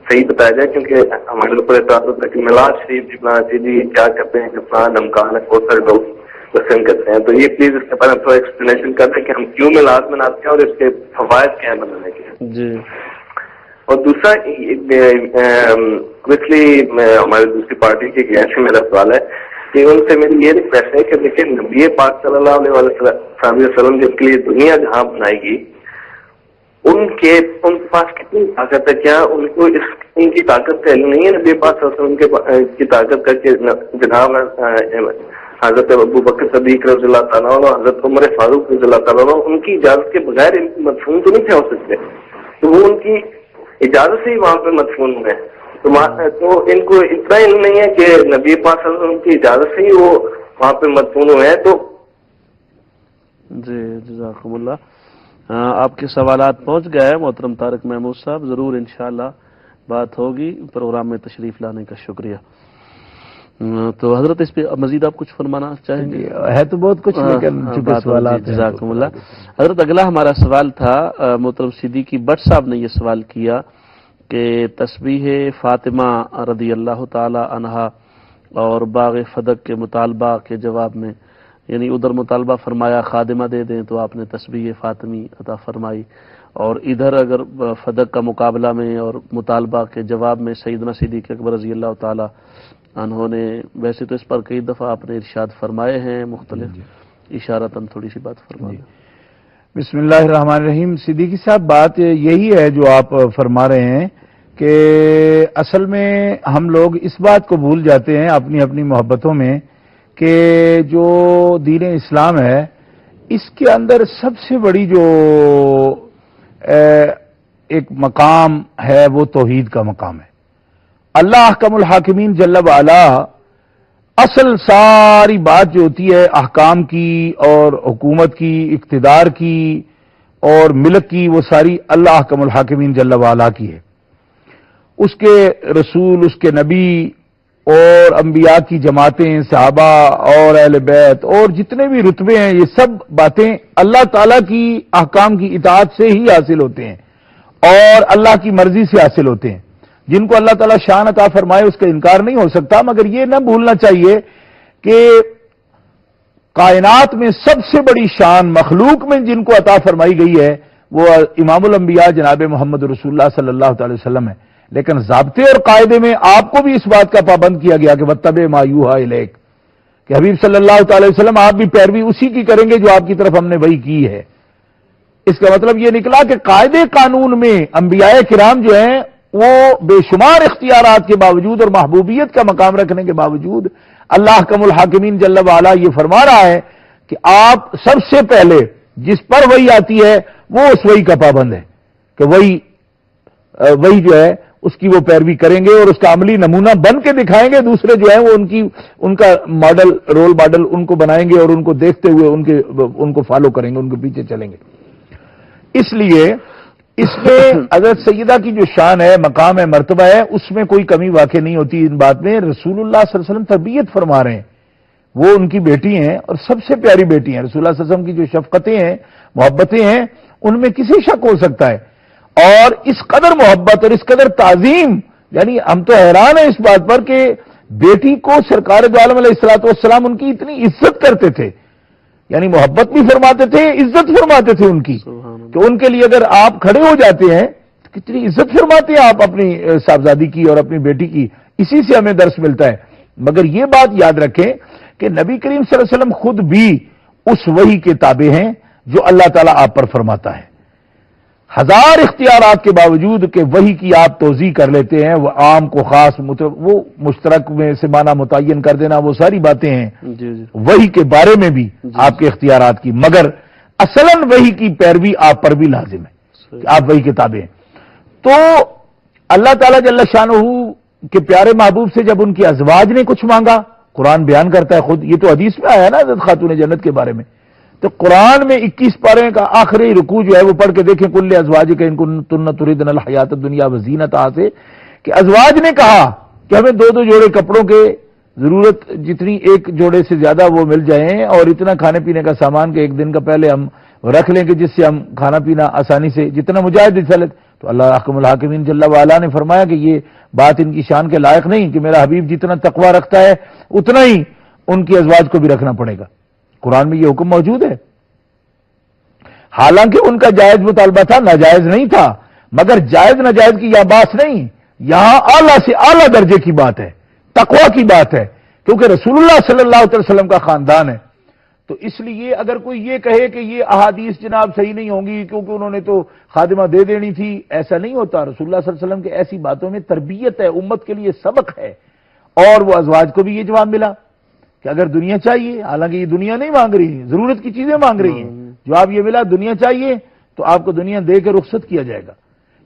صحیح بتایا جائے، کیونکہ ہمارے اوپر اعتراض ہوتا ہے کہ میلاد شریف جی کیا کرتے ہیں کہ فلاں نمکان ہے، بہت سارے لوگ پسند کرتے ہیں، تو یہ پلیز اس کے بارے میں تھوڑا ایکسپلینیشن کر دیں کہ ہم کیوں میلاد مناتے ہیں اور اس کے فوائد کیا ہیں منانے کے. جی. اور دوسرا اوبیسلی ہماری دوسری پارٹی کی گیس سے میرا سوال ہے کہ ان سے میری یہ ریکویسٹ ہے کہ دیکھیں نبی پاک صلی اللہ علیہ وسلم جس کے لیے دنیا جہاں بنائے گی ان کے پاس کتنی طاقت ہے؟ کیا ان کو ان کی طاقت کا علم نہیں ہے نبی پاک صلی اللہ علیہ وسلم کی طاقت کا کہ جناب حضرت ابو بکر صدیق رضی اللہ تعالیٰ عنہ، حضرت عمر فاروق رضی اللہ تعالیٰ عنہ ان کی اجازت کے بغیر ان کو مدفون تو نہیں تھے ہو سکتے، تو وہ ان کی اجازت سے ہی وہاں پہ مدفون ہوئے ہیں، تو ان کو اتنا علم نہیں ہے کہ نبی پاک صلی اللہ علیہ وسلم کی اجازت سے ہی وہ وہاں پہ مدفون ہوئے ہیں. تو جی جزاکم اللہ. آپ کے سوالات پہنچ گئے محترم طارق محمود صاحب، ضرور انشاءاللہ بات ہوگی. پروگرام میں تشریف لانے کا شکریہ. تو حضرت اس پہ مزید آپ کچھ فرمانا چاہیں گے؟ ہے تو بہت کچھ لیکن سوالات. جزاکم اللہ. حضرت اگلا ہمارا سوال تھا محترم صدیقی بٹ صاحب نے یہ سوال کیا کہ تسبیح فاطمہ رضی اللہ تعالی عنہا اور باغ فدق کے مطالبہ کے جواب میں، یعنی ادھر مطالبہ فرمایا خادمہ دے دیں تو آپ نے تسبیح فاطمی عطا فرمائی، اور ادھر اگر فدق کا مقابلہ میں اور مطالبہ کے جواب میں سیدنا صدیق اکبر رضی اللہ تعالی عنہ نے، ویسے تو اس پر کئی دفعہ آپ نے ارشاد فرمائے ہیں مختلف، اشارتاً تھوڑی سی بات فرمائیں. بسم اللہ الرحمن الرحیم. صدیقی صاحب بات یہی ہے جو آپ فرما رہے ہیں کہ اصل میں ہم لوگ اس بات کو بھول جاتے ہیں اپنی اپنی محبتوں میں کہ جو دین اسلام ہے اس کے اندر سب سے بڑی جو ایک مقام ہے وہ توحید کا مقام ہے. اللہ احکم الحاکمین جل وعلا اصل ساری بات جو ہوتی ہے احکام کی اور حکومت کی، اقتدار کی اور ملک کی، وہ ساری اللہ احکم الحاکمین جل وعلا کی ہے. اس کے رسول، اس کے نبی اور انبیاء کی جماعتیں، صحابہ اور اہل بیت اور جتنے بھی رتبے ہیں، یہ سب باتیں اللہ تعالیٰ کی احکام کی اطاعت سے ہی حاصل ہوتے ہیں اور اللہ کی مرضی سے حاصل ہوتے ہیں. جن کو اللہ تعالیٰ شان عطا فرمائے اس کا انکار نہیں ہو سکتا، مگر یہ نہ بھولنا چاہیے کہ کائنات میں سب سے بڑی شان مخلوق میں جن کو عطا فرمائی گئی ہے وہ امام الانبیاء جناب محمد رسول اللہ صلی اللہ تعالی وسلم ہے. لیکن ضابطے اور قاعدے میں آپ کو بھی اس بات کا پابند کیا گیا کہ واتبع ما یوحی الیک، کہ حبیب صلی اللہ تعالی وسلم آپ بھی پیروی اسی کی کریں گے جو آپ کی طرف ہم نے وحی کی ہے. اس کا مطلب یہ نکلا کہ قاعدے قانون میں انبیاء کرام جو ہیں وہ بے شمار اختیارات کے باوجود اور محبوبیت کا مقام رکھنے کے باوجود اللہ احکم الحاکمین جل وعلا یہ فرما رہا ہے کہ آپ سب سے پہلے جس پر وحی آتی ہے وہ اس وحی کا پابند ہے، کہ وہی جو ہے اس کی وہ پیروی کریں گے اور اس کا عملی نمونہ بن کے دکھائیں گے. دوسرے جو ہیں وہ ان کا ماڈل، رول ماڈل ان کو بنائیں گے اور ان کو دیکھتے ہوئے ان کو فالو کریں گے، ان کے پیچھے چلیں گے. اس لیے اس میں حضرت سیدہ کی جو شان ہے، مقام ہے، مرتبہ ہے، اس میں کوئی کمی واقع نہیں ہوتی. ان بات میں رسول اللہ صلی اللہ علیہ وسلم تربیت فرما رہے ہیں، وہ ان کی بیٹی ہیں اور سب سے پیاری بیٹی ہیں. رسول اللہ صلی اللہ علیہ وسلم کی جو شفقتیں ہیں، محبتیں ہیں، ان میں کسی شک ہو سکتا ہے. اور اس قدر محبت اور اس قدر تعظیم، یعنی ہم تو حیران ہیں اس بات پر کہ بیٹی کو سرکار دو عالم علیہ الصلوۃ والسلام ان کی اتنی عزت کرتے تھے، یعنی محبت بھی فرماتے تھے، عزت فرماتے تھے ان کی، کہ ان کے لیے اگر آپ کھڑے ہو جاتے ہیں تو کتنی عزت فرماتے ہیں آپ اپنی صاحبزادی کی اور اپنی بیٹی کی. اسی سے ہمیں درس ملتا ہے. مگر یہ بات یاد رکھیں کہ نبی کریم صلی اللہ علیہ وسلم خود بھی اس وحی کے تابع ہیں جو اللہ تعالیٰ آپ پر فرماتا ہے. ہزار اختیارات کے باوجود کہ وحی کی آپ توضیح کر لیتے ہیں، وہ عام کو خاص، وہ مشترک میں سے معنی متعین کر دینا، وہ ساری باتیں ہیں وحی کے بارے میں بھی آپ کے اختیارات کی، مگر اصلاً وحی کی پیروی آپ پر بھی لازم ہے کہ آپ وحی کے تابع ہیں. تو اللہ تعالیٰ جل شانہ کے پیارے محبوب سے جب ان کی ازواج نے کچھ مانگا، قرآن بیان کرتا ہے خود، یہ تو حدیث میں آیا نا حضرت خاتون جنت کے بارے میں، تو قرآن میں 21 پارے کا آخری رکوع جو ہے وہ پڑھ کے دیکھیں، کل ازواج کے ان کنتن تردن الحیات الدنیا وزینتہا سے، کہ ازواج نے کہا کہ ہمیں 2 جوڑے کپڑوں کے ضرورت جتنی ایک جوڑے سے زیادہ وہ مل جائیں اور اتنا کھانے پینے کا سامان کہ ایک دن کا پہلے ہم رکھ لیں کہ جس سے ہم کھانا پینا آسانی سے جتنا مجاہد چلے. تو اللہ احکم الحاکمین جل وعلا نے فرمایا کہ یہ بات ان کی شان کے لائق نہیں کہ میرا حبیب جتنا تقوی رکھتا ہے اتنا ہی ان کی ازواج کو بھی رکھنا پڑے گا. قرآن میں یہ حکم موجود ہے. حالانکہ ان کا جائز مطالبہ تھا، ناجائز نہیں تھا، مگر جائز ناجائز کی یہاں بات نہیں، یہاں اعلیٰ سے اعلیٰ درجے کی بات ہے، تقوی کی بات ہے، کیونکہ رسول اللہ صلی اللہ علیہ وسلم کا خاندان ہے. تو اس لیے اگر کوئی یہ کہے کہ یہ احادیث جناب صحیح نہیں ہوں گی کیونکہ انہوں نے تو خادمہ دے دینی تھی، ایسا نہیں ہوتا. رسول اللہ صلی اللہ علیہ وسلم کے ایسی باتوں میں تربیت ہے، امت کے لیے سبق ہے. اور وہ ازواج کو بھی یہ جواب ملا کہ اگر دنیا چاہیے، حالانکہ یہ دنیا نہیں مانگ رہی، ضرورت کی چیزیں مانگ رہی ہیں، جواب یہ ملا دنیا چاہیے تو آپ کو دنیا دے کے رخصت کیا جائے گا.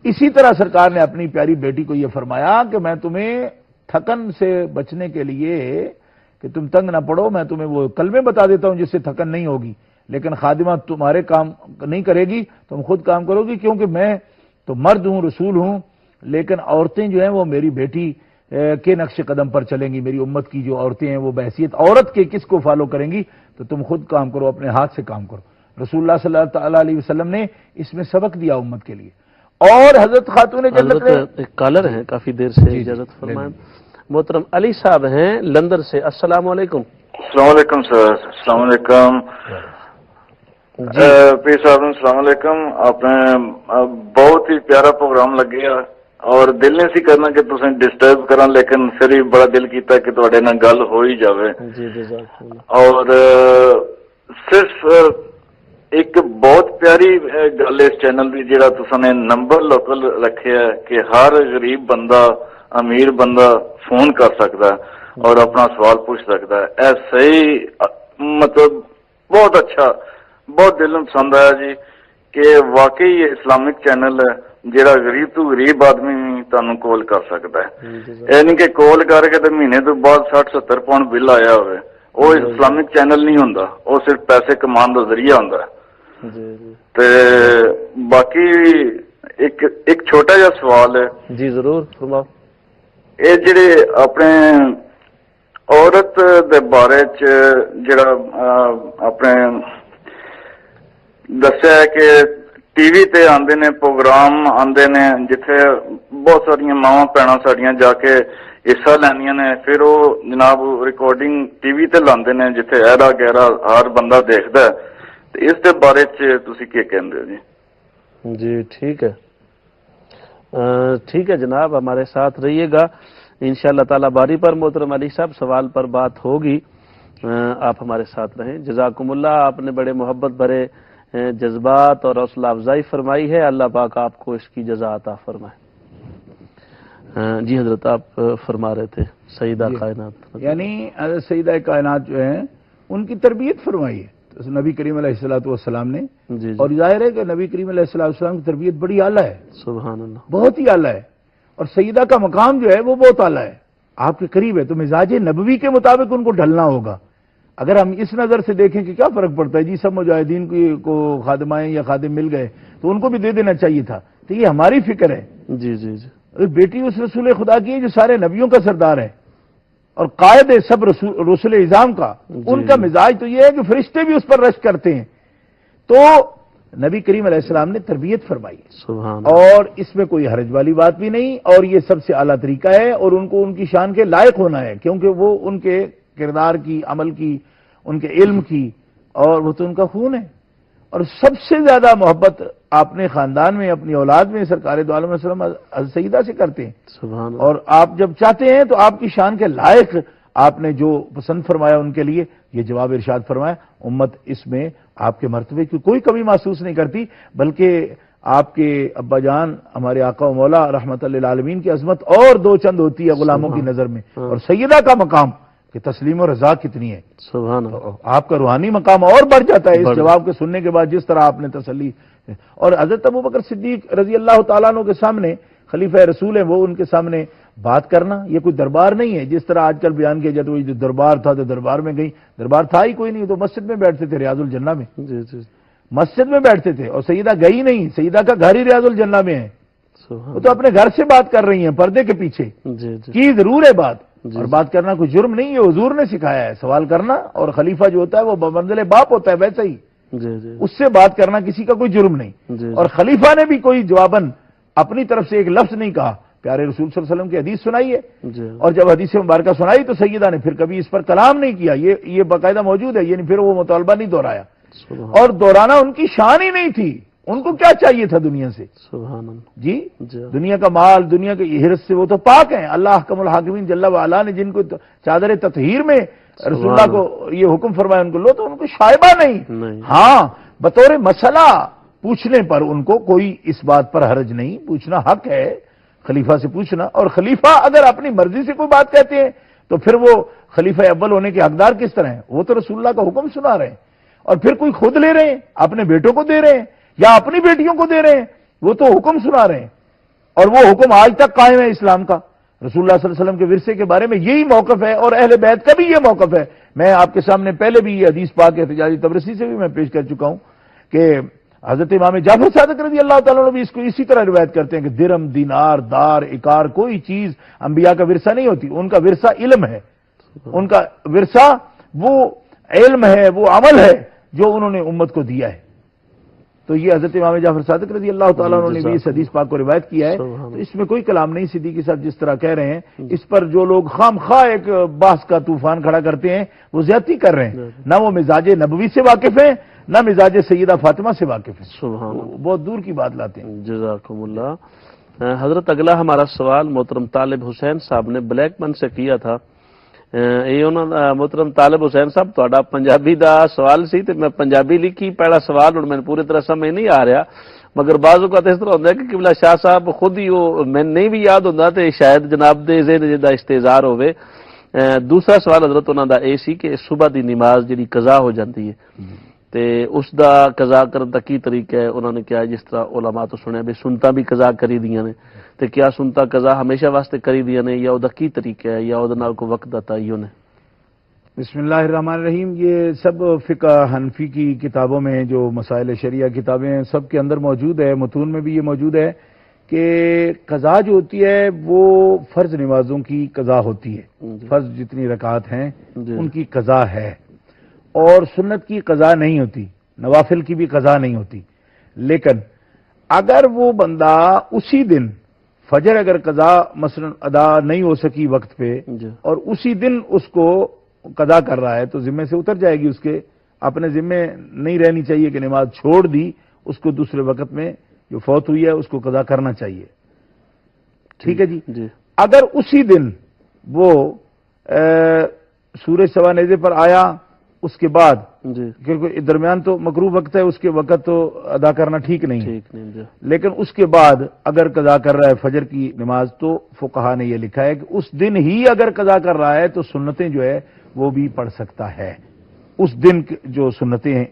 اسی طرح سرکار نے اپنی پیاری بیٹی کو یہ فرمایا کہ میں تمہیں تھکن سے بچنے کے لیے کہ تم تنگ نہ پڑو، میں تمہیں وہ کلمے بتا دیتا ہوں جس سے تھکن نہیں ہوگی، لیکن خادمہ تمہارے کام نہیں کرے گی، تم خود کام کرو گی، کیونکہ میں تو مرد ہوں، رسول ہوں، لیکن عورتیں جو ہیں وہ میری بیٹی کے نقش قدم پر چلیں گی. میری امت کی جو عورتیں ہیں وہ بحیثیت عورت کے کس کو فالو کریں گی؟ تو تم خود کام کرو، اپنے ہاتھ سے کام کرو. رسول اللہ صلی اللہ تعالی علیہ وسلم نے اس میں سبق دیا امت کے لیے. اور حضرت خاتون جنت نے ایک کالر ہیں کافی دیر سے اجازت فرمائیں. محترم علی صاحب ہیں لندن سے. السلام علیکم. السلام علیکم سر. السلام علیکم پیر صاحب. السلام علیکم. آپ نے بہت ہی پیارا پروگرام لگیا اور دل نہیں سی کرنا کہ تسیں ڈسٹرب کرا، لیکن پھر ہی بڑا دل کیتا کہ تواڈے نال گل ہو ہی جاوے. اور صرف ایک بہت پیاری گل اس چینل کی جہاں تساں نے نمبر لوکل رکھے ہے کہ ہر غریب بندہ امیر بندہ فون کر سکتا ہے اور اپنا سوال پوچھ سکتا ہے. ایسے ہی مطلب بہت اچھا، بہت دل میں پسند آیا جی کہ واقعی یہ اسلامک چینل ہے جہاں غریب تو غریب آدمی تمہیں کال کر سکتا ہے. یعنی کہ کال کر کے تو مہینے تو بعد 60-70 پاؤنڈ بل آیا ہوئے، وہ اسلامک چینل نہیں ہوں، وہ صرف پیسے کمان کا ذریعہ ہوں. باقی ایک چھوٹا جا سوال ہے جی ضرور فرماؤ. یہ جڑے اپنے عورت دے بارے جڑا اپنے دسیا ہے کہ ٹی وی تے آندے نے پروگرام آندے نے جتھے بہت ساری ماواں بھیناں ساڈیاں جا کے حصہ لینیاں نے، پھر وہ جناب ریکارڈنگ ٹی وی تے لاندے نے جتھے ایرا گہرا ہر بندہ دیکھدا ہے. اس دے بارے تسی کی کہندے ہو جی؟ جی ٹھیک ہے جناب، ہمارے ساتھ رہیے گا انشاءاللہ تعالی باری پر. محترم علی صاحب سوال پر بات ہوگی، آپ ہمارے ساتھ رہیں. جزاکم اللہ. آپ نے بڑے محبت بھرے جذبات اور حوصلہ افزائی فرمائی ہے، اللہ پاک آپ کو اس کی جزا عطا فرمائے. جی حضرت آپ فرما رہے تھے سیدہ کائنات، یعنی حضرت سیدہ کائنات جو ہیں ان کی تربیت فرمائی ہے نبی کریم علیہ الصلوۃ والسلام نے. اور ظاہر ہے کہ نبی کریم علیہ الصلوۃ والسلام کی تربیت بڑی اعلیٰ ہے، سبحان اللہ، بہت ہی اعلیٰ ہے. اور سیدہ کا مقام جو ہے وہ بہت اعلیٰ ہے، آپ کے قریب ہے، تو مزاج نبوی کے مطابق ان کو ڈھلنا ہوگا. اگر ہم اس نظر سے دیکھیں کہ کیا فرق پڑتا ہے جی سب مجاہدین کو خادمائیں یا خادم مل گئے تو ان کو بھی دے دینا چاہیے تھا، تو یہ ہماری فکر ہے. جی بیٹی اس رسول خدا کی ہے جو سارے نبیوں کا سردار ہے اور قائد ہے سب رسول اعظام کا. ان کا مزاج تو یہ ہے کہ فرشتے بھی اس پر رشک کرتے ہیں. تو نبی کریم علیہ السلام نے تربیت فرمائی اور اس میں کوئی حرج والی بات بھی نہیں، اور یہ سب سے اعلیٰ طریقہ ہے اور ان کو ان کی شان کے لائق ہونا ہے، کیونکہ وہ ان کے کردار کی، عمل کی، ان کے علم کی، اور وہ تو ان کا خون ہے. اور سب سے زیادہ محبت اپنے خاندان میں، اپنی اولاد میں سرکار دو عالم علیہ وسلم سیدہ سے کرتے ہیں. اور آپ جب چاہتے ہیں تو آپ کی شان کے لائق آپ نے جو پسند فرمایا ان کے لیے یہ جواب ارشاد فرمایا. امت اس میں آپ کے مرتبے کی کوئی کمی محسوس نہیں کرتی، بلکہ آپ کے ابا جان ہمارے آقا و مولا رحمت للعالمین کی عظمت اور دو چند ہوتی ہے غلاموں کی نظر میں، اور سیدہ کا مقام کہ تسلیم و رضا کتنی ہے. سبحان اللہ. آپ کا روحانی مقام اور بڑھ جاتا ہے اس جواب کے سننے کے بعد جس طرح آپ نے تسلی. اور حضرت ابوبکر صدیق رضی اللہ تعالیٰ عنہ کے سامنے خلیفہ رسول ہیں، وہ ان کے سامنے بات کرنا یہ کوئی دربار نہیں ہے جس طرح آج کل بیان کیا جاتا ہے جو دربار تھا تو دربار میں گئی. دربار تھا ہی کوئی نہیں، تو مسجد میں بیٹھتے تھے ریاض الجنہ میں. مسجد میں بیٹھتے تھے، اور سیدہ گئی نہیں، سیدہ کا گھر ہی ریاض الجنہ میں ہے. وہ تو اپنے گھر سے بات کر رہی ہیں پردے کے پیچھے. کی ضرور ہے بات، اور بات کرنا کوئی جرم نہیں ہے، حضور نے سکھایا ہے سوال کرنا. اور خلیفہ جو ہوتا ہے وہ بمنزل باپ ہوتا ہے، ویسے ہی اس سے بات کرنا کسی کا کوئی جرم نہیں، اور خلیفہ نے بھی کوئی جواباً اپنی طرف سے ایک لفظ نہیں کہا، پیارے رسول صلی اللہ علیہ وسلم کی حدیث سنائی ہے، اور جب حدیث مبارکہ سنائی تو سیدہ نے پھر کبھی اس پر کلام نہیں کیا، یہ باقاعدہ موجود ہے، یعنی پھر وہ مطالبہ نہیں دہرایا، اور دہرانا ان کی شان ہی نہیں تھی، ان کو کیا چاہیے تھا دنیا سے؟ جی دنیا کا مال، دنیا کے حرص سے وہ تو پاک ہیں، اللہ احکم الحاکمین جل وعلا نے جن کو چادر تطہیر میں رسول اللہ کو یہ حکم فرمایا ان کو لو، تو ان کو شائبہ نہیں، ہاں بطور مسئلہ پوچھنے پر ان کو کوئی اس بات پر حرج نہیں، پوچھنا حق ہے خلیفہ سے پوچھنا، اور خلیفہ اگر اپنی مرضی سے کوئی بات کہتے ہیں تو پھر وہ خلیفہ اول ہونے کے حقدار کس طرح ہیں؟ وہ تو رسول اللہ کا حکم سنا رہے ہیں، اور پھر کوئی خود لے رہے ہیں، اپنے بیٹوں کو دے رہے ہیں یا اپنی بیٹیوں کو دے رہے ہیں، وہ تو حکم سنا رہے ہیں، اور وہ حکم آج تک قائم ہے اسلام کا۔ رسول اللہ صلی اللہ علیہ وسلم کے ورثے کے بارے میں یہی موقف ہے، اور اہل بیت کا بھی یہ موقف ہے۔ میں آپ کے سامنے پہلے بھی یہ حدیث پاک احتجاجی تبرسی سے بھی میں پیش کر چکا ہوں کہ حضرت امام جعفر صادق رضی اللہ تعالیٰ عنہ بھی اس کو اسی طرح روایت کرتے ہیں کہ درم، دینار، دار، اکار، کوئی چیز انبیاء کا ورثہ نہیں ہوتی، ان کا ورثہ علم ہے، ان کا ورثہ وہ علم ہے، وہ عمل ہے جو انہوں نے امت کو دیا ہے۔ تو یہ حضرت امام جعفر صادق رضی اللہ تعالیٰ عنہ نے بھی اس حدیث پاک کو روایت کیا ہے، تو اس میں کوئی کلام نہیں۔ صدیقی صاحب جس طرح کہہ رہے ہیں، اس پر جو لوگ خام خواہ ایک بحث کا طوفان کھڑا کرتے ہیں، وہ زیادتی کر رہے ہیں، نہ وہ مزاج نبوی سے واقف ہیں نہ مزاج سیدہ فاطمہ سے واقف ہیں، بہت دور کی بات لاتے ہیں۔ جزاکم اللہ۔ حضرت اگلا ہمارا سوال محترم طالب حسین صاحب نے بلیک بن سے کیا تھا۔ محترم طالب حسین صاحب تہاڈا پنجابی دا سوال سی تے میں پنجابی لکھی پہلا سوال اور میں پوری طرح سمجھ نہیں آ رہا، مگر بعض اوقات اس طرح ہوندا ہے کہ قبلہ شاہ صاحب خود ہی وہ میں نہیں بھی یاد ہوندا تے شاید جناب دے ذہن دا استحضار ہوے۔ دوسرا سوال حضرت انہاں دا اے سی کہ صبح دی نماز جڑی قضا ہو جاندی ہے تے اس دا قضا کرن دا کی طریقہ ہے؟ انہوں نے کیا جس طرح علماء تو سنیا بھی سنتا بھی قضا کری دیاں نے، تے کیا سنتا قضا ہمیشہ واسطے کری دیاں نے یا او دا کی طریقہ ہے یا او دے نال کو وقت دا تعین ہے؟ بسم اللہ الرحمن الرحیم۔ یہ سب فقہ حنفی کی کتابوں میں جو مسائل شریعہ کتابیں ہیں سب کے اندر موجود ہے، متون میں بھی یہ موجود ہے کہ قضا جو ہوتی ہے وہ فرض نمازوں کی قضا ہوتی ہے، فرض جتنی رکعات ہیں ان کی قضا ہے، اور سنت کی قضا نہیں ہوتی، نوافل کی بھی قضا نہیں ہوتی۔ لیکن اگر وہ بندہ اسی دن فجر اگر قضا مثلا ادا نہیں ہو سکی وقت پہ اور اسی دن اس کو قضا کر رہا ہے تو ذمے سے اتر جائے گی، اس کے اپنے ذمے نہیں رہنی چاہیے کہ نماز چھوڑ دی، اس کو دوسرے وقت میں جو فوت ہوئی ہے اس کو قضا کرنا چاہیے۔ ٹھیک ہے جی۔ اگر اسی دن وہ سورج سوا نیزے پر آیا اس کے بعد کیونکہ درمیان تو مکروہ وقت ہے، اس کے وقت تو ادا کرنا ٹھیک نہیں ہے، لیکن اس کے بعد اگر قضا کر رہا ہے فجر کی نماز تو فقہا نے یہ لکھا ہے کہ اس دن ہی اگر قضا کر رہا ہے تو سنتیں جو ہے وہ بھی پڑھ سکتا ہے، اس دن جو سنتیں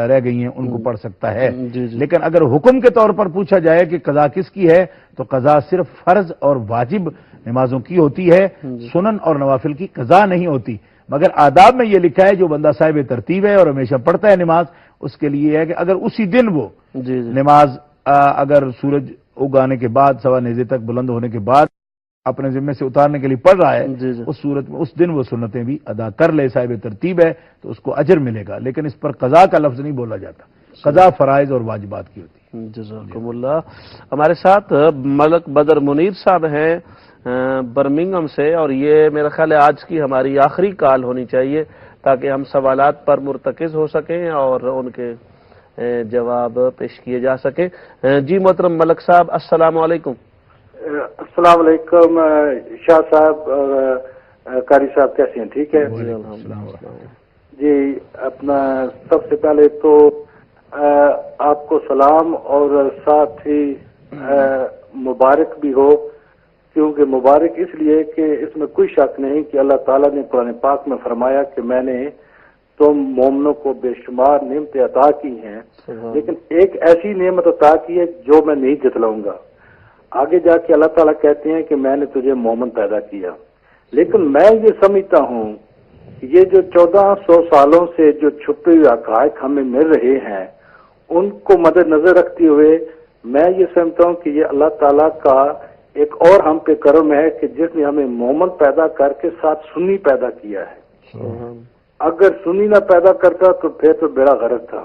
رہ گئی ہیں ان کو پڑھ سکتا ہے۔ لیکن اگر حکم کے طور پر پوچھا جائے کہ قضا کس کی ہے تو قضا صرف فرض اور واجب نمازوں کی ہوتی ہے، سنن اور نوافل کی قضا نہیں ہوتی۔ مگر آداب میں یہ لکھا ہے جو بندہ صاحب ترتیب ہے اور ہمیشہ پڑھتا ہے نماز، اس کے لیے ہے کہ اگر اسی دن وہ نماز اگر سورج اگانے کے بعد سوا نیزے تک بلند ہونے کے بعد اپنے ذمے سے اتارنے کے لیے پڑھ رہا ہے، اس صورت میں اس دن وہ سنتیں بھی ادا کر لے، صاحب ترتیب ہے تو اس کو اجر ملے گا، لیکن اس پر قضا کا لفظ نہیں بولا جاتا، قضا فرائض اور واجبات کی ہوتی ہے۔ جزاکم اللہ۔ ہمارے ساتھ ملک بدر منیر صاحب ہیں برمنگھم سے، اور یہ میرا خیال ہے آج کی ہماری آخری کال ہونی چاہیے تاکہ ہم سوالات پر مرتکز ہو سکیں اور ان کے جواب پیش کیے جا سکیں۔ جی محترم ملک صاحب السلام علیکم۔ السلام علیکم شاہ صاحب اور قاری صاحب، کیسے ہیں؟ ٹھیک ہے جی۔ اپنا سب سے پہلے تو آپ کو سلام اور ساتھ ہی مبارک بھی ہو، کیونکہ مبارک اس لیے کہ اس میں کوئی شک نہیں کہ اللہ تعالیٰ نے قرآن پاک میں فرمایا کہ میں نے تم مومنوں کو بے شمار نعمتیں عطا کی ہیں، لیکن ایک ایسی نعمت عطا کی ہے جو میں نہیں جتلاؤں گا۔ آگے جا کے اللہ تعالیٰ کہتے ہیں کہ میں نے تجھے مومن پیدا کیا، لیکن میں یہ سمجھتا ہوں کہ یہ جو 1400 سالوں سے جو چھپے ہوئے حقائق ہمیں مل رہے ہیں ان کو مد نظر رکھتے ہوئے میں یہ سمجھتا ہوں کہ یہ اللہ تعالیٰ کا ایک اور ہم پہ کرم ہے کہ جس نے ہمیں مومن پیدا کر کے ساتھ سنی پیدا کیا ہے۔ اگر سنی نہ پیدا کرتا تو پھر تو بیڑا غرق تھا۔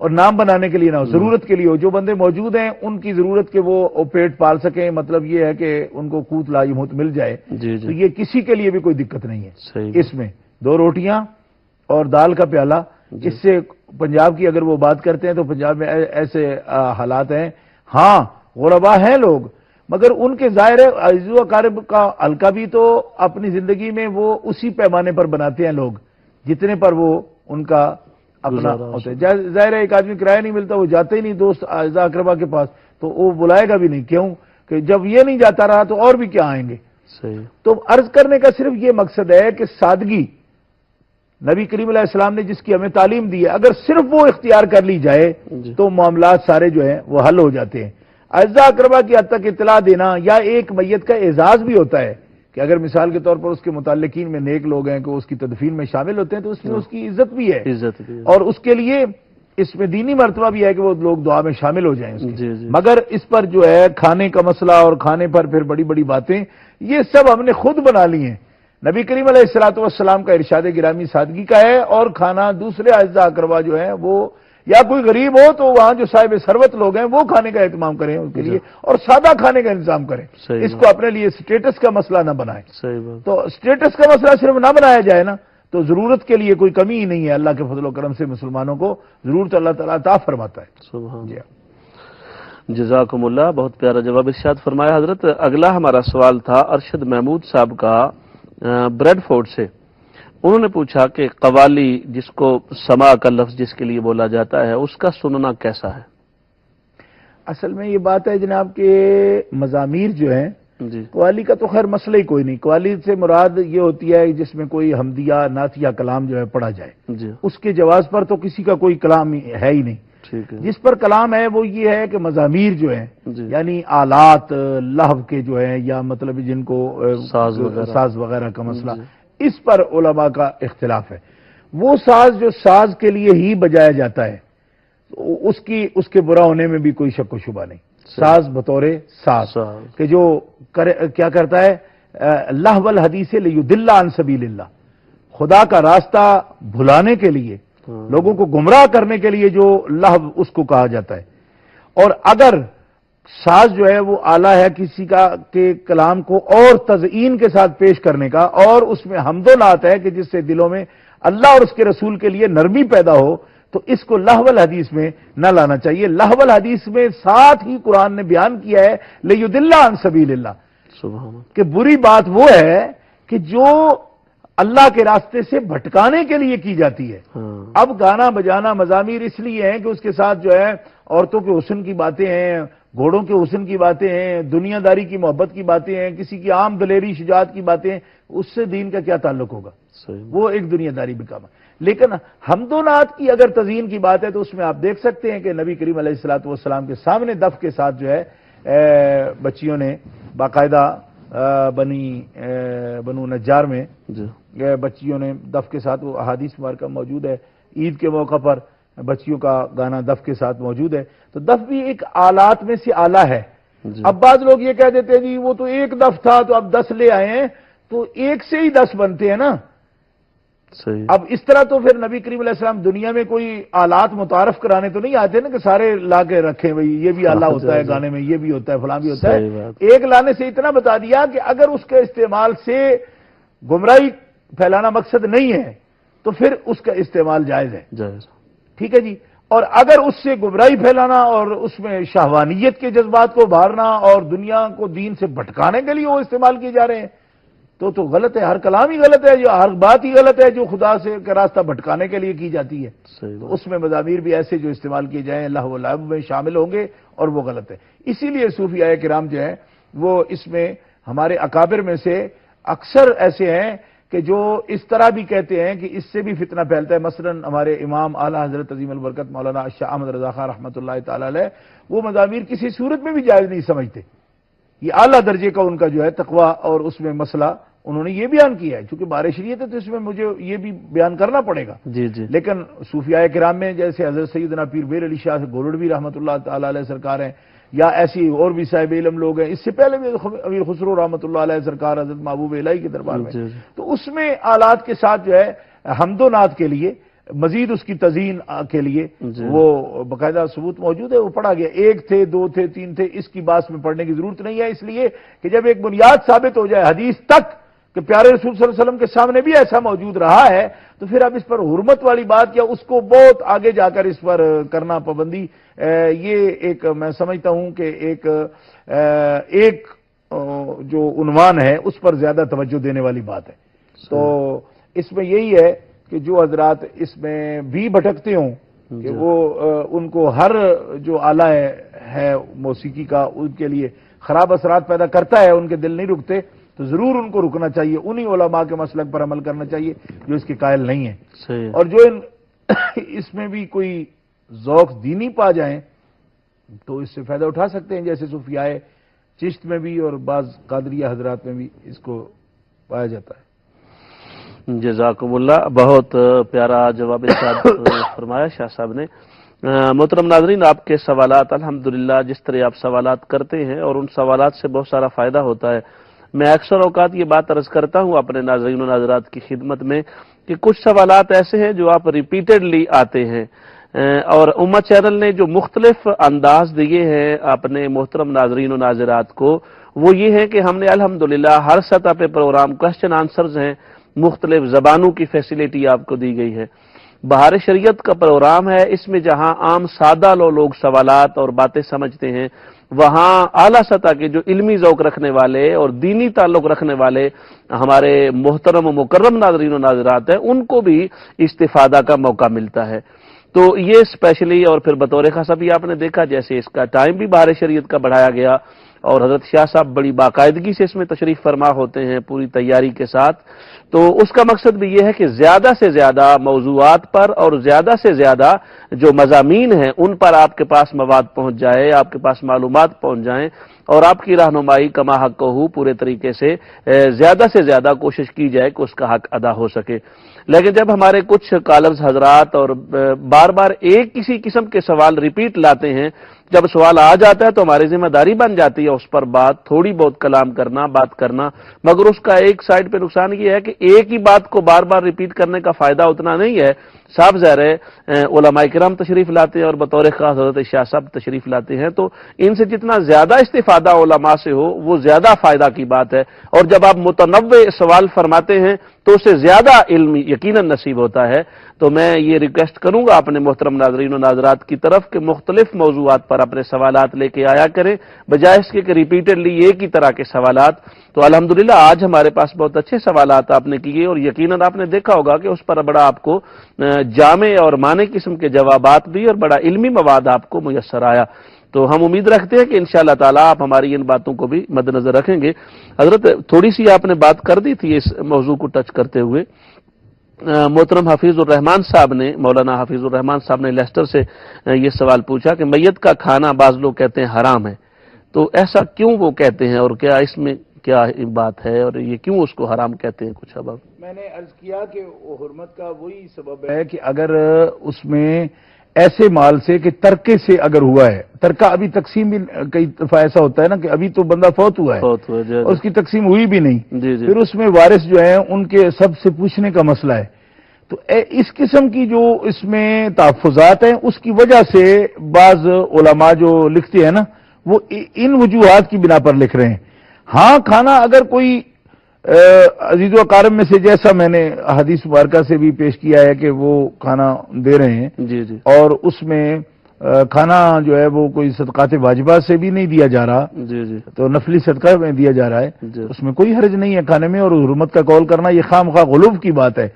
اور نام بنانے کے لیے نہ ہو، ضرورت کے لیے ہو. جو بندے موجود ہیں ان کی ضرورت کے وہ پیٹ پال سکیں، مطلب یہ ہے کہ ان کو قوت لا یموت مل جائے. تو یہ کسی کے لیے بھی کوئی دقت نہیں ہے. اس میں 2 روٹیاں اور دال کا پیالہ. اس سے پنجاب کی اگر وہ بات کرتے ہیں تو پنجاب میں ایسے حالات ہیں. ہاں غربا ہیں لوگ، مگر ان کے ظاہر عزیز و اقارب کا حلقہ بھی تو اپنی زندگی میں وہ اسی پیمانے پر بناتے ہیں لوگ جتنے پر وہ ان کا اپنا ہوتا ہے. ظاہر ہے ایک آدمی کرایہ نہیں ملتا، وہ جاتے ہی نہیں دوست اعزاء اقربا کے پاس، تو وہ بلائے گا بھی نہیں. کیوں کہ جب یہ نہیں جاتا رہا تو اور بھی کیا آئیں گے. تو عرض کرنے کا صرف یہ مقصد ہے کہ سادگی نبی کریم علیہ السلام نے جس کی ہمیں تعلیم دی ہے، اگر صرف وہ اختیار کر لی جائے تو معاملات سارے جو ہیں وہ حل ہو جاتے ہیں. اعزاء اقربا کی حد تک اطلاع دینا یا ایک میت کا اعزاز بھی ہوتا ہے کہ اگر مثال کے طور پر اس کے متعلقین میں نیک لوگ ہیں کہ اس کی تدفین میں شامل ہوتے ہیں تو اس میں اس کی عزت بھی ہے، اور اس کے لیے اس میں دینی مرتبہ بھی ہے کہ وہ لوگ دعا میں شامل ہو جائیں. مگر اس پر جو ہے کھانے کا مسئلہ اور کھانے پر پھر بڑی بڑی باتیں یہ سب ہم نے خود بنا لی ہیں. نبی کریم علیہ الصلوۃ والسلام کا ارشاد گرامی سادگی کا ہے، اور کھانا دوسرے اعزاء اقربا جو ہیں وہ یا کوئی غریب ہو تو وہاں جو صاحب ثروت لوگ ہیں وہ کھانے کا اہتمام کریں ان کے لیے، اور سادہ کھانے کا انتظام کریں. اس کو اپنے لیے سٹیٹس کا مسئلہ نہ بنائیں. تو سٹیٹس کا مسئلہ صرف نہ بنایا جائے نا تو ضرورت کے لیے کوئی کمی ہی نہیں ہے. اللہ کے فضل و کرم سے مسلمانوں کو ضرورت اللہ تعالیٰ عطا فرماتا ہے. جزاکم اللہ، بہت پیارا جواب ارشاد فرمایا حضرت. اگلا ہمارا سوال تھا ارشد محمود صاحب کا بریڈ فورڈ سے. انہوں نے پوچھا کہ قوالی جس کو سماع کا لفظ جس کے لیے بولا جاتا ہے اس کا سننا کیسا ہے؟ اصل میں یہ بات ہے جناب کہ مزامیر جو ہیں قوالی کا تو خیر مسئلہ ہی کوئی نہیں. قوالی سے مراد یہ ہوتی ہے جس میں کوئی حمدیہ نعتیہ کلام جو ہے پڑھا جائے. اس کے جواز پر تو کسی کا کوئی کلام ہے ہی نہیں. جس پر کلام ہے وہ یہ ہے کہ مزامیر جو ہیں یعنی آلات لہو کے جو ہیں یا مطلب جن کو ساز وغیرہ کا مسئلہ، اس پر علماء کا اختلاف ہے. وہ ساز جو ساز کے لیے ہی بجایا جاتا ہے اس کے برا ہونے میں بھی کوئی شک و شبہ نہیں. ساز بطور ساز کہ جو کیا کرتا ہے لہو الحدیث لیضل عن سبیل اللہ، خدا کا راستہ بھلانے کے لیے، لوگوں کو گمراہ کرنے کے لیے جو لہو اس کو کہا جاتا ہے. اور اگر ساز جو ہے وہ آلہ ہے کسی کا کے کلام کو اور تزئین کے ساتھ پیش کرنے کا، اور اس میں حمد و نعت ہے کہ جس سے دلوں میں اللہ اور اس کے رسول کے لیے نرمی پیدا ہو، تو اس کو لہو الحدیث میں نہ لانا چاہیے. لہو الحدیث میں ساتھ ہی قرآن نے بیان کیا ہے لیضل عن سبیل اللہ، کہ بری بات وہ ہے کہ جو اللہ کے راستے سے بھٹکانے کے لیے کی جاتی ہے. اب گانا بجانا مزامیر اس لیے ہیں کہ اس کے ساتھ جو ہے عورتوں کے حسن کی باتیں ہیں، گھوڑوں کے حسن کی باتیں ہیں، دنیا داری کی محبت کی باتیں ہیں، کسی کی عام دلیری شجاعت کی باتیں ہیں. اس سے دین کا کیا تعلق ہوگا؟ وہ ایک دنیا داری بھی کام ہے. لیکن حمد و نعت کی اگر تزئین کی بات ہے تو اس میں آپ دیکھ سکتے ہیں کہ نبی کریم علیہ الصلوۃ والسلام کے سامنے دف کے ساتھ جو ہے بچیوں نے باقاعدہ بنو نجار میں بچیوں نے دف کے ساتھ، وہ احادیث مبارکہ موجود ہے، عید کے موقع پر بچیوں کا گانا دف کے ساتھ موجود ہے. تو دف بھی ایک آلات میں سے آلہ ہے. اب بعض لوگ یہ کہہ دیتے ہیں جی وہ تو ایک دف تھا تو اب 10 لے آئے ہیں، تو ایک سے ہی 10 بنتے ہیں نا. اب اس طرح تو پھر نبی کریم علیہ السلام دنیا میں کوئی آلات متعارف کرانے تو نہیں آتے نا کہ سارے لا کے رکھیں بھئی یہ بھی آلہ ہوتا ہے گانے میں، یہ بھی ہوتا ہے فلاں بھی ہوتا ہے. ایک لانے سے اتنا بتا دیا کہ اگر اس کے استعمال سے گمراہی پھیلانا مقصد نہیں ہے تو پھر اس کا استعمال جائز ہے. ٹھیک ہے جی. اور اگر اس سے گمراہی پھیلانا اور اس میں شہوانیت کے جذبات کو ابھارنا اور دنیا کو دین سے بھٹکانے کے لیے وہ استعمال کیے جا رہے ہیں تو غلط ہے. ہر کلام ہی غلط ہے، جو ہر بات ہی غلط ہے جو خدا سے کا راستہ بھٹکانے کے لیے کی جاتی ہے. تو اس میں مزامیر بھی ایسے جو استعمال کیے جائیں لہو و لعب میں شامل ہوں گے اور وہ غلط ہے. اسی لیے صوفیاء کرام جو ہیں وہ اس میں ہمارے اکابر میں سے اکثر ایسے ہیں کہ جو اس طرح بھی کہتے ہیں کہ اس سے بھی فتنہ پھیلتا ہے. مثلا ہمارے امام اعلیٰ حضرت عظیم البرکت مولانا شاہ احمد رضا خان رحمۃ اللہ تعالی علیہ وہ مزامیر کسی صورت میں بھی جائز نہیں سمجھتے. یہ اعلیٰ درجے کا ان کا جو ہے تقوی اور اس میں مسئلہ انہوں نے یہ بیان کیا ہے. چونکہ بار شریعت ہے تو اس میں مجھے یہ بھی بیان کرنا پڑے گا. لیکن صوفیاء کرام میں جیسے حضرت سیدنا پیر بیر علی شاہ گولڑوی رحمۃ اللہ تعالی علیہ سرکار ہیں، یا ایسی اور بھی صاحب علم لوگ ہیں، اس سے پہلے بھی امیر خسرو رحمۃ اللہ علیہ سرکار حضرت محبوب الہی کے دربار میں، تو اس میں آلات کے ساتھ جو ہے حمد و نعت کے لیے مزید اس کی تزئین کے لیے وہ باقاعدہ ثبوت موجود ہے، وہ پڑھا گیا، 1 تھے 2 تھے 3 تھے، اس کی باس میں پڑھنے کی ضرورت نہیں ہے، اس لیے کہ جب ایک بنیاد ثابت ہو جائے حدیث تک کہ پیارے رسول صلی اللہ علیہ وسلم کے سامنے بھی ایسا موجود رہا ہے، تو پھر اب اس پر حرمت والی بات یا اس کو بہت آگے جا کر اس پر کرنا پابندی، یہ ایک میں سمجھتا ہوں کہ ایک جو عنوان ہے اس پر زیادہ توجہ دینے والی بات ہے۔ تو اس میں یہی ہے کہ جو حضرات اس میں بھی بھٹکتے ہوں کہ وہ ان کو ہر جو آلہ ہے موسیقی کا ان کے لیے خراب اثرات پیدا کرتا ہے، ان کے دل نہیں رکتے، تو ضرور ان کو رکنا چاہیے، انہی علماء کے مسلک پر عمل کرنا چاہیے جو اس کے قائل نہیں ہیں، اور جو اس میں بھی کوئی ذوق دینی پا جائیں تو اس سے فائدہ اٹھا سکتے ہیں، جیسے صوفیاء چشت میں بھی اور بعض قادریہ حضرات میں بھی اس کو پایا جاتا ہے۔ جزاکم اللہ، بہت پیارا جواب فرمایا شاہ صاحب نے۔ محترم ناظرین، آپ کے سوالات الحمدللہ جس طرح آپ سوالات کرتے ہیں اور ان سوالات سے بہت سارا فائدہ ہوتا ہے، میں اکثر اوقات یہ بات عرض کرتا ہوں اپنے ناظرین و ناظرات کی خدمت میں کہ کچھ سوالات ایسے ہیں جو آپ ریپیٹڈلی آتے ہیں، اور امہ چینل نے جو مختلف انداز دیے ہیں اپنے محترم ناظرین و ناظرات کو، وہ یہ ہے کہ ہم نے الحمدللہ ہر سطح پہ پروگرام کوسچن آنسرز ہیں، مختلف زبانوں کی فیسیلیٹی آپ کو دی گئی ہے۔ بہار شریعت کا پروگرام ہے، اس میں جہاں عام سادہ لوگ سوالات اور باتیں سمجھتے ہیں، وہاں اعلیٰ سطح کے جو علمی ذوق رکھنے والے اور دینی تعلق رکھنے والے ہمارے محترم و مکرم ناظرین و ناظرات ہیں، ان کو بھی استفادہ کا موقع ملتا ہے۔ تو یہ اسپیشلی، اور پھر بطور خاصہ بھی آپ نے دیکھا جیسے اس کا ٹائم بھی بہار شریعت کا بڑھایا گیا، اور حضرت شاہ صاحب بڑی باقاعدگی سے اس میں تشریف فرما ہوتے ہیں پوری تیاری کے ساتھ۔ تو اس کا مقصد بھی یہ ہے کہ زیادہ سے زیادہ موضوعات پر اور زیادہ سے زیادہ جو مضامین ہیں ان پر آپ کے پاس مواد پہنچ جائے، آپ کے پاس معلومات پہنچ جائیں، اور آپ کی رہنمائی کما حق ہو پورے طریقے سے زیادہ زیادہ کوشش کی جائے کہ اس کا حق ادا ہو سکے۔ لیکن جب ہمارے کچھ کالرز حضرات اور بار بار ایک کسی قسم کے سوال ریپیٹ لاتے ہیں، جب سوال آ جاتا ہے تو ہماری ذمہ داری بن جاتی ہے اس پر تھوڑی بہت کلام کرنا، بات کرنا، مگر اس کا ایک سائڈ پہ نقصان یہ ہے کہ ایک ہی بات کو بار بار ریپیٹ کرنے کا فائدہ اتنا نہیں ہے۔ صاحب ظاہر ہے علماء کرام تشریف لاتے ہیں اور بطور خاص حضرت شاہ صاحب تشریف لاتے ہیں، تو ان سے جتنا زیادہ استفادہ علماء سے ہو وہ زیادہ فائدہ کی بات ہے، اور جب آپ متنوع سوال فرماتے ہیں تو اس سے زیادہ علم یقیناً نصیب ہوتا ہے۔ تو میں یہ ریکویسٹ کروں گا اپنے محترم ناظرین و ناظرات کی طرف کہ مختلف موضوعات پر اپنے سوالات لے کے آیا کریں، بجائے اس کے کہ ریپیٹڈلی ایک ہی طرح کے سوالات۔ تو الحمدللہ آج ہمارے پاس بہت اچھے سوالات آپ نے کیے، اور یقیناً آپ نے دیکھا ہوگا کہ اس پر بڑا آپ کو جامع اور معنی قسم کے جوابات بھی اور بڑا علمی مواد آپ کو میسر آیا۔ تو ہم امید رکھتے ہیں کہ انشاءاللہ تعالیٰ آپ ہماری ان باتوں کو بھی مد نظر رکھیں گے۔ حضرت تھوڑی سی آپ نے بات کر دی تھی اس موضوع کو ٹچ کرتے ہوئے، محترم حفیظ الرحمان صاحب نے، مولانا حفیظ الرحمان صاحب نے لیسٹر سے یہ سوال پوچھا کہ میت کا کھانا بعض لوگ کہتے ہیں حرام ہے، تو ایسا کیوں وہ کہتے ہیں، اور کیا اس میں کیا بات ہے، اور یہ کیوں اس کو حرام کہتے ہیں؟ کچھ اب میں نے عرض کیا کہ حرمت کا وہی سبب ہے کہ اگر اس میں ایسے مال سے کہ ترکے سے اگر ہوا ہے، ترکہ ابھی تقسیم بھی کئی دفعہ ایسا ہوتا ہے نا کہ ابھی تو بندہ فوت ہوا ہے اور اس کی تقسیم ہوئی بھی نہیں، پھر اس میں وارث جو ہیں ان کے سب سے پوچھنے کا مسئلہ ہے، تو اس قسم کی جو اس میں تحفظات ہیں اس کی وجہ سے بعض علماء جو لکھتے ہیں نا وہ ان وجوہات کی بنا پر لکھ رہے ہیں۔ ہاں کھانا اگر کوئی عزیز و اقارب میں سے، جیسا میں نے حدیث مبارکہ سے بھی پیش کیا ہے کہ وہ کھانا دے رہے ہیں، اور اس میں کھانا جو ہے وہ کوئی صدقات واجبہ سے بھی نہیں دیا جا رہا، تو نفلی صدقہ میں دیا جا رہا ہے، اس میں کوئی حرج نہیں ہے کھانے میں، اور حرمت کا قول کرنا یہ خام خواہ غلو کی بات ہے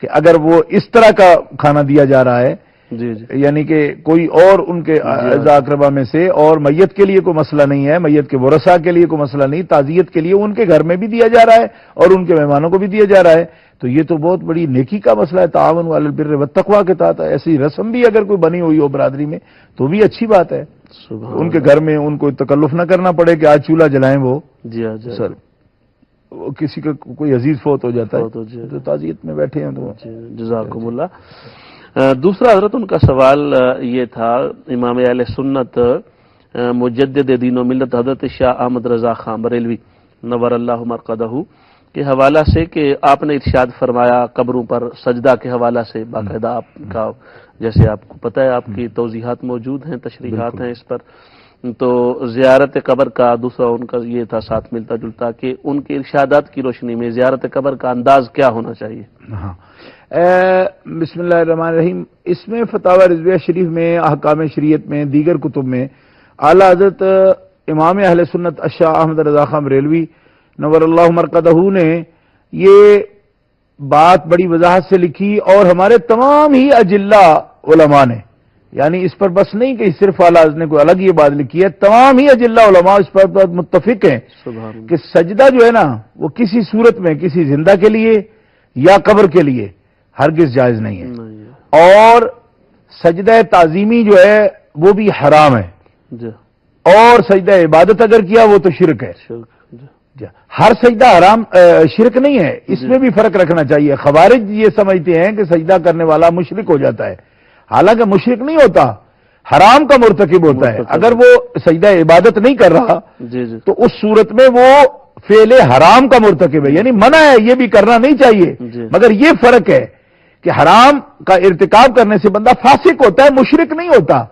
کہ اگر وہ اس طرح کا کھانا دیا جا رہا ہے، یعنی کہ کوئی اور ان کے اعزاء اقربا میں سے، اور میت کے لیے کوئی مسئلہ نہیں ہے، میت کے ورثاء کے لیے کوئی مسئلہ نہیں، تعزیت کے لیے ان کے گھر میں بھی دیا جا رہا ہے اور ان کے مہمانوں کو بھی دیا جا رہا ہے، تو یہ تو بہت بڑی نیکی کا مسئلہ ہے۔ تعاون علی البر والتقوی کے تحت ایسی رسم بھی اگر کوئی بنی ہوئی ہو برادری میں تو بھی اچھی بات ہے، ان کے گھر میں ان کو تکلف نہ کرنا پڑے کہ آج چولہا جلائیں، وہ سر کسی کا کوئی عزیز فوت ہو جاتا ہے تو تعزیت میں بیٹھے ہیں تو جزاکم اللہ۔ دوسرا حضرت ان کا سوال یہ تھا، امام اہل سنت مجدد دین و ملت حضرت شاہ احمد رضا خان بریلوی نور اللہ مرقدہ کے حوالہ سے کہ آپ نے ارشاد فرمایا قبروں پر سجدہ کے حوالہ سے باقاعدہ آپ کا جیسے آپ کو پتہ ہے آپ کی توضیحات موجود ہیں، تشریحات ہیں اس پر، تو زیارت قبر کا دوسرا ان کا یہ تھا ساتھ ملتا جلتا کہ ان کے ارشادات کی روشنی میں زیارت قبر کا انداز کیا ہونا چاہیے؟ ہاں بسم اللہ الرحمن الرحیم. اس میں فتاوی رضویہ شریف میں، احکام شریعت میں، دیگر کتب میں اعلی حضرت امام اہل سنت الشاہ احمد رضا خان بریلوی نور اللہ مرقدہ نے یہ بات بڑی وضاحت سے لکھی، اور ہمارے تمام ہی اجلہ علماء نے، یعنی اس پر بس نہیں کہ صرف اعلی حضرت نے کوئی الگ یہ بات لکھی ہے، تمام ہی اجلہ علماء اس پر متفق ہیں کہ سجدہ جو ہے نا وہ کسی صورت میں کسی زندہ کے لیے یا قبر کے لیے ہرگز جائز نہیں ہے، اور سجدہ تعظیمی جو ہے وہ بھی حرام ہے، اور سجدہ عبادت اگر کیا وہ تو شرک ہے. ہر سجدہ حرام شرک نہیں ہے، اس میں بھی فرق رکھنا چاہیے. خوارج یہ سمجھتے ہیں کہ سجدہ کرنے والا مشرک ہو جاتا ہے، حالانکہ مشرک نہیں ہوتا، حرام کا مرتکب ہوتا ہے. اگر وہ سجدہ عبادت نہیں کر رہا تو اس صورت میں وہ فعل حرام کا مرتکب ہے، یعنی منع ہے، یہ بھی کرنا نہیں چاہیے. مگر یہ فرق ہے کہ حرام کا ارتکاب کرنے سے بندہ فاسق ہوتا ہے، مشرک نہیں ہوتا.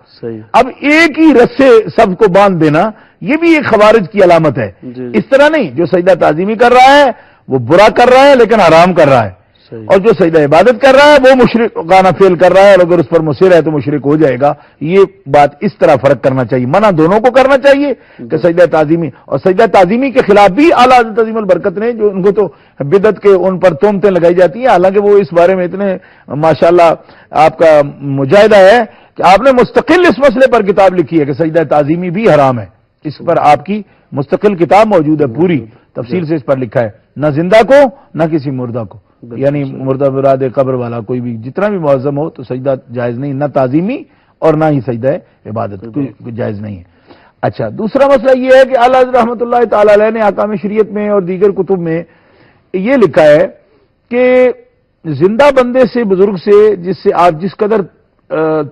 اب ایک ہی رس سے سب کو باندھ دینا یہ بھی ایک خوارج کی علامت ہے. اس طرح نہیں، جو سجدہ تعظیمی کر رہا ہے وہ برا کر رہا ہے لیکن حرام کر رہا ہے، اور جو سجدہ عبادت کر رہا ہے وہ مشرکانہ فعل کر رہا ہے، اور اگر اس پر مصر ہے تو مشرک ہو جائے گا. یہ بات اس طرح فرق کرنا چاہیے. منع دونوں کو کرنا چاہیے کہ سجدہ تعظیمی اور سجدہ تعظیمی کے خلاف بھی اعلیٰ حضرت عظیم البرکت نے، جو ان کو تو بدعت کے ان پر تہمتیں لگائی جاتی ہیں، حالانکہ وہ اس بارے میں اتنے ماشاءاللہ آپ کا مجاہدہ ہے کہ آپ نے مستقل اس مسئلے پر کتاب لکھی ہے کہ سجدہ تعظیمی بھی حرام ہے. اس پر آپ کی مستقل کتاب موجود ہے، پوری تفصیل سے اس پر لکھا ہے. نہ زندہ کو نہ کسی مردہ کو، یعنی مردہ مراد قبر والا کوئی بھی جتنا بھی معظم ہو تو سجدہ جائز نہیں، نہ تعظیمی اور نہ ہی سجدہ عبادت کوئی جائز نہیں ہے. اچھا، دوسرا مسئلہ یہ ہے کہ اعلیٰ حضرت رحمۃ اللہ تعالی علیہ نے احکام شریعت میں اور دیگر کتب میں یہ لکھا ہے کہ زندہ بندے سے، بزرگ سے، جس سے آپ جس قدر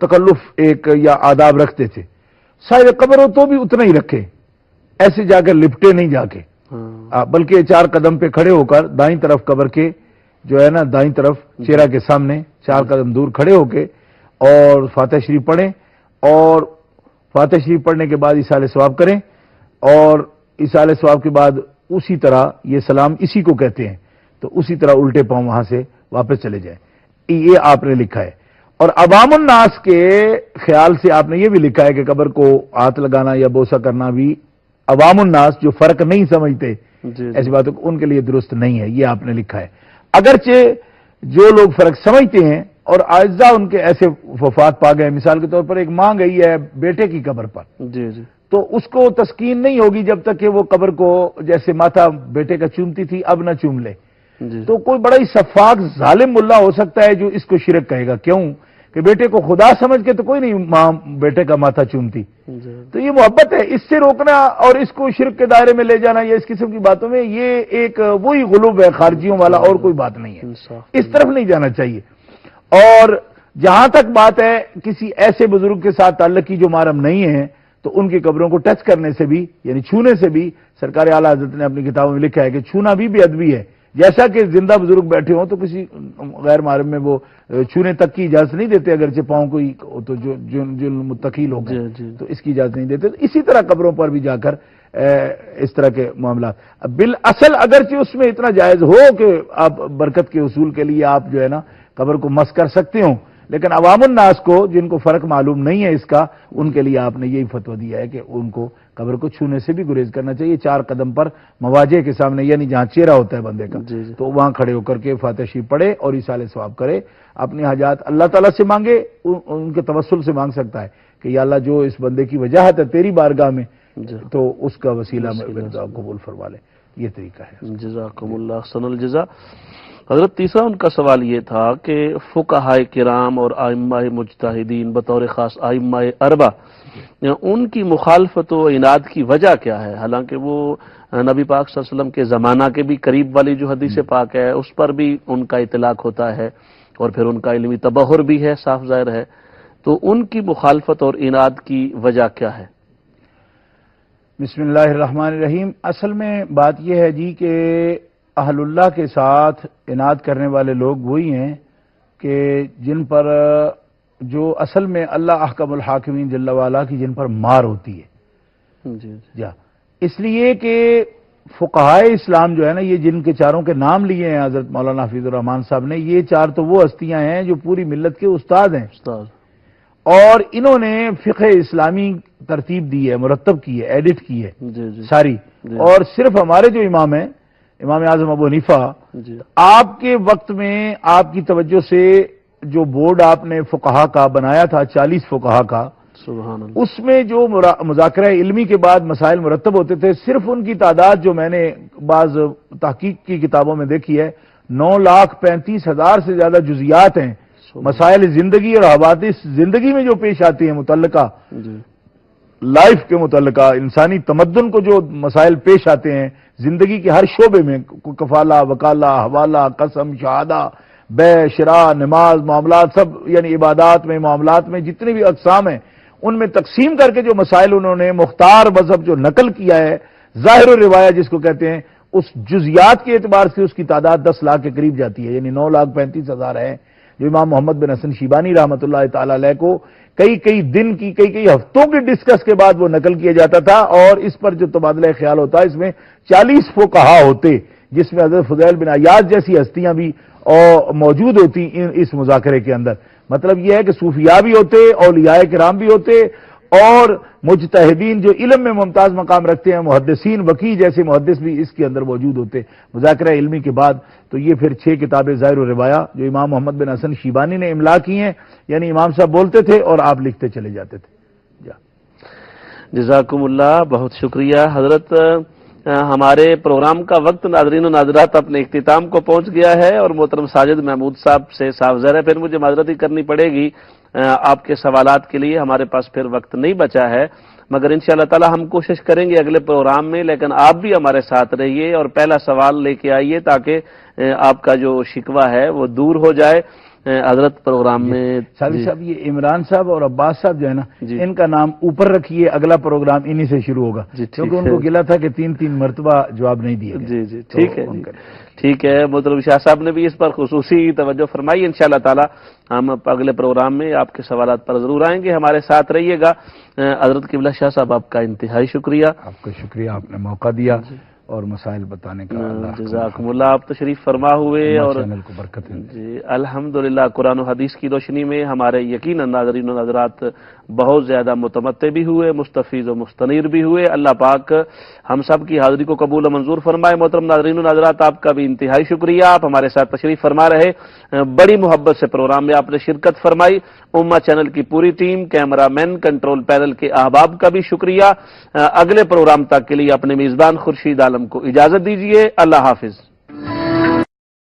تکلف ایک یا آداب رکھتے تھے، صاحب قبر ہو تو بھی اتنا ہی رکھے، ایسے جا کر لپٹے نہیں جا کے، بلکہ 4 قدم پہ کھڑے ہو کر دائیں طرف قبر کے جو ہے نا، دائیں طرف چہرہ کے سامنے 4 قدم دور کھڑے ہو کے اور فاتح شریف پڑھیں، اور فاتح شریف پڑھنے کے بعد ایصال ثواب کریں، اور ایصال ثواب کے بعد اسی طرح یہ سلام اسی کو کہتے ہیں، تو اسی طرح الٹے پاؤں وہاں سے واپس چلے جائیں. یہ آپ نے لکھا ہے. اور عوام الناس کے خیال سے آپ نے یہ بھی لکھا ہے کہ قبر کو ہاتھ لگانا یا بوسہ کرنا بھی عوام الناس جو فرق نہیں سمجھتے ایسی باتوں کو، ان کے لیے درست نہیں ہے. یہ آپ نے لکھا ہے. اگرچہ جو لوگ فرق سمجھتے ہیں اور اعزاء ان کے ایسے وفات پا گئے، مثال کے طور پر ایک ماں گئی ہے بیٹے کی قبر پر، تو اس کو تسکین نہیں ہوگی جب تک کہ وہ قبر کو جیسے ماتھا بیٹے کا چومتی تھی اب نہ چوم لے. تو کوئی بڑا ہی شفاق ظالم ملا ہو سکتا ہے جو اس کو شرک کہے گا. کیوں کہ بیٹے کو خدا سمجھ کے تو کوئی نہیں ماں بیٹے کا ماتھا چومتی. تو یہ محبت ہے، اس سے روکنا اور اس کو شرک کے دائرے میں لے جانا یا اس قسم کی باتوں میں یہ ایک وہی غلوب ہے خارجیوں والا، اور کوئی بات نہیں ہے. اس طرف نہیں جانا چاہیے. اور جہاں تک بات ہے کسی ایسے بزرگ کے ساتھ تعلق کی جو محرم نہیں ہے، تو ان کی قبروں کو ٹچ کرنے سے بھی، یعنی چھونے سے بھی، سرکار اعلیٰ حضرت نے اپنی کتابوں میں لکھا ہے کہ چھونا بھی بے ادبی ہے. جیسا کہ زندہ بزرگ بیٹھے ہوں تو کسی غیر محرم میں وہ چھونے تک کی اجازت نہیں دیتے، اگرچہ پاؤں کوئی تو جو متقی لوگ ہیں تو اس کی اجازت نہیں دیتے. اسی طرح قبروں پر بھی جا کر اس طرح کے معاملات بالاصل اگرچہ اس میں اتنا جائز ہو کہ آپ برکت کے حصول کے لیے آپ جو ہے نا قبر کو مس کر سکتے ہوں، لیکن عوام الناس کو جن کو فرق معلوم نہیں ہے اس کا، ان کے لیے آپ نے یہی فتویٰ دیا ہے کہ ان کو قبر کو چھونے سے بھی گریز کرنا چاہیے. 4 قدم پر مواجہ کے سامنے، یعنی جہاں چہرہ ہوتا ہے بندے کا، تو وہاں کھڑے ہو کر کے فاتح شریف پڑھے اور ایصال ثواب کرے. اپنی حاجات اللہ تعالیٰ سے مانگے، ان کے توسل سے مانگ سکتا ہے کہ یا اللہ جو اس بندے کی وجاہت ہے تیری بارگاہ میں، تو اس کا وسیلہ میں قبول فرما لے. یہ طریقہ ہے. جزاکم اللہ احسن الجزا. حضرت تیسرا ان کا سوال یہ تھا کہ فقہائے کرام اور ائمہ مجتہدین بطور خاص ائمہ اربعہ ان کی مخالفت و عناد کی وجہ کیا ہے؟ حالانکہ وہ نبی پاک صلی اللہ علیہ وسلم کے زمانہ کے بھی قریب والی جو حدیث پاک ہے اس پر بھی ان کا اطلاق ہوتا ہے، اور پھر ان کا علمی تبحر بھی ہے، صاف ظاہر ہے. تو ان کی مخالفت اور عناد کی وجہ کیا ہے؟ بسم اللہ الرحمن الرحیم. اصل میں بات یہ ہے جی کہ اہل اللہ کے ساتھ عناد کرنے والے لوگ وہی ہیں کہ جن پر جو اصل میں اللہ احکم الحاکمین جل وعلا کی جن پر مار ہوتی ہے. جی اس لیے کہ فقہائے اسلام جو ہے نا، یہ جن کے چاروں کے نام لیے ہیں حضرت مولانا حفیظ الرحمان صاحب نے، یہ چار تو وہ ہستیاں ہیں جو پوری ملت کے استاد ہیں، اور انہوں نے فقہ اسلامی ترتیب دی ہے، مرتب کی ہے، ایڈٹ کی ہے ساری. اور صرف ہمارے جو امام ہیں، امام اعظم ابو حنیفہ، آپ کے وقت میں آپ کی توجہ سے جو بورڈ آپ نے فقہا کا بنایا تھا 40 فقہا کا، سبحان اللہ، اس میں جو مذاکرہ علمی کے بعد مسائل مرتب ہوتے تھے، صرف ان کی تعداد جو میں نے بعض تحقیق کی کتابوں میں دیکھی ہے 9,35,000 سے زیادہ جزیات ہیں. مسائل زندگی اور حوادث زندگی میں جو پیش آتی ہیں، متعلقہ لائف کے متعلقہ انسانی تمدن کو جو مسائل پیش آتے ہیں زندگی کے ہر شعبے میں، کفالہ، وکالہ، حوالہ، قسم، شہادہ، بے، شراء، نماز، معاملات، سب یعنی عبادات میں، معاملات میں جتنے بھی اقسام ہیں ان میں تقسیم کر کے جو مسائل انہوں نے مختار مذہب جو نقل کیا ہے، ظاہر الروایہ جس کو کہتے ہیں، اس جزیات کے اعتبار سے اس کی تعداد 10 لاکھ کے قریب جاتی ہے، یعنی 9,35,000 ہے، جو امام محمد بن حسن شیبانی رحمۃ اللہ تعالی علیہ کو کئی دن کی کئی ہفتوں کی ڈسکس کے بعد وہ نقل کیا جاتا تھا، اور اس پر جو تبادلہ خیال ہوتا ہے اس میں 40 فقہا ہوتے، جس میں حضرت فضیل بن عیاض جیسی ہستیاں بھی موجود ہوتی اس مذاکرے کے اندر. مطلب یہ ہے کہ صوفیاء بھی ہوتے، اولیاء کرام بھی ہوتے، اور مجتہدین جو علم میں ممتاز مقام رکھتے ہیں، محدثین، وکیع جیسے محدث بھی اس کے اندر موجود ہوتے مذاکرہ علمی کے بعد. تو یہ پھر 6 کتابیں ظاہر الروایہ جو امام محمد بن حسن شیبانی نے املا کی ہیں، یعنی امام صاحب بولتے تھے اور آپ لکھتے چلے جاتے تھے. جزاکم اللہ، بہت شکریہ حضرت. ہمارے پروگرام کا وقت ناظرین و ناظرات اپنے اختتام کو پہنچ گیا ہے، اور محترم ساجد محمود صاحب سے صاف ظاہر ہے پھر مجھے معذرت ہی کرنی پڑے گی آپ کے سوالات کے لیے، ہمارے پاس پھر وقت نہیں بچا ہے، مگر انشاءاللہ تعالی ہم کوشش کریں گے اگلے پروگرام میں، لیکن آپ بھی ہمارے ساتھ رہیے اور پہلا سوال لے کے آئیے تاکہ آپ کا جو شکوہ ہے وہ دور ہو جائے. حضرت پروگرام میں ساوی صاحب یہ عمران صاحب اور عباس صاحب جو ہے نا، ان کا نام اوپر رکھیے، اگلا پروگرام انہی سے شروع ہوگا، کیونکہ ان کو گلا تھا کہ 3 مرتبہ جواب نہیں دیا. جی ٹھیک ہے، ٹھیک ہے. محترم شاہ صاحب نے بھی اس پر خصوصی توجہ فرمائی. انشاءاللہ تعالی ہم اگلے پروگرام میں آپ کے سوالات پر ضرور آئیں گے، ہمارے ساتھ رہیے گا. حضرت قبلہ شاہ صاحب آپ کا انتہائی شکریہ. آپ کا شکریہ، آپ نے موقع دیا اور مسائل بتانے کا. جزاکم اللہ. آپ تشریف فرما ہوئے اور چینل کو برکت ہے. جی الحمدللہ قرآن و حدیث کی روشنی میں ہمارے یقیناً ناظرین و ناظرات بہت زیادہ متمتع بھی ہوئے، مستفیض و مستنیر بھی ہوئے. اللہ پاک ہم سب کی حاضری کو قبول و منظور فرمائے. محترم ناظرین و ناظرات آپ کا بھی انتہائی شکریہ، آپ ہمارے ساتھ تشریف فرما رہے، بڑی محبت سے پروگرام میں آپ نے شرکت فرمائی. امہ چینل کی پوری ٹیم، کیمرہ مین، کنٹرول پینل کے احباب کا بھی شکریہ. اگلے پروگرام تک کے لیے اپنے میزبان خورشید عالم کو اجازت دیجیے. اللہ حافظ.